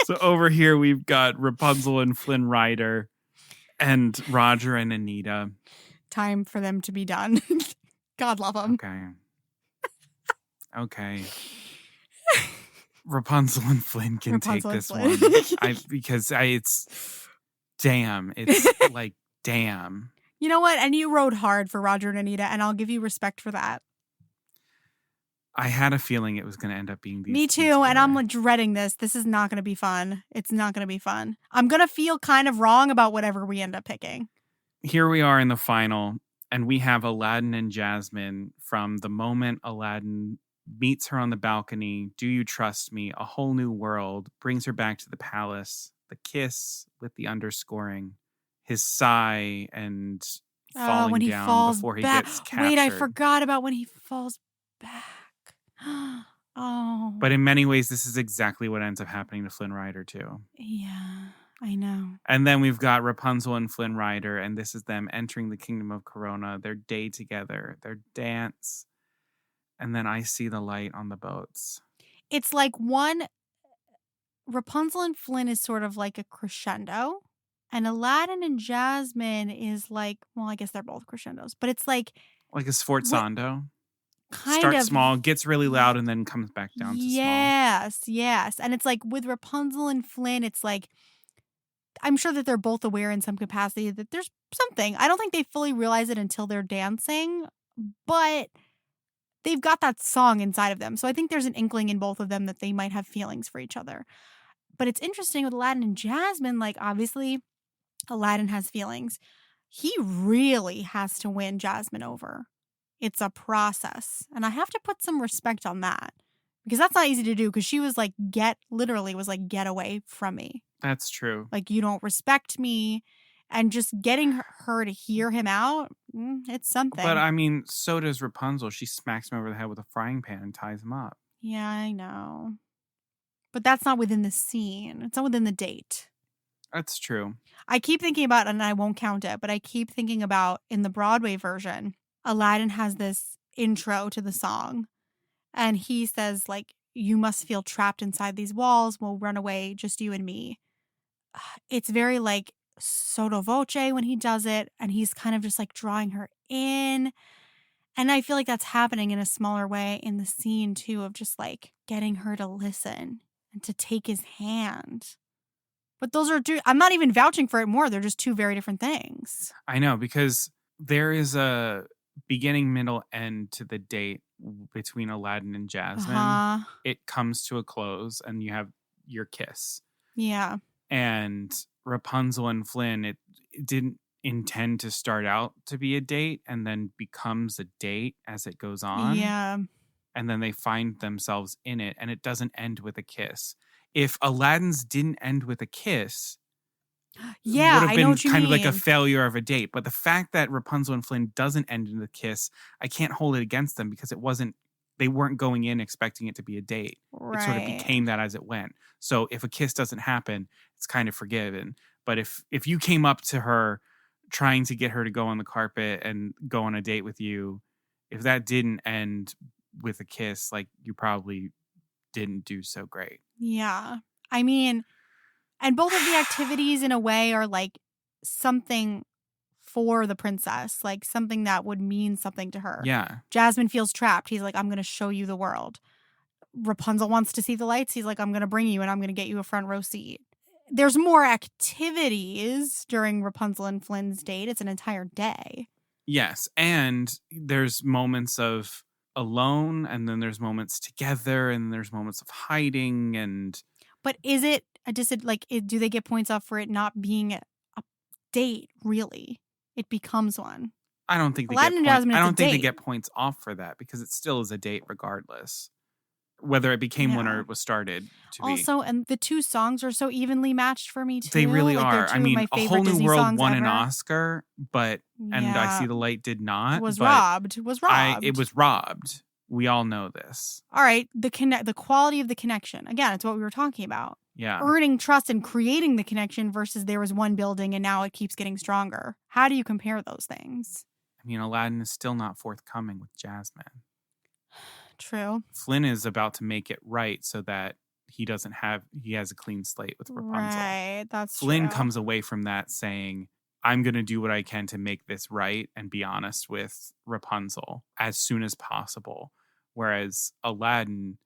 [SPEAKER 1] So over here, we've got Rapunzel and Flynn Rider and Roger and Anita.
[SPEAKER 2] Time for them to be done. God love them.
[SPEAKER 1] Okay. Rapunzel and Flynn can
[SPEAKER 2] Rapunzel
[SPEAKER 1] take
[SPEAKER 2] and
[SPEAKER 1] this
[SPEAKER 2] Flynn.
[SPEAKER 1] one. It's damn. It's like, damn.
[SPEAKER 2] You know what? And you rode hard for Roger and Anita, and I'll give you respect for that.
[SPEAKER 1] I had a feeling it was going to end up being these.
[SPEAKER 2] Me too, and I'm dreading this. This is not going to be fun. It's not going to be fun. I'm going to feel kind of wrong about whatever we end up picking.
[SPEAKER 1] Here we are in the final, and we have Aladdin and Jasmine from the moment Aladdin meets her on the balcony. Do you trust me? A Whole New World brings her back to the palace. The kiss with the underscoring, his sigh and falling
[SPEAKER 2] when he
[SPEAKER 1] down
[SPEAKER 2] falls
[SPEAKER 1] before he
[SPEAKER 2] back.
[SPEAKER 1] gets captured.
[SPEAKER 2] Wait, I forgot about when he falls back. Oh.
[SPEAKER 1] But in many ways, this is exactly what ends up happening to Flynn Rider too.
[SPEAKER 2] Yeah, I know.
[SPEAKER 1] And then we've got Rapunzel and Flynn Rider, and this is them entering the kingdom of Corona, their day together, their dance. And then I see the light on the boats.
[SPEAKER 2] It's like Rapunzel and Flynn is sort of like a crescendo, and Aladdin and Jasmine is like, well, I guess they're both crescendos, but it's like
[SPEAKER 1] Like a sforzando.
[SPEAKER 2] Kind
[SPEAKER 1] Starts
[SPEAKER 2] of.
[SPEAKER 1] small, gets really loud, and then comes back down to small.
[SPEAKER 2] Yes. And it's like with Rapunzel and Flynn, it's like, I'm sure that they're both aware in some capacity that there's something. I don't think they fully realize it until they're dancing, but they've got that song inside of them. So I think there's an inkling in both of them that they might have feelings for each other. But it's interesting with Aladdin and Jasmine, like obviously Aladdin has feelings. He really has to win Jasmine over. It's a process. And I have to put some respect on that because that's not easy to do because she was like, get away from me.
[SPEAKER 1] That's true.
[SPEAKER 2] Like, you don't respect me. And just getting her to hear him out, it's something.
[SPEAKER 1] But I mean, so does Rapunzel. She smacks him over the head with a frying pan and ties him up.
[SPEAKER 2] Yeah, I know. But that's not within the scene. It's not within the date.
[SPEAKER 1] That's true.
[SPEAKER 2] I keep thinking about, and I won't count it, but I keep thinking about in the Broadway version, Aladdin has this intro to the song. And he says, like, you must feel trapped inside these walls. We'll run away, just you and me. It's very like sotto voce when he does it. And he's kind of just like drawing her in. And I feel like that's happening in a smaller way in the scene too, of just like getting her to listen and to take his hand. But those are two, I'm not even vouching for it more. They're just two very different things.
[SPEAKER 1] I know, because there is a beginning, middle, end to the date between Aladdin and Jasmine. It comes to a close and you have your kiss.
[SPEAKER 2] Yeah.
[SPEAKER 1] And Rapunzel and Flynn, it didn't intend to start out to be a date and then becomes a date as it goes on.
[SPEAKER 2] Yeah.
[SPEAKER 1] And then they find themselves in it and it doesn't end with a kiss. If Aladdin's didn't end with a kiss,
[SPEAKER 2] yeah,
[SPEAKER 1] would have
[SPEAKER 2] I know
[SPEAKER 1] been
[SPEAKER 2] what you
[SPEAKER 1] kind
[SPEAKER 2] mean.
[SPEAKER 1] of like a failure of a date. But the fact that Rapunzel and Flynn doesn't end in a kiss, I can't hold it against them because they weren't going in expecting it to be a date.
[SPEAKER 2] Right.
[SPEAKER 1] It sort of became that as it went. So if a kiss doesn't happen, it's kind of forgiven. But if you came up to her trying to get her to go on the carpet and go on a date with you, if that didn't end with a kiss, like you probably didn't do so great.
[SPEAKER 2] Yeah. I mean, and both of the activities in a way are like something for the princess, like something that would mean something to her.
[SPEAKER 1] Yeah.
[SPEAKER 2] Jasmine feels trapped. He's like, I'm going to show you the world. Rapunzel wants to see the lights. He's like, I'm going to bring you and I'm going to get you a front row seat. There's more activities during Rapunzel and Flynn's date. It's an entire day.
[SPEAKER 1] Yes. And there's moments of alone and then there's moments together and there's moments of hiding and...
[SPEAKER 2] But is it do they get points off for it not being a date, really? It becomes one.
[SPEAKER 1] I don't think they get points off for that because it still is a date regardless. Whether it became one or it was started to be.
[SPEAKER 2] Also, and the two songs are so evenly matched for me too.
[SPEAKER 1] They really are. I mean, A Whole New World won an
[SPEAKER 2] ever.
[SPEAKER 1] Oscar, but And I See the Light did not.
[SPEAKER 2] It was robbed.
[SPEAKER 1] It was robbed. We all know this.
[SPEAKER 2] All right. The quality of the connection. Again, it's what we were talking about.
[SPEAKER 1] Yeah.
[SPEAKER 2] Earning trust and creating the connection versus there was one building and now it keeps getting stronger. How do you compare those things?
[SPEAKER 1] I mean, Aladdin is still not forthcoming with Jasmine.
[SPEAKER 2] True.
[SPEAKER 1] Flynn is about to make it right so that he has a clean slate with Rapunzel.
[SPEAKER 2] Right. That's
[SPEAKER 1] Flynn
[SPEAKER 2] true.
[SPEAKER 1] comes away from that saying, I'm going to do what I can to make this right and be honest with Rapunzel as soon as possible. Whereas Aladdin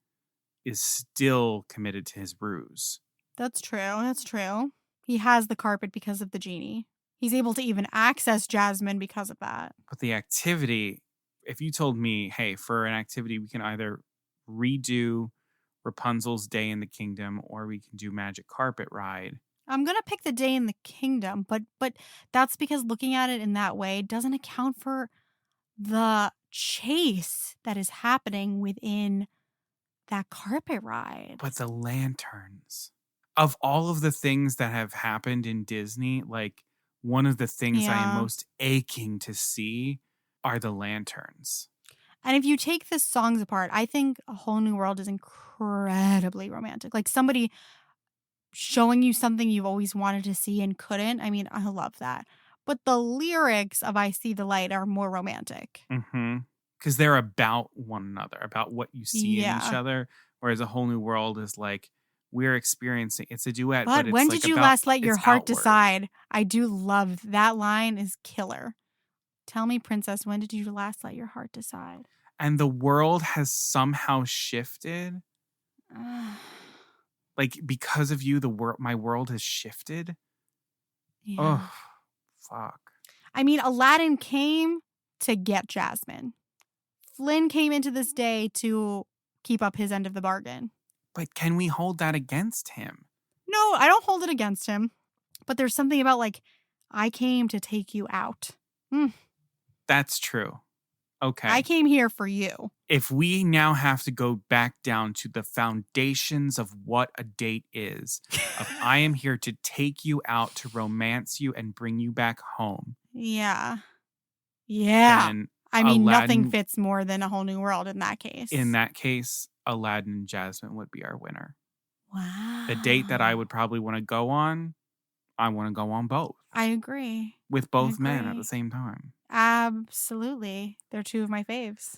[SPEAKER 1] is still committed to his ruse.
[SPEAKER 2] That's true. He has the carpet because of the genie. He's able to even access Jasmine because of that.
[SPEAKER 1] But the activity, if you told me, hey, for an activity, we can either redo Rapunzel's Day in the Kingdom or we can do Magic Carpet Ride.
[SPEAKER 2] I'm going to pick the Day in the Kingdom, but that's because looking at it in that way doesn't account for the chase that is happening within that carpet ride.
[SPEAKER 1] But the lanterns. Of all of the things that have happened in Disney, like one of the things I am most aching to see are the lanterns.
[SPEAKER 2] And if you take the songs apart, I think A Whole New World is incredibly romantic. Like somebody showing you something you've always wanted to see and couldn't. I mean, I love that. But the lyrics of I See the Light are more romantic.
[SPEAKER 1] Mm-hmm. Because they're about one another, about what you see in each other. Whereas A Whole New World is like, we're experiencing, it's a duet.
[SPEAKER 2] But
[SPEAKER 1] it's
[SPEAKER 2] when
[SPEAKER 1] like
[SPEAKER 2] did you
[SPEAKER 1] about,
[SPEAKER 2] last let your heart
[SPEAKER 1] outward.
[SPEAKER 2] decide? I do love that line is killer. Tell me, princess, when did you last let your heart decide?
[SPEAKER 1] And the world has somehow shifted. Like, because of you, my world has shifted.
[SPEAKER 2] Yeah.
[SPEAKER 1] Oh, fuck.
[SPEAKER 2] I mean, Aladdin came to get Jasmine. Flynn came into this day to keep up his end of the bargain.
[SPEAKER 1] But can we hold that against him?
[SPEAKER 2] No, I don't hold it against him. But there's something about, like, I came to take you out.
[SPEAKER 1] That's true. Okay.
[SPEAKER 2] I came here for you.
[SPEAKER 1] If we now have to go back down to the foundations of what a date is, of I am here to take you out, to romance you, and bring you back home.
[SPEAKER 2] Yeah. Yeah.
[SPEAKER 1] Then
[SPEAKER 2] I mean, nothing
[SPEAKER 1] Aladdin-
[SPEAKER 2] fits more than A Whole New World in that case.
[SPEAKER 1] In that case, Aladdin and Jasmine would be our winner.
[SPEAKER 2] Wow.
[SPEAKER 1] The date that I would probably want to go on, I want to go on both.
[SPEAKER 2] I agree.
[SPEAKER 1] With both men at
[SPEAKER 2] agree.
[SPEAKER 1] the same time.
[SPEAKER 2] Absolutely. They're two of my faves.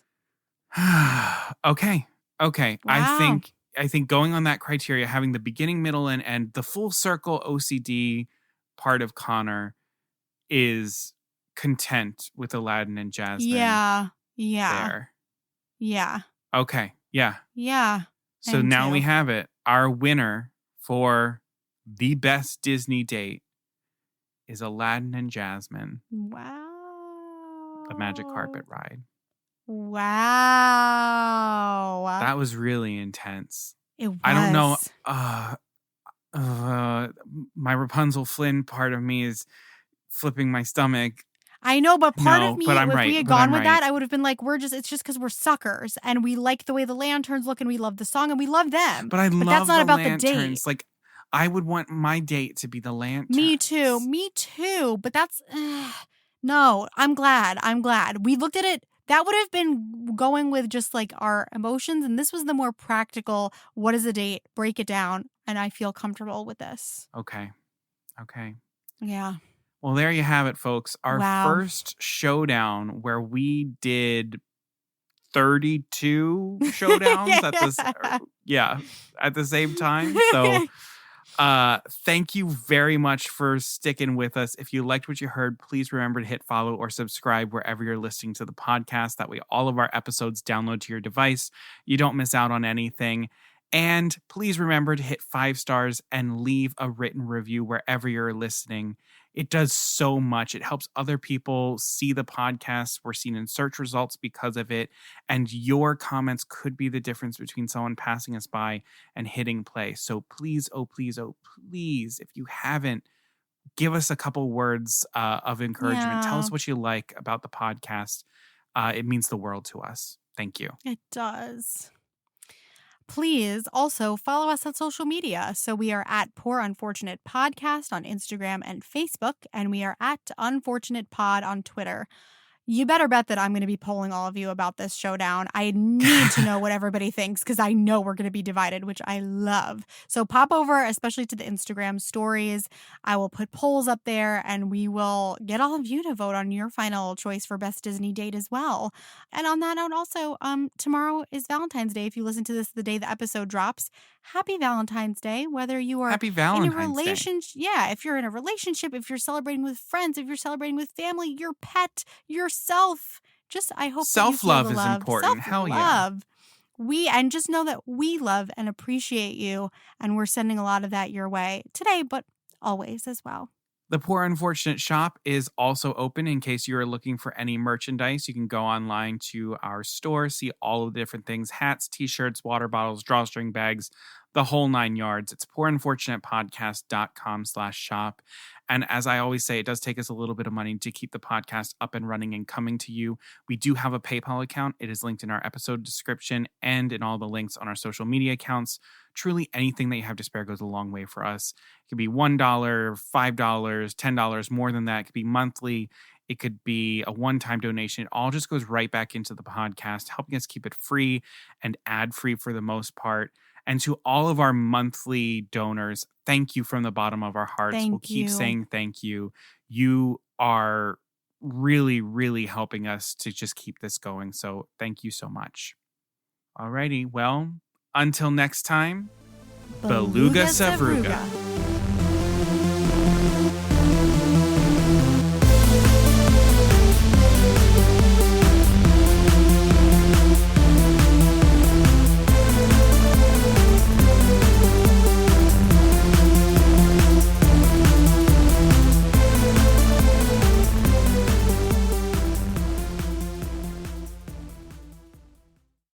[SPEAKER 1] Okay.
[SPEAKER 2] Wow.
[SPEAKER 1] I think going on that criteria, having the beginning, middle, and end, the full circle OCD part of Conor is content with Aladdin and Jasmine.
[SPEAKER 2] Yeah.
[SPEAKER 1] There.
[SPEAKER 2] Yeah.
[SPEAKER 1] Okay. Yeah.
[SPEAKER 2] Yeah.
[SPEAKER 1] So
[SPEAKER 2] And
[SPEAKER 1] now we
[SPEAKER 2] two.
[SPEAKER 1] have it. Our winner for the best Disney date is Aladdin and Jasmine,
[SPEAKER 2] Wow.
[SPEAKER 1] the magic carpet ride.
[SPEAKER 2] Wow.
[SPEAKER 1] That was really intense.
[SPEAKER 2] It was.
[SPEAKER 1] I don't know. My Rapunzel Flynn part of me is flipping my stomach.
[SPEAKER 2] I know, but part
[SPEAKER 1] No,
[SPEAKER 2] of me,
[SPEAKER 1] but I'm
[SPEAKER 2] if
[SPEAKER 1] right,
[SPEAKER 2] we had
[SPEAKER 1] but
[SPEAKER 2] gone
[SPEAKER 1] I'm
[SPEAKER 2] with
[SPEAKER 1] right.
[SPEAKER 2] that, I would have been like, it's just because we're suckers and we like the way the lanterns look and we love the song and we love them.
[SPEAKER 1] But I love
[SPEAKER 2] that's not
[SPEAKER 1] the
[SPEAKER 2] about
[SPEAKER 1] lanterns.
[SPEAKER 2] the date.
[SPEAKER 1] Like, I would want my date to be the lanterns.
[SPEAKER 2] Me too. But that's, no, I'm glad. We looked at it. That would have been going with just like our emotions. And this was the more practical, what is a date? Break it down. And I feel comfortable with this.
[SPEAKER 1] Okay.
[SPEAKER 2] Yeah.
[SPEAKER 1] Well, there you have it, folks. Our
[SPEAKER 2] Wow.
[SPEAKER 1] first showdown where we did 32 showdowns at the same time. So thank you very much for sticking with us. If you liked what you heard, please remember to hit follow or subscribe wherever you're listening to the podcast. That way all of our episodes download to your device. You don't miss out on anything. And please remember to hit 5 stars and leave a written review wherever you're listening. It does so much. It helps other people see the podcast. We're seen in search results because of it. And your comments could be the difference between someone passing us by and hitting play. So please, oh please, if you haven't, give us a couple words of encouragement. Tell us what you like about the podcast. It means the world to us. Thank you.
[SPEAKER 2] It does. Please also follow us on social media. So we are at Poor Unfortunate Podcast on Instagram and Facebook, and we are at Unfortunate Pod on Twitter. You better bet that I'm going to be polling all of you about this showdown. I need to know what everybody thinks because I know we're going to be divided, which I love. So pop over, especially to the Instagram stories. I will put polls up there and we will get all of you to vote on your final choice for best Disney date as well. And on that note also, tomorrow is Valentine's Day. If you listen to this the day the episode drops, happy Valentine's Day, whether you are
[SPEAKER 1] Happy
[SPEAKER 2] in a
[SPEAKER 1] Valentine's
[SPEAKER 2] relationship. Yeah, if you're in a relationship, if you're celebrating with friends, if you're celebrating with family, your pet, yourself. Just I hope
[SPEAKER 1] Self-love
[SPEAKER 2] that you feel the
[SPEAKER 1] is
[SPEAKER 2] love.
[SPEAKER 1] important. Hell yeah.
[SPEAKER 2] Self-love. And just know that we love and appreciate you, and we're sending a lot of that your way today, but always as well.
[SPEAKER 1] The Poor Unfortunate shop is also open in case you are looking for any merchandise. You can go online to our store, see all of the different things, hats, t-shirts, water bottles, drawstring bags, the whole 9 yards. It's poorunfortunatepodcast.com/shop. And as I always say, it does take us a little bit of money to keep the podcast up and running and coming to you. We do have a PayPal account. It is linked in our episode description and in all the links on our social media accounts. Truly anything that you have to spare goes a long way for us. It could be $1, $5, $10, more than that. It could be monthly. It could be a one-time donation. It all just goes right back into the podcast, helping us keep it free and ad-free for the most part. And to all of our monthly donors, thank you from the bottom of our hearts. We'll keep saying thank you. You are really, really helping us to just keep this going. So thank you so much. Alrighty, well, until next time, Beluga Sevruga.